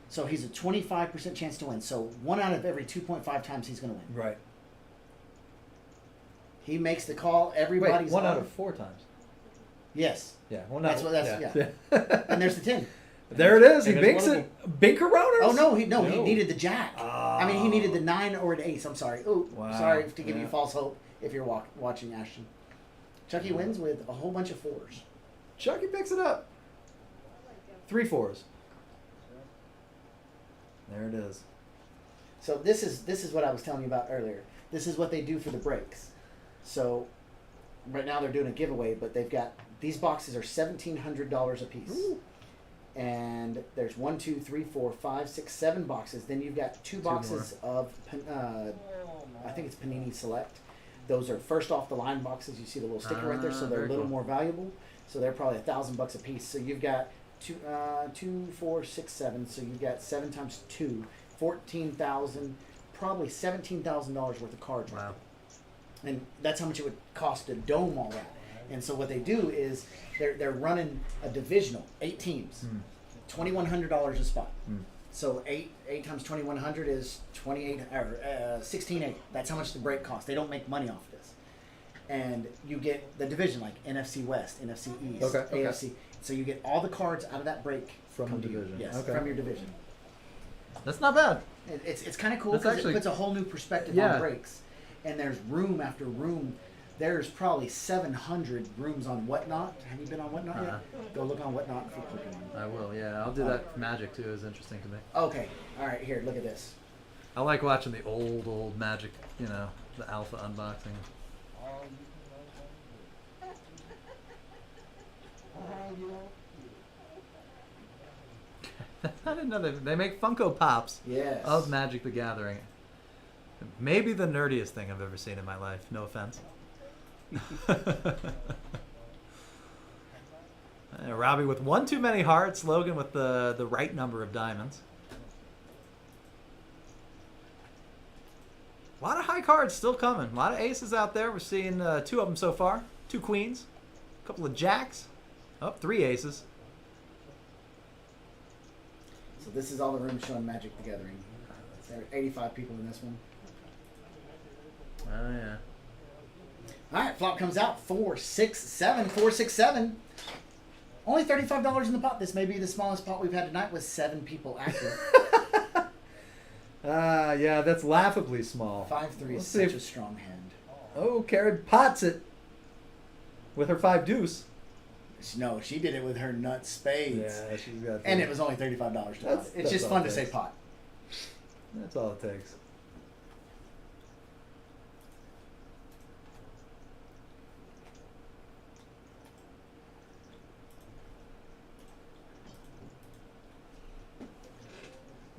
So he's a 25% chance to win. So 1 out of every 2.5 times he's going to win. Right. He makes the call. Everybody's Wait, 1 out on. of 4 times. Yes. Yeah, one That's out. what that's yeah. And there's the 10. There it is. He And there's binks one it. Binkeroners. Oh no, he No. needed the jack. I mean, he needed the 9 or an ace. I'm sorry. Ooh, Wow. sorry to give Yeah. you false hope if you're watching Ashton. Chucky wins with a whole bunch of 4s. Chucky picks it up. 3 4s. There it is. So this is what I was telling you about earlier. This is what they do for the breaks. So right now they're doing a giveaway, but they've got these boxes are $1,700 a piece. Ooh. And there's 1, 2, 3, 4, 5, 6, 7 boxes. Then you've got 2 boxes of I think it's Panini Select. Those are first off the line boxes. You see the little sticker right there, so they're a very little cool. more valuable. So they're probably $1,000 a piece. So you've got 2, 4, 6, 7. So you've got 7 times 2, 14,000, probably $17,000 worth of cards. Right Wow. there. And that's how much it would cost to dome all that. And so what they do is they're running a divisional, 8 teams, $2,100 a spot. So 8 times 2,100 is 28 or 16.8. That's how much the break costs. They don't make money off this. And you get the division like NFC West, NFC East, Okay. AFC. So you get all the cards out of that break From come the to you. division. Yes, Okay. from your division. That's not bad. It's kind of cool That's because actually- it puts a whole new perspective Yeah. on breaks. And there's room after room. There's probably 700 rooms on Whatnot. Have you been on Whatnot yet? Go look on Whatnot if you're clicking on it. I will. Yeah, I'll do that. Magic too is interesting to me. Okay. All right. Here, look at this. I like watching the old Magic. You know, the alpha unboxing. I didn't know they make Funko Pops Yes. of Magic the Gathering. Maybe the nerdiest thing I've ever seen in my life. No offense. Robbie with 1 too many hearts. Logan with the right number of diamonds. A lot of high cards still coming. A lot of aces out there. We're seeing 2 of them so far. 2 queens. A couple of jacks. Oh, 3 aces. So this is all the rooms showing Magic the Gathering. There are 85 people in this one. Oh, yeah. All right, flop comes out 4, 6, 7, 4, 6, 7. Only $35 in the pot. This may be the smallest pot we've had tonight with 7 people active. Yeah, that's laughably small. 5-3 is Let's see such if- a strong hand. Oh, Karen pots it with her 5 deuce. No, she did it with her nut spades. Yeah, she's got. And it was only $35 to pot. That's It's just all fun it to say takes. pot. That's all it takes.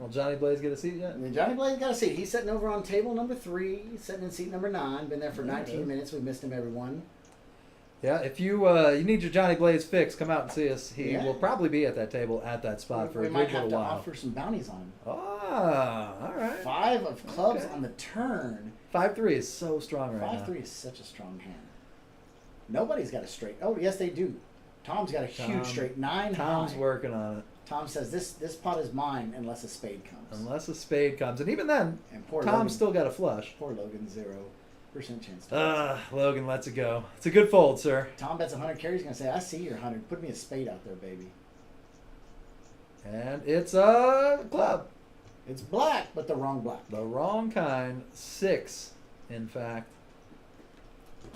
Well, Johnny Blaze get a seat yet? And then Johnny Blaze got a seat. He's sitting over on table number 3. He's sitting in seat number 9. Been there for 19 minutes. We missed him every one. Yeah, if you you need your Johnny Blaze fix, come out and see us. He will probably be at that table at that spot for we a might good have little to while. offer some bounties on him. Ah, all right. 5 of clubs Okay. on the turn. 5-3 is so strong right 5-3 is such a strong hand. Nobody's got a straight. Oh, yes, they do. Tom's got a huge Tom- straight 9 now. Tom's high. working on it. Tom says this pot is mine unless a spade comes. Unless a spade comes. And even then, And poor Tom's Logan, still got a flush. poor Logan, 0% chance. To Logan lets it go. It's a good fold, sir. Tom bets 100 carries. Gonna say, I see your 100. Put me a spade out there, baby. And it's a club. It's black, but the wrong black. The wrong kind. 6, in fact.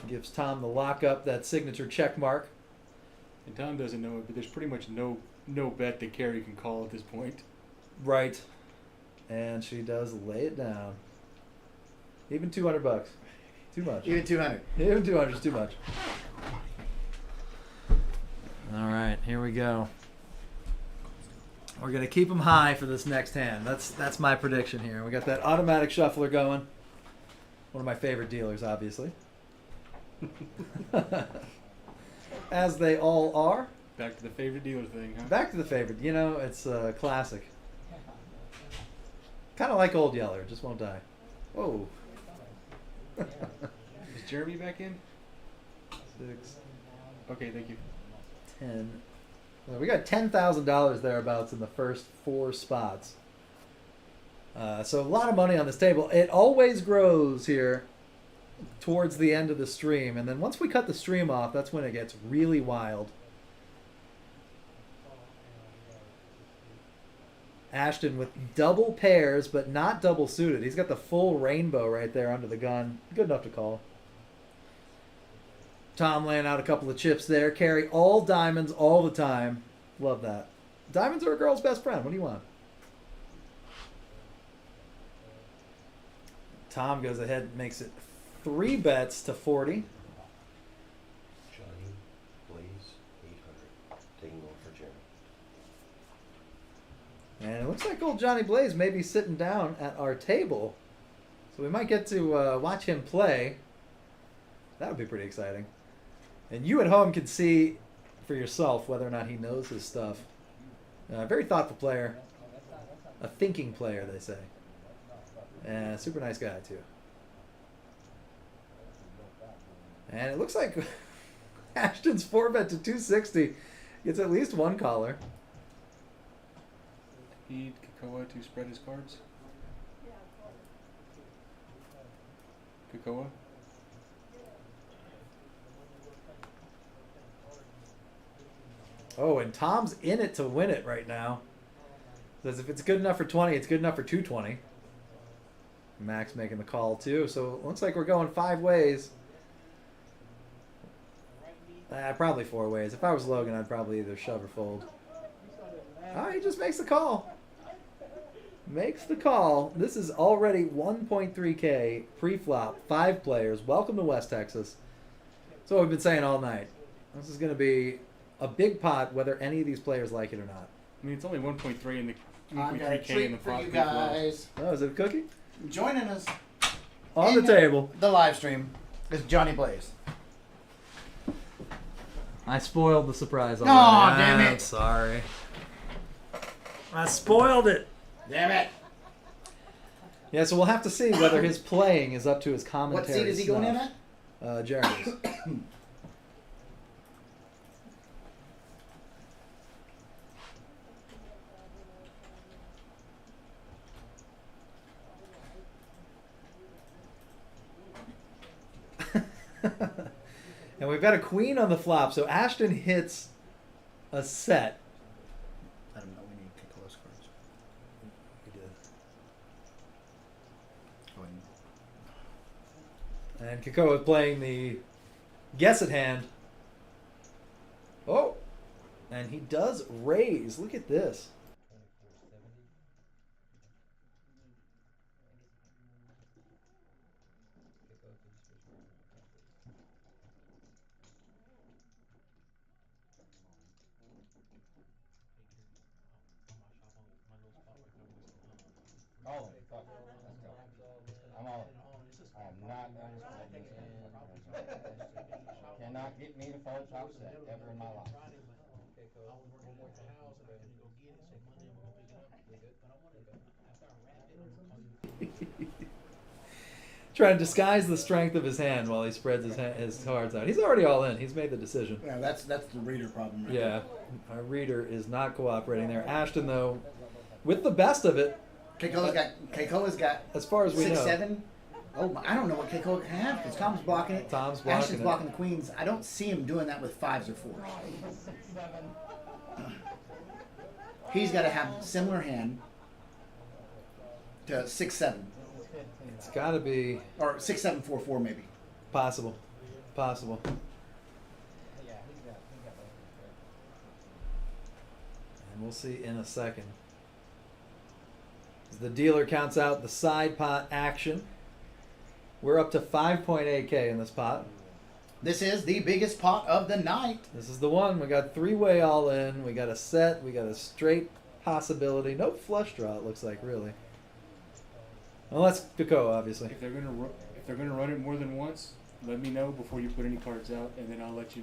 Gives Tom the lockup, that signature check mark. And Tom doesn't know it, but there's pretty much no bet that Carrie can call at this point. Right. And she does lay it down. Even $200. Too much. Even 200. Even 200 is too much. All right, here we go. We're gonna keep them high for this next hand. That's my prediction here. We got that automatic shuffler going. One of my favorite dealers, obviously. As they all are. Back to the favorite dealer thing, huh? Back to the favorite. You know, it's a classic. Kind of like Old Yeller, just won't die. Whoa. Is Jeremy back in? 6, Okay, thank you. 10. Well, we got $10,000 thereabouts in the first 4 spots. So a lot of money on this table. It always grows here towards the end of the stream. And then once we cut the stream off, that's when it gets really wild. Ashton with double pairs, but not double suited. He's got the full rainbow right there under the gun. Good enough to call. Tom laying out a couple of chips there. Carry all diamonds all the time. Love that. Diamonds are a girl's best friend. What do you want? Tom goes ahead and makes it 3 bets to 40. Johnny Blaze 800. Taking over for Jeremy. And it looks like old Johnny Blaze may be sitting down at our table. So we might get to watch him play. That would be pretty exciting. And you at home can see for yourself whether or not he knows his stuff. Very thoughtful player. A thinking player, they say. And super nice guy, too. And it looks like Ashton's 4-bet to 260 gets at least 1 caller. Need Kakoa to spread his cards. Kakoa? Oh, and Tom's in it to win it right now. Says if it's good enough for 20, it's good enough for 220. Max making the call too. So it looks like we're going 5 ways. Probably 4 ways. If I was Logan, I'd probably either shove or fold. Oh, he just makes the call. Makes the call. This is already 1.3K pre-flop, 5 players. Welcome to West Texas. That's what we've been saying all night. This is going to be a big pot, whether any of these players like it or not. I mean, it's only 1.3 in the I got a 1.3K in treat the for you prop as well. guys. Oh, is it a cookie? Joining us On in the table. the live stream is Johnny Blaze. I spoiled the surprise Aw, already. damn it. I'm sorry. I spoiled it. Damn it. Yeah, so we'll have to see whether his playing is up to his What commentary. seat is he going in snuff. at? Jeremy's. And we've got a queen on the flop, so Ashton hits a set. Let him know we need Kiko's cards. He did. Go ahead. And Kiko is playing the guess it hand. Oh! And he does raise. Look at this. All of them. Fuck it. Let's go. I'm all in. I am not unscrewing this end. Cannot get me to fold top set ever in my life. Okay, cool. Trying to disguise the strength of his hand while he spreads his cards out. He's already all in. He's made the decision. Yeah, that's the reader problem. Right Yeah, our reader is not cooperating there. Ashton, though, with the best of it. Keikoa's got As far as we 6, know. 7. Oh, I don't know what Keikoa can have because Tom's blocking it. Tom's blocking Ashton's it. blocking the queens. I don't see him doing that with 5s or 4s. He's got to have similar hand to 6, 7. It's got to be Or 6, 7, 4, 4 maybe. possible. Possible. And we'll see in a second. As the dealer counts out the side pot action, we're up to 5.8K in this pot. This is the biggest pot of the night. This is the one. We got 3-way all in. We got a set. We got a straight possibility. No flush draw, it looks like, really. Unless Coco, obviously. If they're gonna run it more than once, let me know before you put any cards out, and then I'll let you.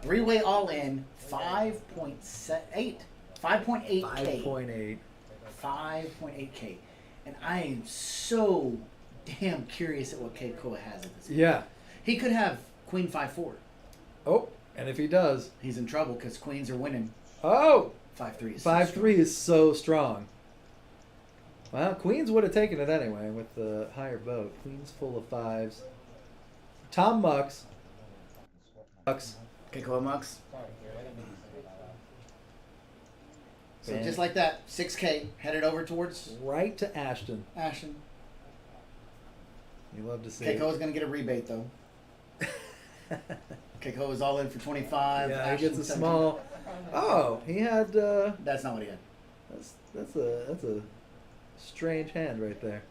3-way all in, 5.8. 5.8K. 5.8. 5.8K. And I am so damn curious at what Keikoa has at this point. Yeah. He could have Queen 5-4. Oh, and if he does. He's in trouble because queens are winning. Oh! 5-3 is 5-3 is so strong. Well, Queens would have taken it anyway with the higher vote. Queens full of 5s. Tom Mucks. Keikoa Mux. Sorry, Gary, I didn't mean to say that. So And just like that, 6K headed over towards right to Ashton. Ashton. You love to see it. Keikoa's going to get a rebate though. Keikoa's all in for 25. Yeah, he Ashton's gets a 17. small. Oh, he had. That's not what he had. That's a strange hand right there.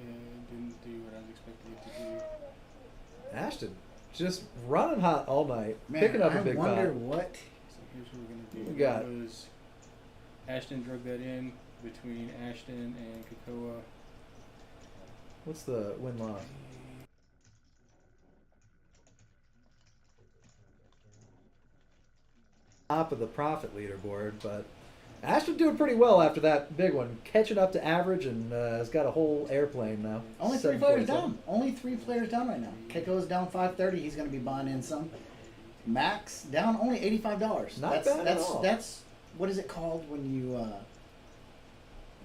And didn't do what I was expecting it to do. Ashton just running hot all night, Man, picking up a I big wonder pot. what. So here's what we're gonna do. We got- That was Ashton drug that in between Ashton and Keikoa. What's the win loss? Top of the profit leaderboard, but Ashton doing pretty well after that big one, catching up to average and has got a whole airplane now. Only 3 players 747. down. Only 3 players down right now. Keikoa's down 530. He's going to be buying in some. Max down only $85. Not that's, bad at that's, all. That's what is it called when you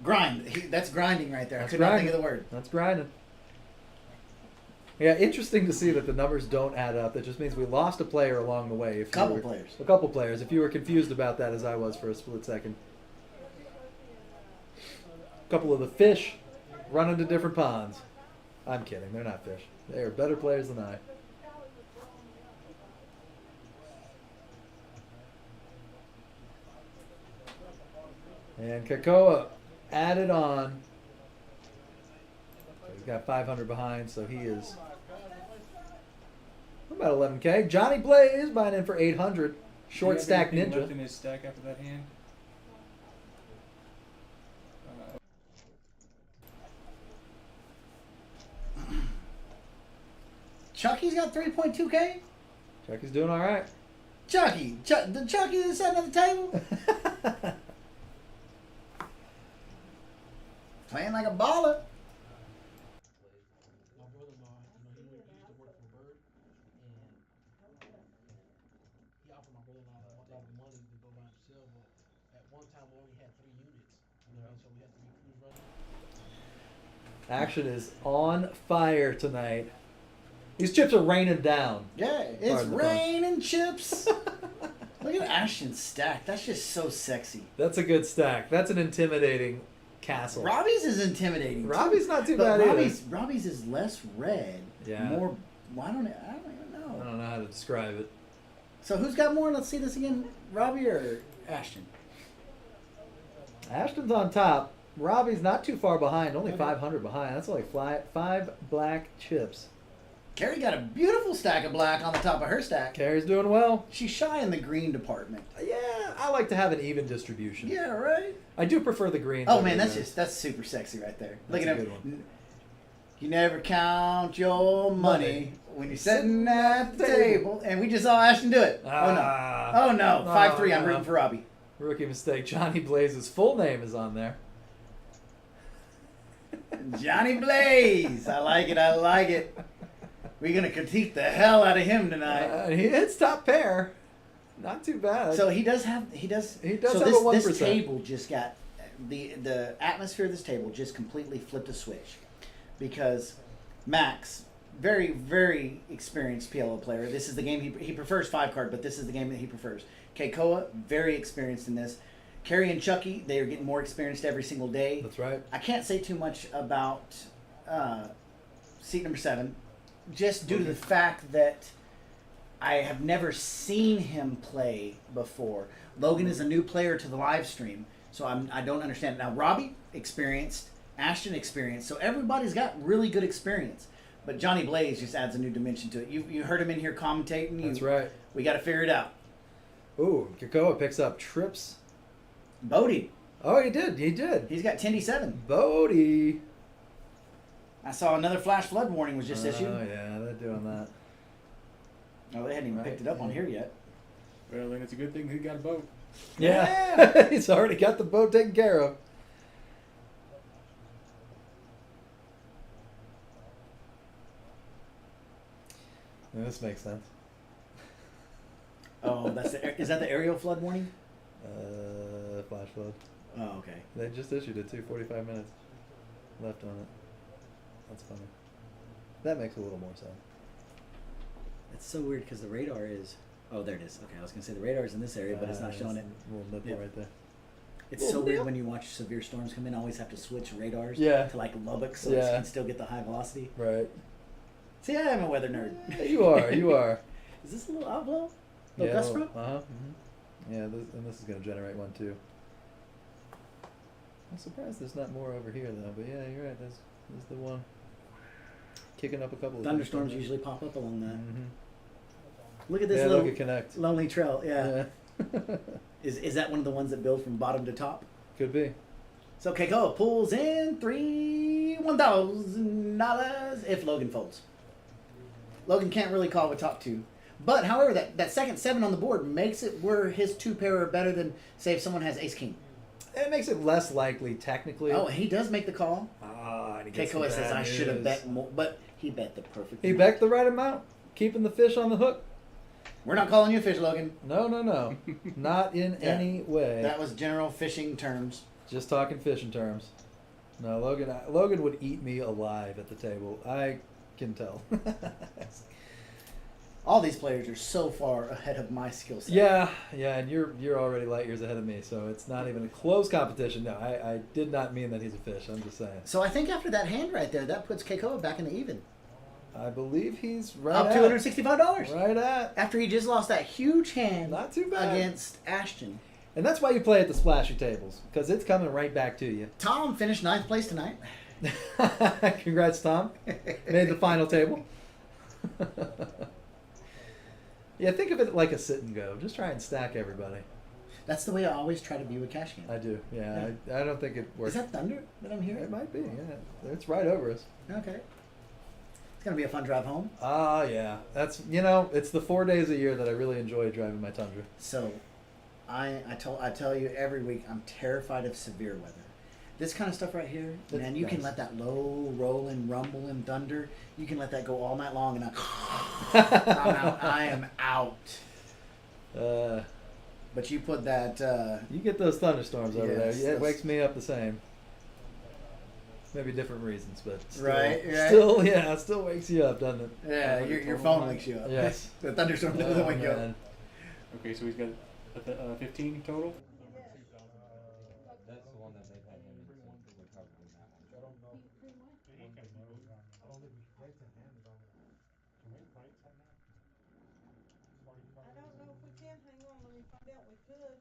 grind? That's grinding right there. That's I could not think grinding. of the word. That's grinding. Yeah, interesting to see that the numbers don't add up. That just means we lost a player along the way. If you Couple were- players. A couple players. If you were confused about that, as I was for a split second. A couple of the fish run into different ponds. I'm kidding. They're not fish. They are better players than I. And Kakoa added on. So he's got 500 behind, so he is about 11K. Johnny Blaze buying in for 800. Short Do you stack have anything left ninja. in his stack after that hand? Chucky's got 3.2K. Chucky's doing all right. Chucky is sitting at the table, playing like a baller. My brother-in-law, he used to work for Bird, and he offered my brother-in-law money to go by himself, but at one time we only had 3 units, so we had 3 crews running. Action is on fire tonight. These chips are raining down. Yeah, it's Pardon the pun. raining chips. Look at Ashton's stack. That's just so sexy. That's a good stack. That's an intimidating castle. Robbie's is intimidating. too. Robbie's not too But bad Robbie's is less red. Yeah. More. Well, I don't even know. I don't know how to describe it. So who's got more? Let's see this again. Robbie or Ashton? Ashton's on top. Robbie's not too far behind. Only 500 behind. That's only 5 black chips. Carrie got a beautiful stack of black on the top of her stack. Carrie's doing well. She's shy in the green department. Yeah, I like to have an even distribution. Yeah, right. I do prefer the green. Oh man, that's super sexy right there. Look That's at a him. good one. You never count your money Money. when you're sitting at the table. And we just saw Ashton do it. Ah. Oh no. 5-3. I'm no. rooting for Robbie. Rookie mistake. Johnny Blaze's full name is on there. Johnny Blaze. I like it. I like it. We're gonna critique the hell out of him tonight. He hits top pair. Not too bad. So he does have so have this, a 1%. this table just got the atmosphere of this table just completely flipped a switch because Max, very very experienced PLO player. This is the game he prefers 5-card, but this is the game that he prefers. Keikoa, very experienced in this. Carrie and Chucky, they are getting more experienced every single day. That's right. I can't say too much about seat number 7, just due to the fact that I have never seen him play before. Logan is a new player to the live stream, so I don't understand. Now, Robbie, experienced. Ashton, experienced. So everybody's got really good experience. But Johnny Blaze just adds a new dimension to it. You heard him in here commentating. That's right. We got to figure it out. Ooh, Keikoa picks up trips. Bodie. Oh, he did. He did. He's got 10-7. Bodie. I saw another flash flood warning was just issued. Oh, yeah, they're doing that. Oh, they hadn't even picked it up on here yet. Well, then it's a good thing he got a boat. Yeah. He's already got the boat taken care of. Yeah, this makes sense. Oh, is that the aerial flood warning? Flash flood. Oh, okay. They just issued it too. 45 minutes left on it. That's funny. That makes a little more sense. It's so weird because the radar is. Oh, there it is. Okay, I was gonna say the radar is in this area, but it's not showing it. A little nipple Yep. right there. It's so weird when you watch severe storms come in. Always have to switch radars. Yeah. To like Lubbock, so Yeah. it can still get the high velocity. Right. See, I am a weather nerd. You are. You are. Is this a little outflow? A Yeah. gust front? Uh-huh. Mm-hmm. Yeah, this is going to generate one too. I'm surprised there's not more over here though, but yeah, you're right. There's the one kicking up a couple of Thunderstorms usually pop up along that. Mm-hmm. Look at this Yeah, little look at Connect. lonely trail. Yeah. Yeah. Is that one of the ones that build from bottom to top? Could be. So Keikoa pulls in $1,000 if Logan folds. Logan can't really call with top 2. But, however, that second 7 on the board makes it where his 2 pair are better than, say, if someone has ace-king. It makes it less likely, technically. Oh, he does make the call. And he gets Keikoa the says, bad I should have news. bet more. But he bet the perfect He amount. bet the right amount, keeping the fish on the hook. We're not calling you a fish, Logan. No, not in Yeah. any way. That was general fishing terms. Just talking fishing terms. No, Logan would eat me alive at the table. I can tell. All these players are so far ahead of my skill set. Yeah, and you're already light years ahead of me, so it's not even a close competition. No, I did not mean that he's a fish. I'm just saying. So I think after that hand right there, that puts Keikoa back in the even. I believe he's right Up at $265. Right at. After he just lost that huge hand Not too bad. against Ashton. And that's why you play at the splashy tables, because it's coming right back to you. Tom finished 9th place tonight. Congrats, Tom. Made the final table. Yeah, think of it like a sit and go. Just try and stack everybody. That's the way I always try to view a cash game. I do. Yeah, I don't think it works. Is that thunder that I'm hearing? It might be. Yeah, it's right over us. Okay. It's going to be a fun drive home. Ah, yeah. That's it's the 4 days a year that I really enjoy driving my Tundra. So, I tell you every week, I'm terrified of severe weather. This kind of stuff right here, That's man, you can nice. let that low rolling, rumbling thunder, you can let that go all night long, and I'm out. I am out. But you put that. You get those thunderstorms over there. Yes, Yeah, it that's- wakes me up the same. Maybe different reasons, but still, Right. it still wakes you up, doesn't it? Yeah, your phone wakes you up. Yes. The thunderstorm doesn't wake you up. man. Okay, so he's got 15 total. That's the one that they pay him into. We're probably not one. I don't know. I don't think Clayton handed on it. Can we play right now? I don't know if we can, hang on, let me find out, we could.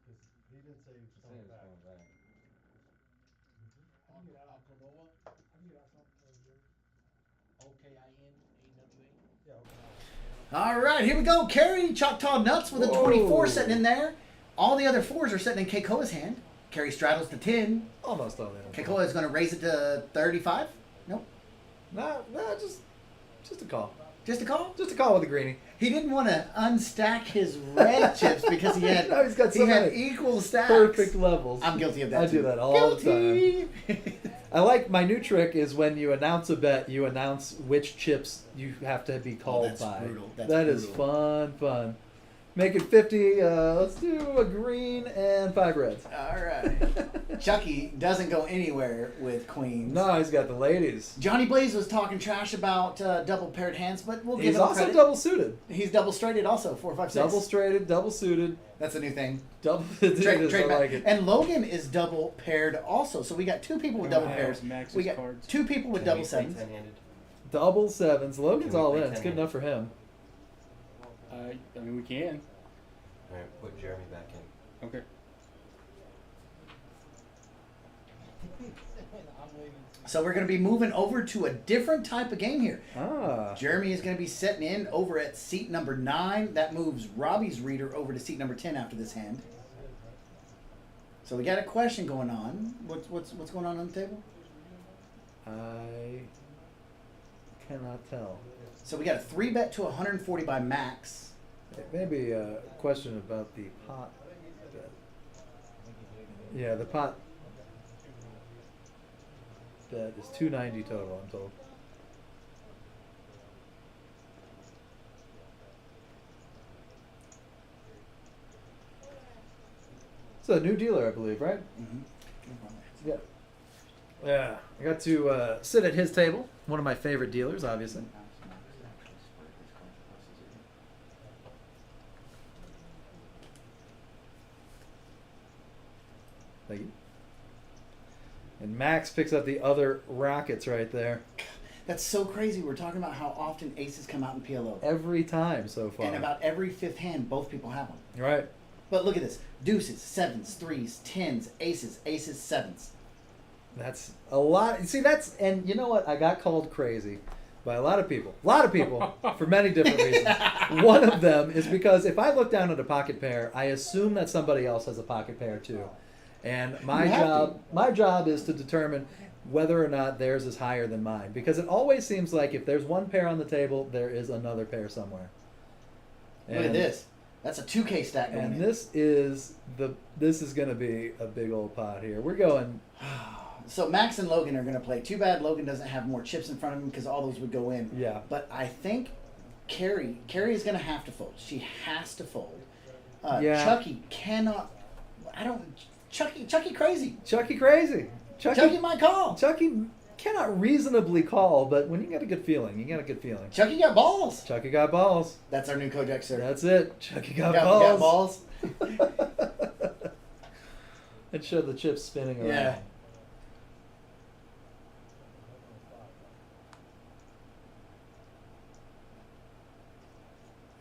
Because he didn't say he was He said coming it's back. going back. I can get out something, Jerry. Okay. All right, here we go. Carrie, Choctaw Nuts with a Whoa. 24 sitting in there. All the other 4s are sitting in Keikoa's hand. Carrie straddles the 10. Almost all that. Keikoa is going to raise it to 35. Nope. No, just a call. Just a call? Just a call with a greenie. He didn't want to unstack his red chips because he had, No, he's got so he had many equal stacks. Perfect levels. I'm guilty of that I too. do that all the Guilty. I like my new trick is when you announce a bet, you announce which chips you have to be called that's by. brutal. That's That is brutal. fun. Make it 50. Let's do a green and 5 reds. All right. Chucky doesn't go anywhere with queens. No, he's got the ladies. Johnny Blaze was talking trash about double paired hands, but we'll give He's him also credit. double suited. He's double straighted also, 4, 5, 6. Double straighted, double suited, That's a new thing. double. It is, I Trademark. like it. And Logan is double paired also. So we got 2 people with double pairs. Max's We got cards. 2 people with Can double we play sevens. 10-handed? Double sevens. Logan's Can we all play in. It's good 10-handed? enough for him. I mean, we can. All right, put Jeremy back in. Okay. So we're going to be moving over to a different type of game here. Ah. Jeremy is going to be sitting in over at seat number 9. That moves Robbie's reader over to seat number 10 after this hand. So we got a question going on. What's going on the table? I cannot tell. So we got a 3-bet to 140 by Max. Maybe a question about the pot bet. Yeah, the pot bet is 290 total, I'm told. It's a new dealer, I believe, right? Mm-hmm. Yeah. Yeah. I got to sit at his table. One of my favorite dealers, obviously. Thank you. And Max picks up the other rockets right there. That's so crazy. We're talking about how often aces come out in PLO. Every time so far. And about every 5th hand, both people have one. Right. But look at this. Deuces, 7s, 3s, 10s, aces, 7s. That's a lot. See, that's, and you know what? I got called crazy by a lot of people. A lot of people for many different reasons. One of them is because if I look down at a pocket pair, I assume that somebody else has a pocket pair too. And my You have job is to determine whether or not theirs is higher than mine, because it always seems like if there's one pair on the table, there is another pair somewhere. Look at this. That's a 2K stack going And in. this is going to be a big old pot here. We're going. So Max and Logan are going to play. Too bad Logan doesn't have more chips in front of him because all those would go in. Yeah. But I think Carrie is going to have to fold. She has to fold. Yeah. Chucky cannot. Chucky crazy. Chucky crazy. Chucky might call. Chucky cannot reasonably call, but when you got a good feeling, you got a good feeling. Chucky got balls. Chucky got balls. That's our new Kojak, sir. That's it. Chucky got Got balls. balls. It showed the chips spinning around. Yeah.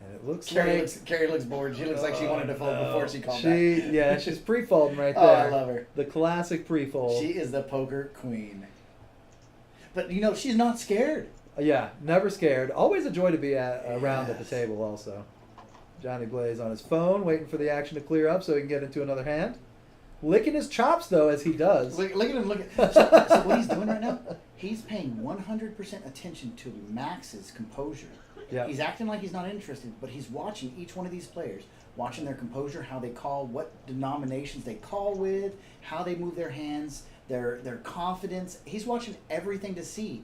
And it looks Carrie looks bored. She looks like she wanted to fold before she called back. Yeah, she's pre-folding right there. Oh, I love her. The classic pre-fold. She is the poker queen. But you know, she's not scared. Yeah, never scared. Always a joy to be around at the Yes. table also. Johnny Blaze on his phone, waiting for the action to clear up so he can get into another hand. Licking his chops, though, as he does. Look at him. So what he's doing right now, he's paying 100% attention to Max's composure. Yeah. He's acting like he's not interested, but he's watching each one of these players, watching their composure, how they call, what denominations they call with, how they move their hands, their confidence. He's watching everything to see,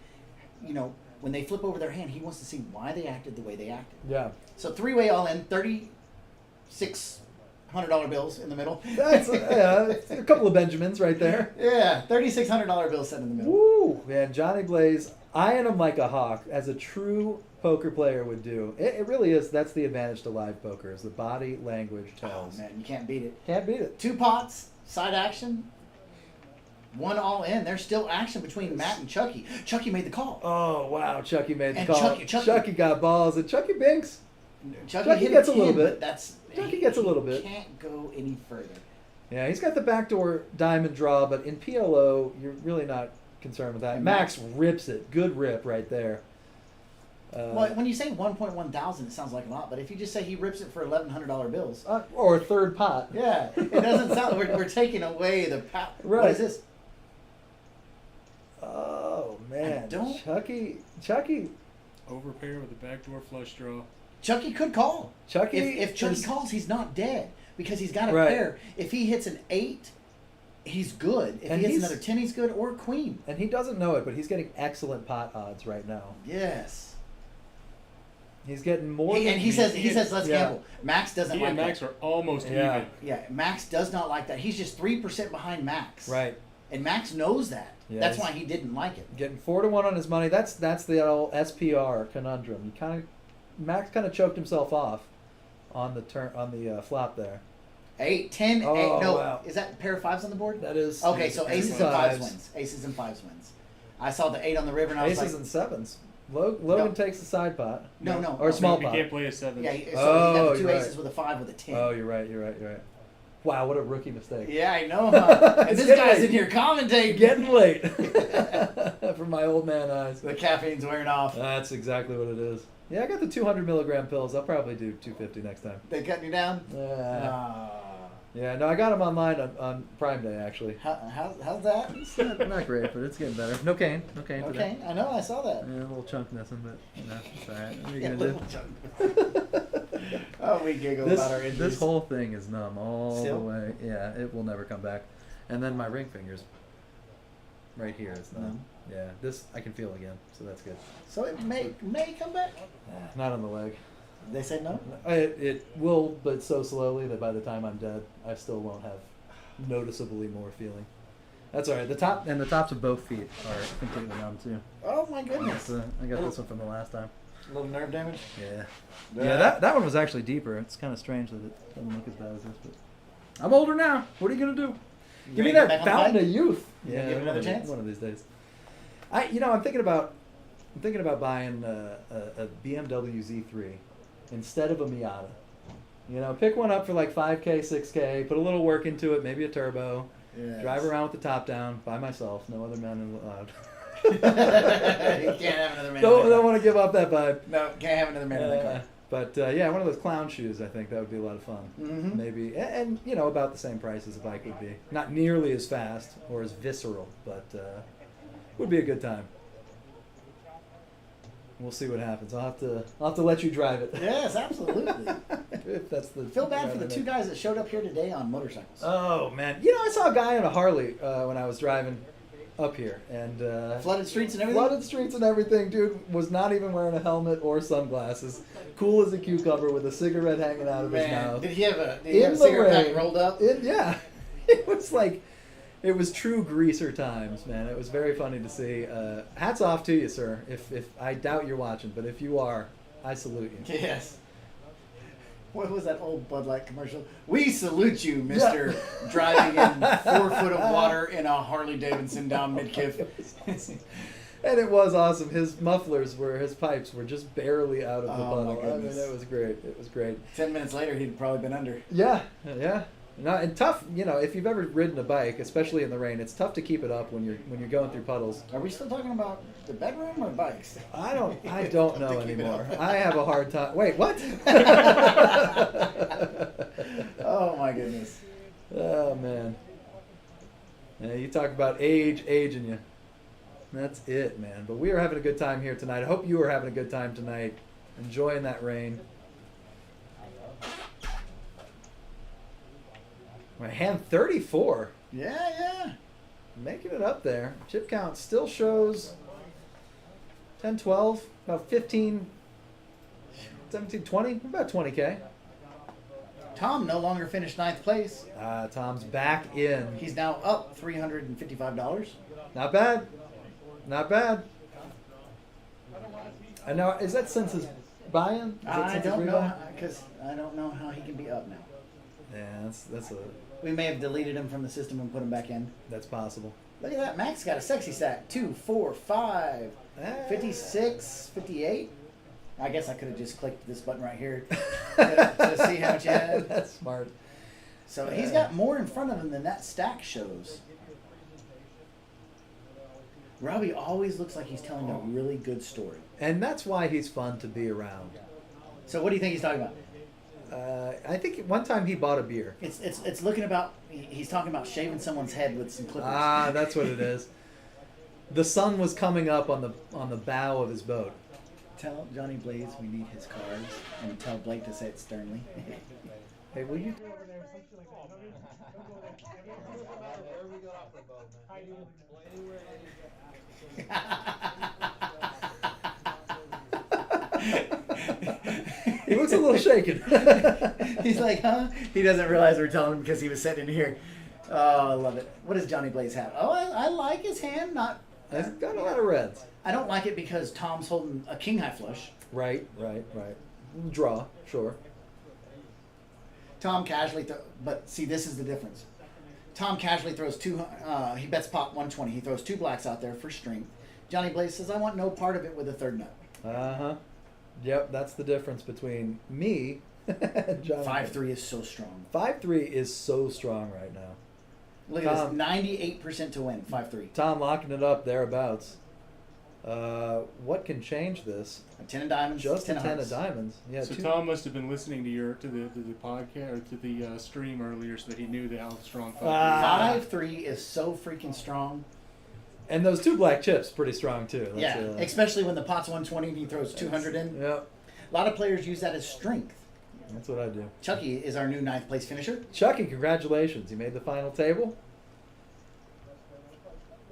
you know, when they flip over their hand, he wants to see why they acted the way they acted. Yeah. So 3-way all in, $3,600 bills in the middle. That's a couple of Benjamins right there. Yeah, $3,600 bills set in the middle. Woo! Man, Johnny Blaze, eyeing him like a hawk, as a true poker player would do. It really is. That's the advantage to live poker, is the body language Oh tells. man, you can't beat it. Can't beat it. 2 pots, side action, 1 all in. There's still action between Matt and Chucky. Chucky made the call. Oh, wow. Chucky made the And call. Chucky- got balls, and Chucky binks. Chucky Chucky hit gets a 10, little bit. But that's Chucky gets a little bit. Can't go any further. Yeah, he's got the backdoor diamond draw, but in PLO, you're really not concerned with that. And Max rips it. Good rip right there. Well, when you say 1.1 thousand, it sounds like a lot. But if you just say he rips it for $1,100 bills, or a third pot. yeah, it doesn't sound. We're taking away the power. Right. What is this? Oh man, I don't- Chucky. Overpair with a backdoor flush draw. Chucky could call. Chucky If Chucky is- calls, he's not dead because he's got a Right. pair. If he hits an 8, he's good. If And he hits he's- another 10, he's good, or queen. And he doesn't know it, but he's getting excellent pot odds right now. Yes. He's getting more. He, than and he says let's Yeah. gamble. Max doesn't He like and Max that. are almost Yeah. even. Yeah, Max does not like that. He's just 3% behind Max. Right. And Max knows that. Yeah, That's he's- why he didn't like it. Getting 4-1 on his money. That's the old SPR conundrum. Max kind of choked himself off on the flop there. 8, 10, Oh, 8. No, wow. is that a pair of 5s on the board? That is Okay, so aces and 5s fives. wins. Aces and 5s wins. I saw the 8 on the river and I was Aces like, and sevens. Logan No. takes the side pot. no. Or a small You pot. can't play a 7. Yeah, so he Oh, got the 2 you're aces right. with a 5 with a 10. Oh, you're right. Wow, what a rookie mistake. Yeah, I know, huh? And It's this getting guy's late. in here commentating. Getting late for my old man eyes. The caffeine's wearing off. That's exactly what it is. Yeah, I got the 200 milligram pills. I'll probably do 250 next time. They cutting you down? Yeah. Yeah, no, I got them online on Prime Day, actually. How's that? It's not great, but it's getting better. No cane today. Okay, I know, I saw that. Yeah, a little chunk missing, but it's all right. What are you Yeah, gonna little do? chunk. Oh, we giggle about our injuries. This whole thing is numb all Still? the way. Yeah, it will never come back. And then my ring fingers, right here, is numb. Numb? Yeah, this I can feel again, so that's good. So it may come back. Not on the leg. They said no? It will, but so slowly that by the time I'm dead, I still won't have noticeably more feeling. That's all right. The tops of both feet are completely numb too. Oh my goodness. I got this one from the last time. A little nerve damage? Yeah. Yeah, that one was actually deeper. It's kind of strange that it doesn't look as bad as this, but I'm older now. What are you gonna do? Give me ready to get that back on the fountain bike? of youth. You gonna give it another chance? One of these days. I'm thinking about buying a BMW Z3 instead of a Miata. Pick one up for like 5K, 6K, put a little work into it, maybe a turbo, Yes. drive around with the top down by myself, no other men allowed. You can't have another man. Don't want to give up that vibe. No, can't have another man in the car. But yeah, one of those clown shoes, I think that would be a lot of fun. Mhm. Maybe, and about the same price as a bike would be. Not nearly as fast or as visceral, but would be a good time. We'll see what happens. I'll have to let you drive it. Yes, absolutely. If that's the Feel bad for the 2 guys that showed up here today on motorcycles. Oh man, I saw a guy on a Harley when I was driving up here, and Flooded streets and everything? Flooded streets and everything, dude. Was not even wearing a helmet or sunglasses. Cool as a cucumber with a cigarette hanging out of his Man, mouth. did he have a In the cigarette pack rain. rolled up? Yeah. It was true greaser times, man. It was very funny to see. Hats off to you, sir. If I doubt you're watching, but if you are, I salute you. Yes. What was that old Bud Light commercial? We salute you, Mister Driving in 4 foot of water in a Harley Davidson down Midkiff. And it was awesome. His his pipes were just barely out of the Oh, my puddle. I mean, goodness. it was great. It was great. 10 minutes later, he'd probably been under. Yeah. No, and tough. If you've ever ridden a bike, especially in the rain, it's tough to keep it up when you're going through puddles. Are we still talking about the bedroom or bikes? I don't know To keep it anymore. up. I have a hard time. Wait, what? Oh my goodness. Oh man. Yeah, you talk about aging you. That's it, man. But we are having a good time here tonight. I hope you are having a good time tonight, enjoying that rain. My hand 34. Yeah. Making it up there. Chip count still shows 10, 12, about 15, 17, 20, about 20K. Tom no longer finished 9th place. Tom's back in. He's now up $355. Not bad. Not bad. I know. Is that since his buy-in? Is that I since his don't know rebuy? because I don't know how he can be up now. Yeah, that's We may have deleted him from the system and put him back in. that's possible. Look at that. Max got a sexy stack. 2, 4, 5, 56, 58. I guess I could have just clicked this button right here to see how much you had. That's smart. So he's got more in front of him than that stack shows. Robbie always looks like he's telling a really good story. And that's why he's fun to be around. So what do you think he's talking about? I think one time he bought a beer. It's looking about. He's talking about shaving someone's head with some clippers. Ah, that's what it is. The sun was coming up on the bow of his boat. Tell Johnny Blaze we need his cards, and tell Blake to say it sternly. Hey, will you? He looks a little shaken. He's like, huh? He doesn't realize we're telling him because he was sitting in here. Oh, I love it. What does Johnny Blaze have? Oh, I like his hand. Not. He's got a lot of reds. I don't like it because Tom's holding a king high flush. Right. Draw, sure. Tom casually, but see, this is the difference. Tom casually throws two. He bets pot 120. He throws two blacks out there for strength. Johnny Blaze says, "I want no part of it with a third nut." Yep, that's the difference between me and Johnny. 5-3 is so strong. 5-3 is so strong right now. Look at this, 98% to win. 5-3. Tom locking it up thereabouts. What can change this? A 10 of diamonds. Just 10 a of 10 hearts. of diamonds. Yeah. So Tom must have been listening to the podcast or to the stream earlier, so that he knew how strong 5-3 is so freaking strong. And those two black chips, pretty strong too. That's, Yeah, especially when the pot's 120 and he throws 200 in. Yep. A lot of players use that as strength. That's what I do. Chucky is our new 9th place finisher. Chucky, congratulations. He made the final table.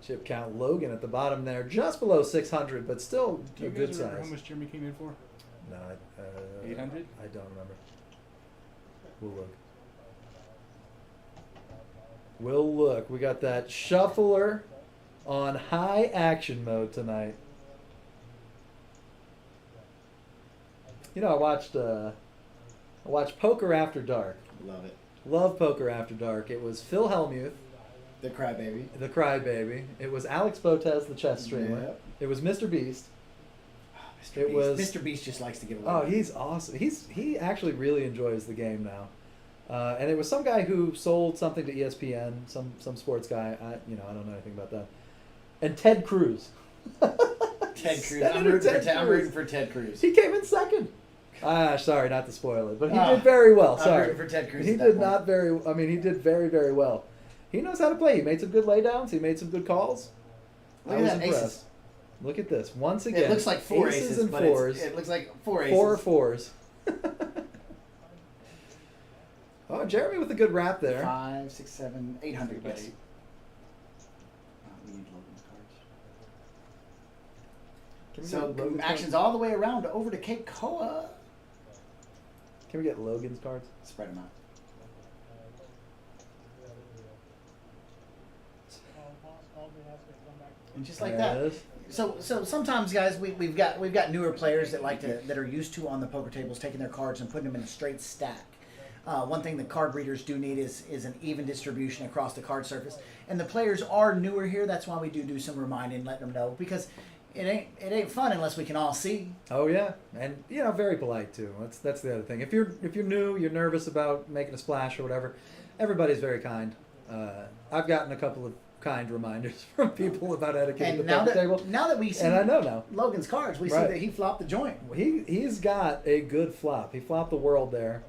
Chip count Logan at the bottom there, just below 600, but still Do you a good guys remember size. how much Jeremy came in for? No, 800? I don't remember. We'll look. We'll look. We got that shuffler on high action mode tonight. You know, I watched Poker After Dark. Love it. Love Poker After Dark. It was Phil Hellmuth, The crybaby. the crybaby. It was Alex Botez, the chess streamer. Yep. It was Mr. Beast. Mr. It Beast. was- Mr. Beast just likes to get away. Oh, with it. he's awesome. He actually really enjoys the game now. And it was some guy who sold something to ESPN, some sports guy. I don't know anything about that. And Ted Cruz. Ted Cruz. I'm rooting for Ted Cruz. He came in second. Sorry, not to spoil it, but he Ah, did very well. I'm Sorry, rooting for Ted Cruz He at that did point. not very. I mean, he did very, very well. He knows how to play. He made some good laydowns. He made some good calls. Look I at was that, impressed. aces. Look at this. Once again, It looks like four aces, and but fours. it looks like four aces. Four fours. Oh, Jeremy with a good rap there. 5, 6, 7, 800. Yes. Eight. We need Logan's cards. Can we So get Logan's action's cards? all the way around over to Cape Coa. Can we get Logan's cards? Spread them out. And just like There that. it is. So sometimes, guys, we've got newer players that are used to on the poker tables taking their cards and putting them in a straight stack. One thing the card readers do need is an even distribution across the card surface. And the players are newer here. That's why we do some reminding, letting them know, because it ain't fun unless we can all see. Oh yeah, and very polite too. That's the other thing. If you're new, you're nervous about making a splash or whatever. Everybody's very kind. I've gotten a couple of kind reminders from people about etiquette at And the now poker that table. now that we see And I know now. Logan's cards, we see Right. that he flopped the joint. He's got a good flop. He flopped the world there,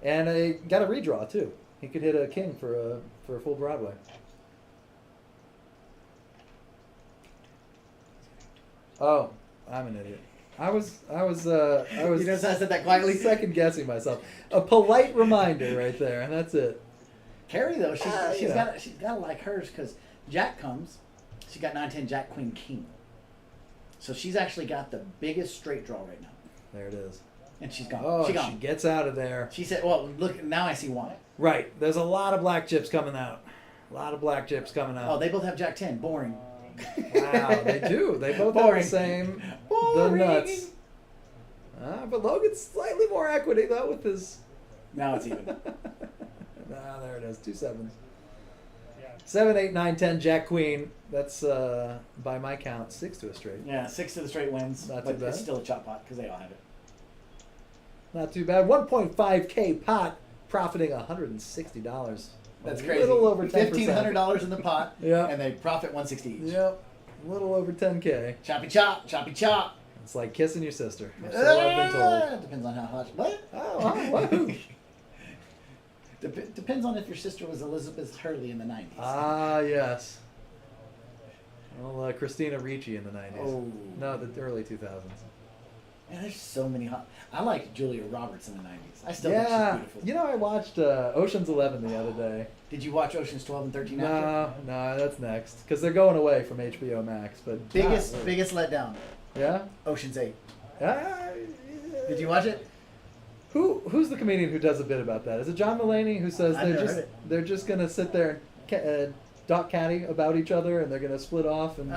and he got a redraw too. He could hit a king for a full Broadway. Oh, I'm an idiot. I was You notice I said that quietly? second guessing myself. A polite reminder right there, and that's it. Carrie though, she's yeah. got to like hers because Jack comes. She got 9-10 Jack Queen King. So she's actually got the biggest straight draw right now, There it is. and she's gone. Oh, she she gone. gets out of there. She said, "Well, look now I see why." Right. There's a lot of black chips coming out. A lot of black chips coming out. Oh, they both have Jack 10. Boring. Wow, they do. They both have Boring. the same. Boring. The nuts. But Logan's slightly more equity though with his. Now it's even. There it is. 2 sevens. 7, 8, 9, 10. Jack Queen. That's by my count 6 to a straight. Yeah, 6 to the straight wins, Not but too bad. it's still a chop pot because they all have it. Not too bad. 1.5K pot, profiting $160. That's a crazy. little over 10%. $1,500 in the pot, Yeah. and they profit $160 each. Yep. A little over 10K. Choppy chop, choppy chop. It's like kissing your sister. Or so I've been told. Depends on how hot. What? Oh, what? Depends on if your sister was Elizabeth Hurley in the 90s. Ah, yes. Well, Christina Ricci in the 90s. Oh. No, the early 2000s. Man, there's so many hot. I liked Julia Roberts in the 90s. I still Yeah. think she's beautiful. You know, I watched Ocean's 11 the other day. Did you watch Ocean's 12 and 13 after? No, that's next. Because they're going away from HBO Max. But Biggest not- biggest letdown. Yeah? Ocean's 8. Ah, Did you watch it? Who's the comedian who does a bit about that? Is it John Mulaney who says I've never heard it. they're just gonna sit there and doc caddy about each other and they're gonna split off and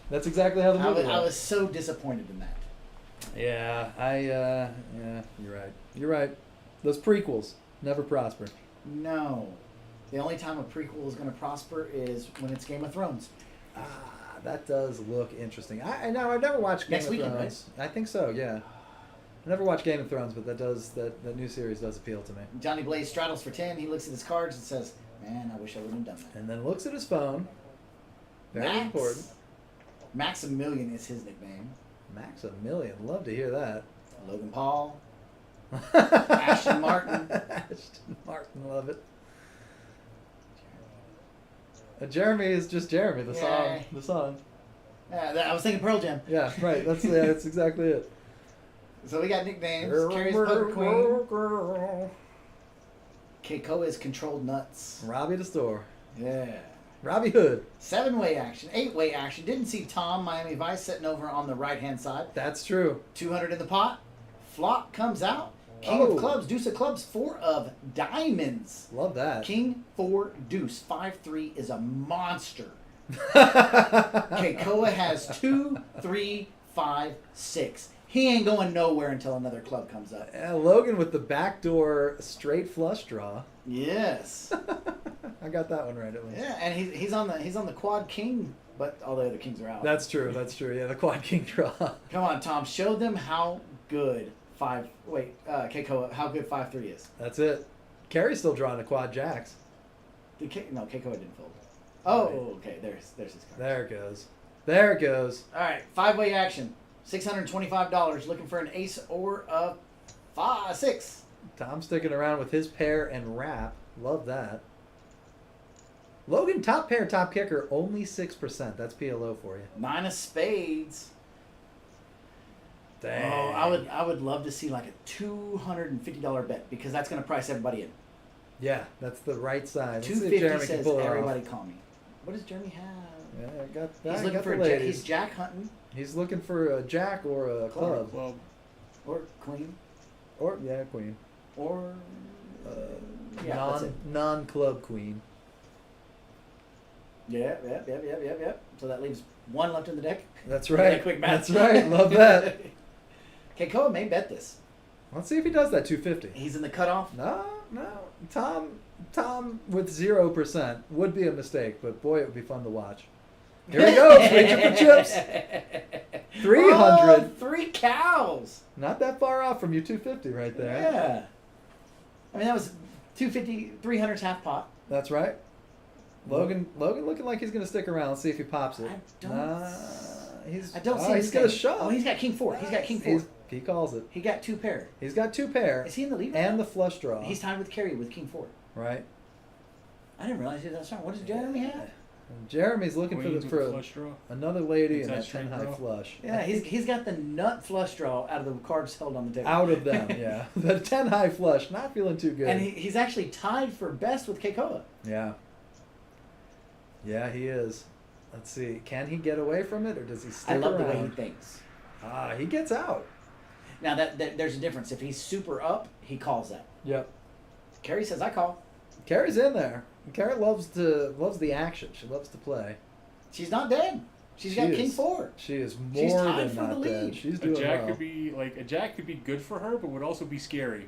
that's exactly how the movie I went. was so disappointed in that. Yeah, you're right. You're right. Those prequels never prosper. No. The only time a prequel is going to prosper is when it's Game of Thrones. That does look interesting. I know I've never watched Game Next of weekend, Thrones. I think so. Yeah. I never watched Game of Thrones, but that new series does appeal to me. Johnny Blaze straddles for 10. He looks at his cards and says, man, I wish I wouldn't have done that. And then looks at his phone. Very important. Maximilian is his nickname. Maximilian, love to hear that. Logan Paul. Ashton Martin. Ashton Martin, love it. Jeremy is just Jeremy, the song. Yay. The song. Yeah, I was thinking Pearl Jam. Yeah, right. That's exactly it. So we got nicknames. Carrie's Poker Queen. Keikoa is Controlled Nuts. Robbie the Store. Yeah. Robbie Hood. 7-way action. 8-way action. Didn't see Tom, Miami Vice, sitting over on the right-hand side. That's true. 200 in the pot. Flop comes out. King Oh. of clubs, deuce of clubs, 4 of diamonds. Love that. King 4 deuce. 5-3 is a monster. Keikoa has 2, 3, 5, 6. He ain't going nowhere until another club comes up. Logan with the backdoor straight flush draw. Yes. I got that one right at least. Yeah, and he's on the quad king, but all the other kings are out. That's true. Yeah, the quad king draw. Come on, Tom. Show them how good Keikoa, how good 5-3 is. That's it. Carrie's still drawing the quad jacks. No, Keikoa didn't fold. Oh, okay. There's his card. There it goes. There it goes. All right, 5-way action. $625. Looking for an ace or a 6. Tom sticking around with his pair and wrap. Love that. Logan, top pair, top kicker, only 6%. That's PLO for you. 9 of spades. Dang. Oh, I would love to see like a $250 bet because that's going to price everybody in. Yeah, that's the right side. Let's see if 250 Jeremy can says pull it everybody off. call me. What does Jeremy have? Yeah, I got He's I looking got for the a jack. ladies. He's jack hunting He's looking for a jack or a club. Club. or queen Or, yeah, queen. or yeah, that's it. Non-club queen. Yep. So that leaves 1 left in the deck. That's Is that right. a quick math? That's right. Love that. Keikoa may bet this. Let's see if he does that 250. He's in the cutoff. No. Tom with 0% would be a mistake, but boy, it would be fun to watch. Here we go. Wager for chips. 300. Oh, 3 cows. Not that far off from your 250 right there. Yeah. I mean, that was 250, 300's half pot. That's right. Logan looking like he's going to stick around. Let's see if he pops it. I don't He's I don't see he's his going to thing. shove. Oh, he's got king 4. He's got king 4. He calls it. He got 2 pair. He's got 2 pair. Is he in the lead? And the flush draw. He's tied with Kerry with king 4. right. I didn't realize he was that strong. What does Jeremy have? And Jeremy's looking Queens for with a flush draw. another lady and Inside that straight 10 high draw. flush. Yeah, he's got the nut flush draw out of the cards held on the table. Out of them, yeah. The 10 high flush, not feeling too good. And he's actually tied for best with Keikoa. Yeah. Yeah, he is. Let's see. Can he get away from it, or does he stick I love around? the way he thinks. He gets out. Now that there's a difference. If he's super up, he calls that. Yep. Kerry says I call. Carrie's in there. Carrie loves the action. She loves to play. She's not dead. She's got king 4. She is She's more tied than for the not dead. lead. She's A doing jack well. could be good for her, but would also be scary.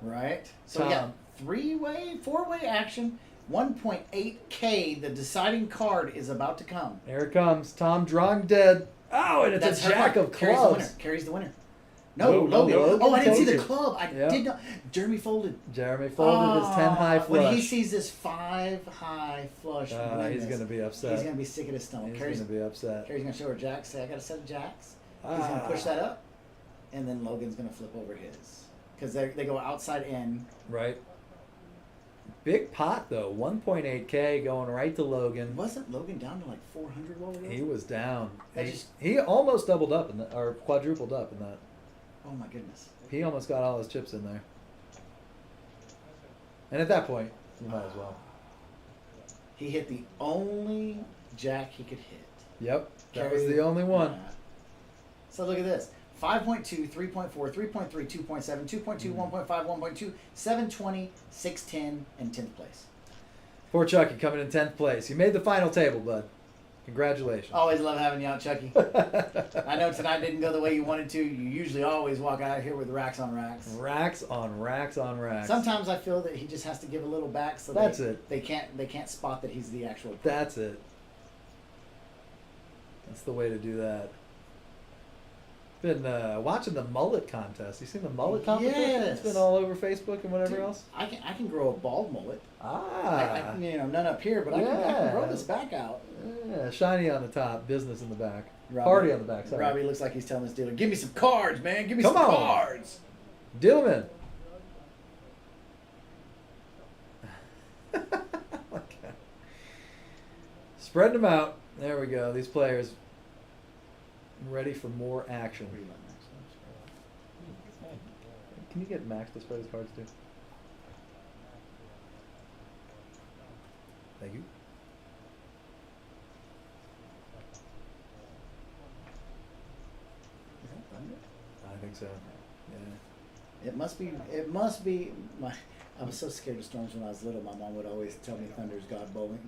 Right. So we got Tom. 3-way, 4-way action. 1.8K. The deciding card is about to come. There it comes. Tom drawing dead. Oh, and it's That's a her jack card. of Carries the winner. clubs. Carries the winner. No, Logan. Logan Oh, I didn't see the takes it. club. I Yep. did not. Jeremy folded. Jeremy folded his 10 high flush. When he sees this 5 high flush, He's win going to this, be upset. He's going to be sick at his stomach. He's Carrie's going to be upset. going to show her jacks. Say, I got a set of jacks. He's going to push that up, and then Logan's going to flip over his. Because they go outside in. Right. Big pot, though. 1.8K going right to Logan. Wasn't Logan down to like 400 while we He was down. That just- He almost doubled up, or quadrupled up in that. Oh my goodness. He almost got all his chips in there. And at that point, you might as well. He hit the only jack he could hit. Yep. That was Carry- the only one. Yeah. So look at this. 5.2, 3.4, 3.3, 2.7, 2.2, 1.5, 1.2, 720, 610, and 10th place. Poor Chucky coming in 10th place. You made the final table, bud. Congratulations. Always love having you out, Chucky. I know tonight didn't go the way you wanted to. You usually always walk out of here with racks on racks. Racks on racks on racks. Sometimes I feel that he just has to give a little back so That's they, it. they can't spot that he's the actual. That's it. That's the way to do that. Been watching the mullet contest. You seen the mullet competition? Yes. It's been all over Facebook and whatever Dude, else. I can grow a bald mullet. Ah. None up here, but I can Yeah. grow this back out. Yeah, shiny on the top, business in the back. Robbie- Party on the back. Sorry. Robbie looks like he's telling his dealer, "Give me some cards, man. Give me Come some on. cards." Deal him in. Okay. Spreading them out. There we go. These players ready for more action. Can you get Max to spread his cards too? Thank you. Is that thunder? I think so. Yeah. It must be. It must be. I was so scared of storms when I was little. My mom would always tell me thunder's God's bowling.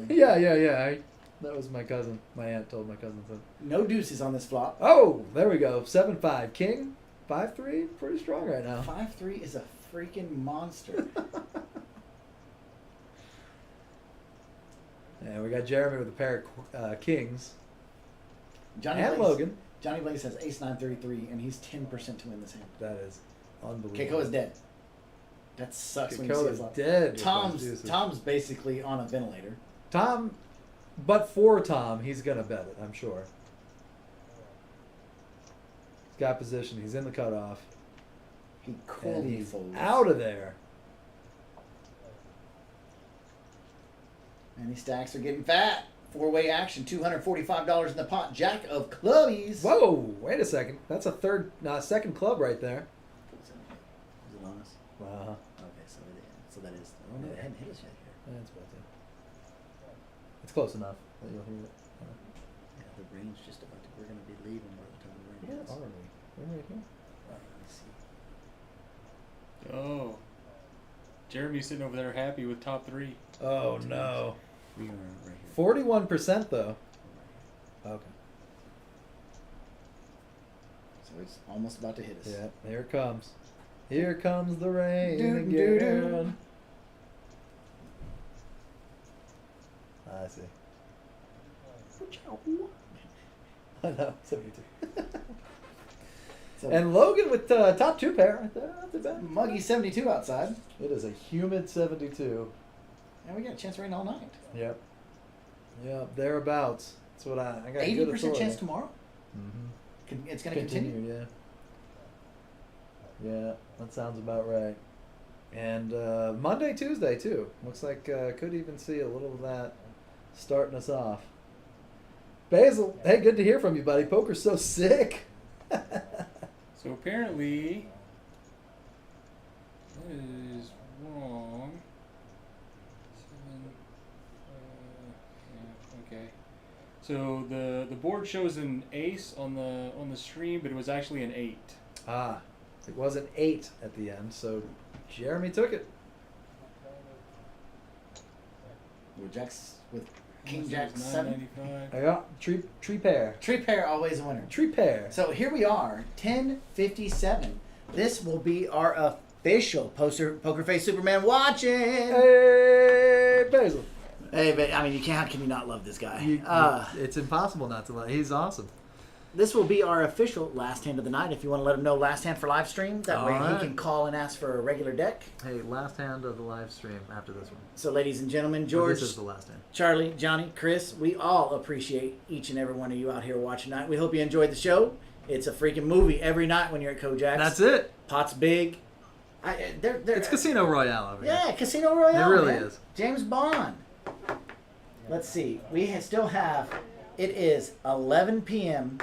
Yeah. That was my cousin. My aunt told my cousin so. No deuces on this flop. Oh, there we go. 7-5. King 5-3. Pretty strong right now. 5-3 is a freaking monster. Yeah, we got Jeremy with a pair of kings. Johnny And Blaze, Logan. Johnny Blaze has ace 933, and he's 10% to win this hand. That is unbelievable. Keiko is dead. That sucks when you see Keiko a is flop. dead. with those Tom's deuces. basically on a ventilator. Tom, but for Tom, he's gonna bet it. I'm sure. He's got position. He's in the cutoff. He And coolly he's folds. out of there. And these stacks are getting fat. 4-way action, $245 in the pot. Jack of clubbies. Whoa! Wait a second. That's a second club right there. Is it on us? Wow. Okay, so that is. Oh no, it hadn't hit us yet here. That's about to. It's close enough that you'll hear it. Yeah, the rain's just about to. We're gonna be leaving by the time the rain hits. Are we? We're right here. Let's see. Oh. Jeremy's sitting over there happy with top 3. Oh no. We are right here. 41% though. Okay. So it's almost about to hit us. Yeah, here it comes. Here comes the rain Doo, doo, doo. again. I see. I know, 72. So And Logan with top 2 pair right there. Not too bad. muggy 72 outside, It is a humid 72. and we got a chance of rain all night. Yep. Yep, thereabout. That's what I got. 80% chance tomorrow. Mm-hmm. It's gonna continue. Yeah. Yeah, that sounds about right. And Monday, Tuesday too. Looks like could even see a little of that starting us off. Basil, hey, good to hear from you, buddy. Poker's so sick. So apparently, that is wrong. Okay. So the board shows an ace on the stream, but it was actually an 8. Ah, it was an 8 at the end, so Jeremy took it. With Jacks with King Jack 7. 995. I got tree pair. Tree pair always a winner. Tree pair. So here we are, 10:57. This will be our official Poker Face Superman watching. Hey, Basil. Hey, but I mean, how can you not love this guy? It's impossible not to love. He's awesome. this will be our official last hand of the night. If you want to let him know last hand for live stream, that way Alright. he can call and ask for a regular deck. Hey, last hand of the live stream after this one. So, ladies and gentlemen, Or George, This is the last hand. Charlie, Johnny, Chris, we all appreciate each and every one of you out here watching tonight. We hope you enjoyed the show. It's a freaking movie every night when you're at Kojak's. That's it. Pot's big. They're It's Casino Royale over here. Yeah, Casino Royale. It really man. is. James Bond. Let's see. We still have. It is 11 p.m.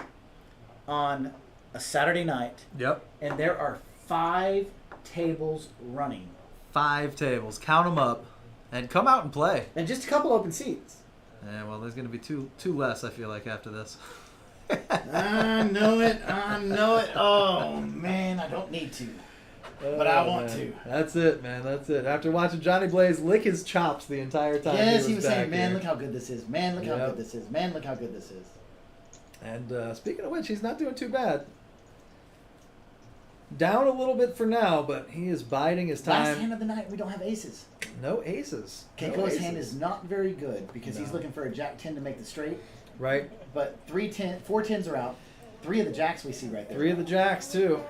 on a Saturday night, Yep. and there are 5 tables running, 5 tables. Count them up, and come out and play. and just a couple open seats. Yeah, well, there's going to be two less, I feel like, after this. I know it. I know it. Oh man, I don't need to, but I want man. to. That's it, man. That's it. After watching Johnny Blaze lick his chops the entire time. Yes, he was back saying, "Man, here. look how good this is. Man, look how Yep. good this is. Man, look how good this is." And speaking of which, he's not doing too bad. Down a little bit for now, but he is biding his Last hand time. of the night, we don't have aces. No aces. No Keiko's aces. hand is not very good because he's No. looking for a jack 10 to make the straight. Right. But 4 tens are out. 3 of the jacks we see right there. 3 of the jacks, too.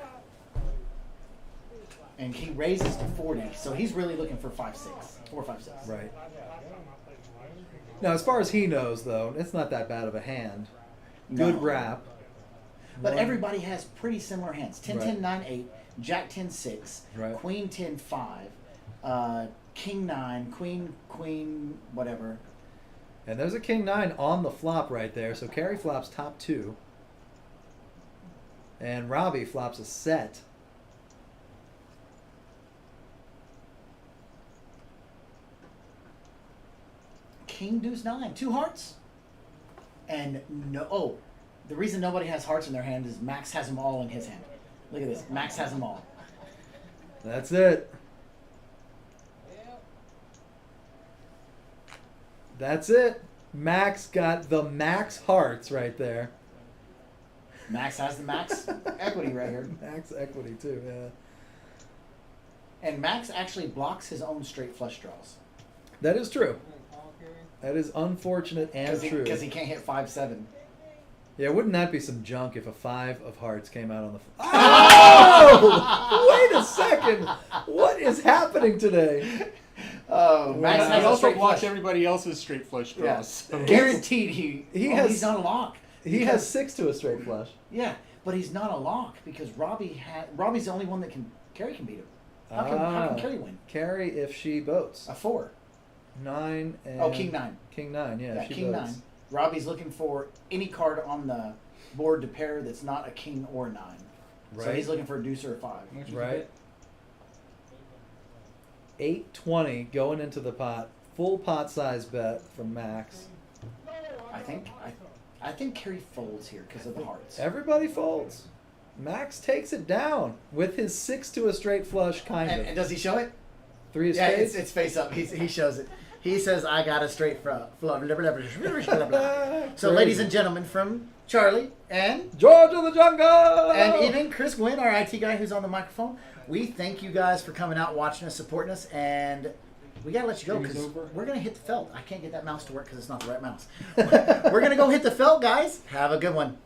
And he raises to 40, so he's really looking for 5-6. 4-5-6. Right. Now, as far as he knows, though, it's not that bad of a hand. Good No. wrap. But One- everybody has pretty similar hands. 10, Right. 10, 9, 8, Jack 10, 6, Right. Queen 10, 5, King 9, Queen, whatever. And there's a King 9 on the flop right there, so Carey flops top 2. And Robbie flops a set. King Deuce 9, 2 hearts. And the reason nobody has hearts in their hand is Max has them all in his hand. Look at this. Max has them all. That's it. That's it. Max got the max hearts right there. Max has the max equity right here. Max equity, too, yeah. And Max actually blocks his own straight flush draws. That is true. That is unfortunate and true. Because he can't hit 5-7. Yeah, wouldn't that be some junk if a 5 of hearts came out on the... Oh! Wait a second! What is happening today? Oh, Max He has a also straight blocks flush. everybody else's straight flush draws. Yeah. So- Guaranteed he's not a lock. He has 6 to a straight flush. Yeah, but he's not a lock because Robbie's the only one that Carey can beat him. How can Carey win? Carey if she boats. A 4. 9 and... Oh, King 9. King 9, yeah, Yeah, if she King boats. 9. Robbie's looking for any card on the board to pair that's not a King or 9. So Right. he's looking for a deuce or a 5. Right. 820 going into the pot. Full pot size bet from Max. I think Carey folds here because of the hearts. Everybody folds. Max takes it down with his 6 to a straight flush, kind of. And does he show it? 3 of Yeah, spades. it's face up. He shows it. He says, "I got a straight front." So, ladies and gentlemen, from Charlie and George of the Jungle, and even Chris Gwynn, our IT guy who's on the microphone, we thank you guys for coming out, watching us, supporting us, and we gotta let you go because we're gonna hit the felt. I can't get that mouse to work because it's not the right mouse. We're gonna go hit the felt, guys. Have a good one.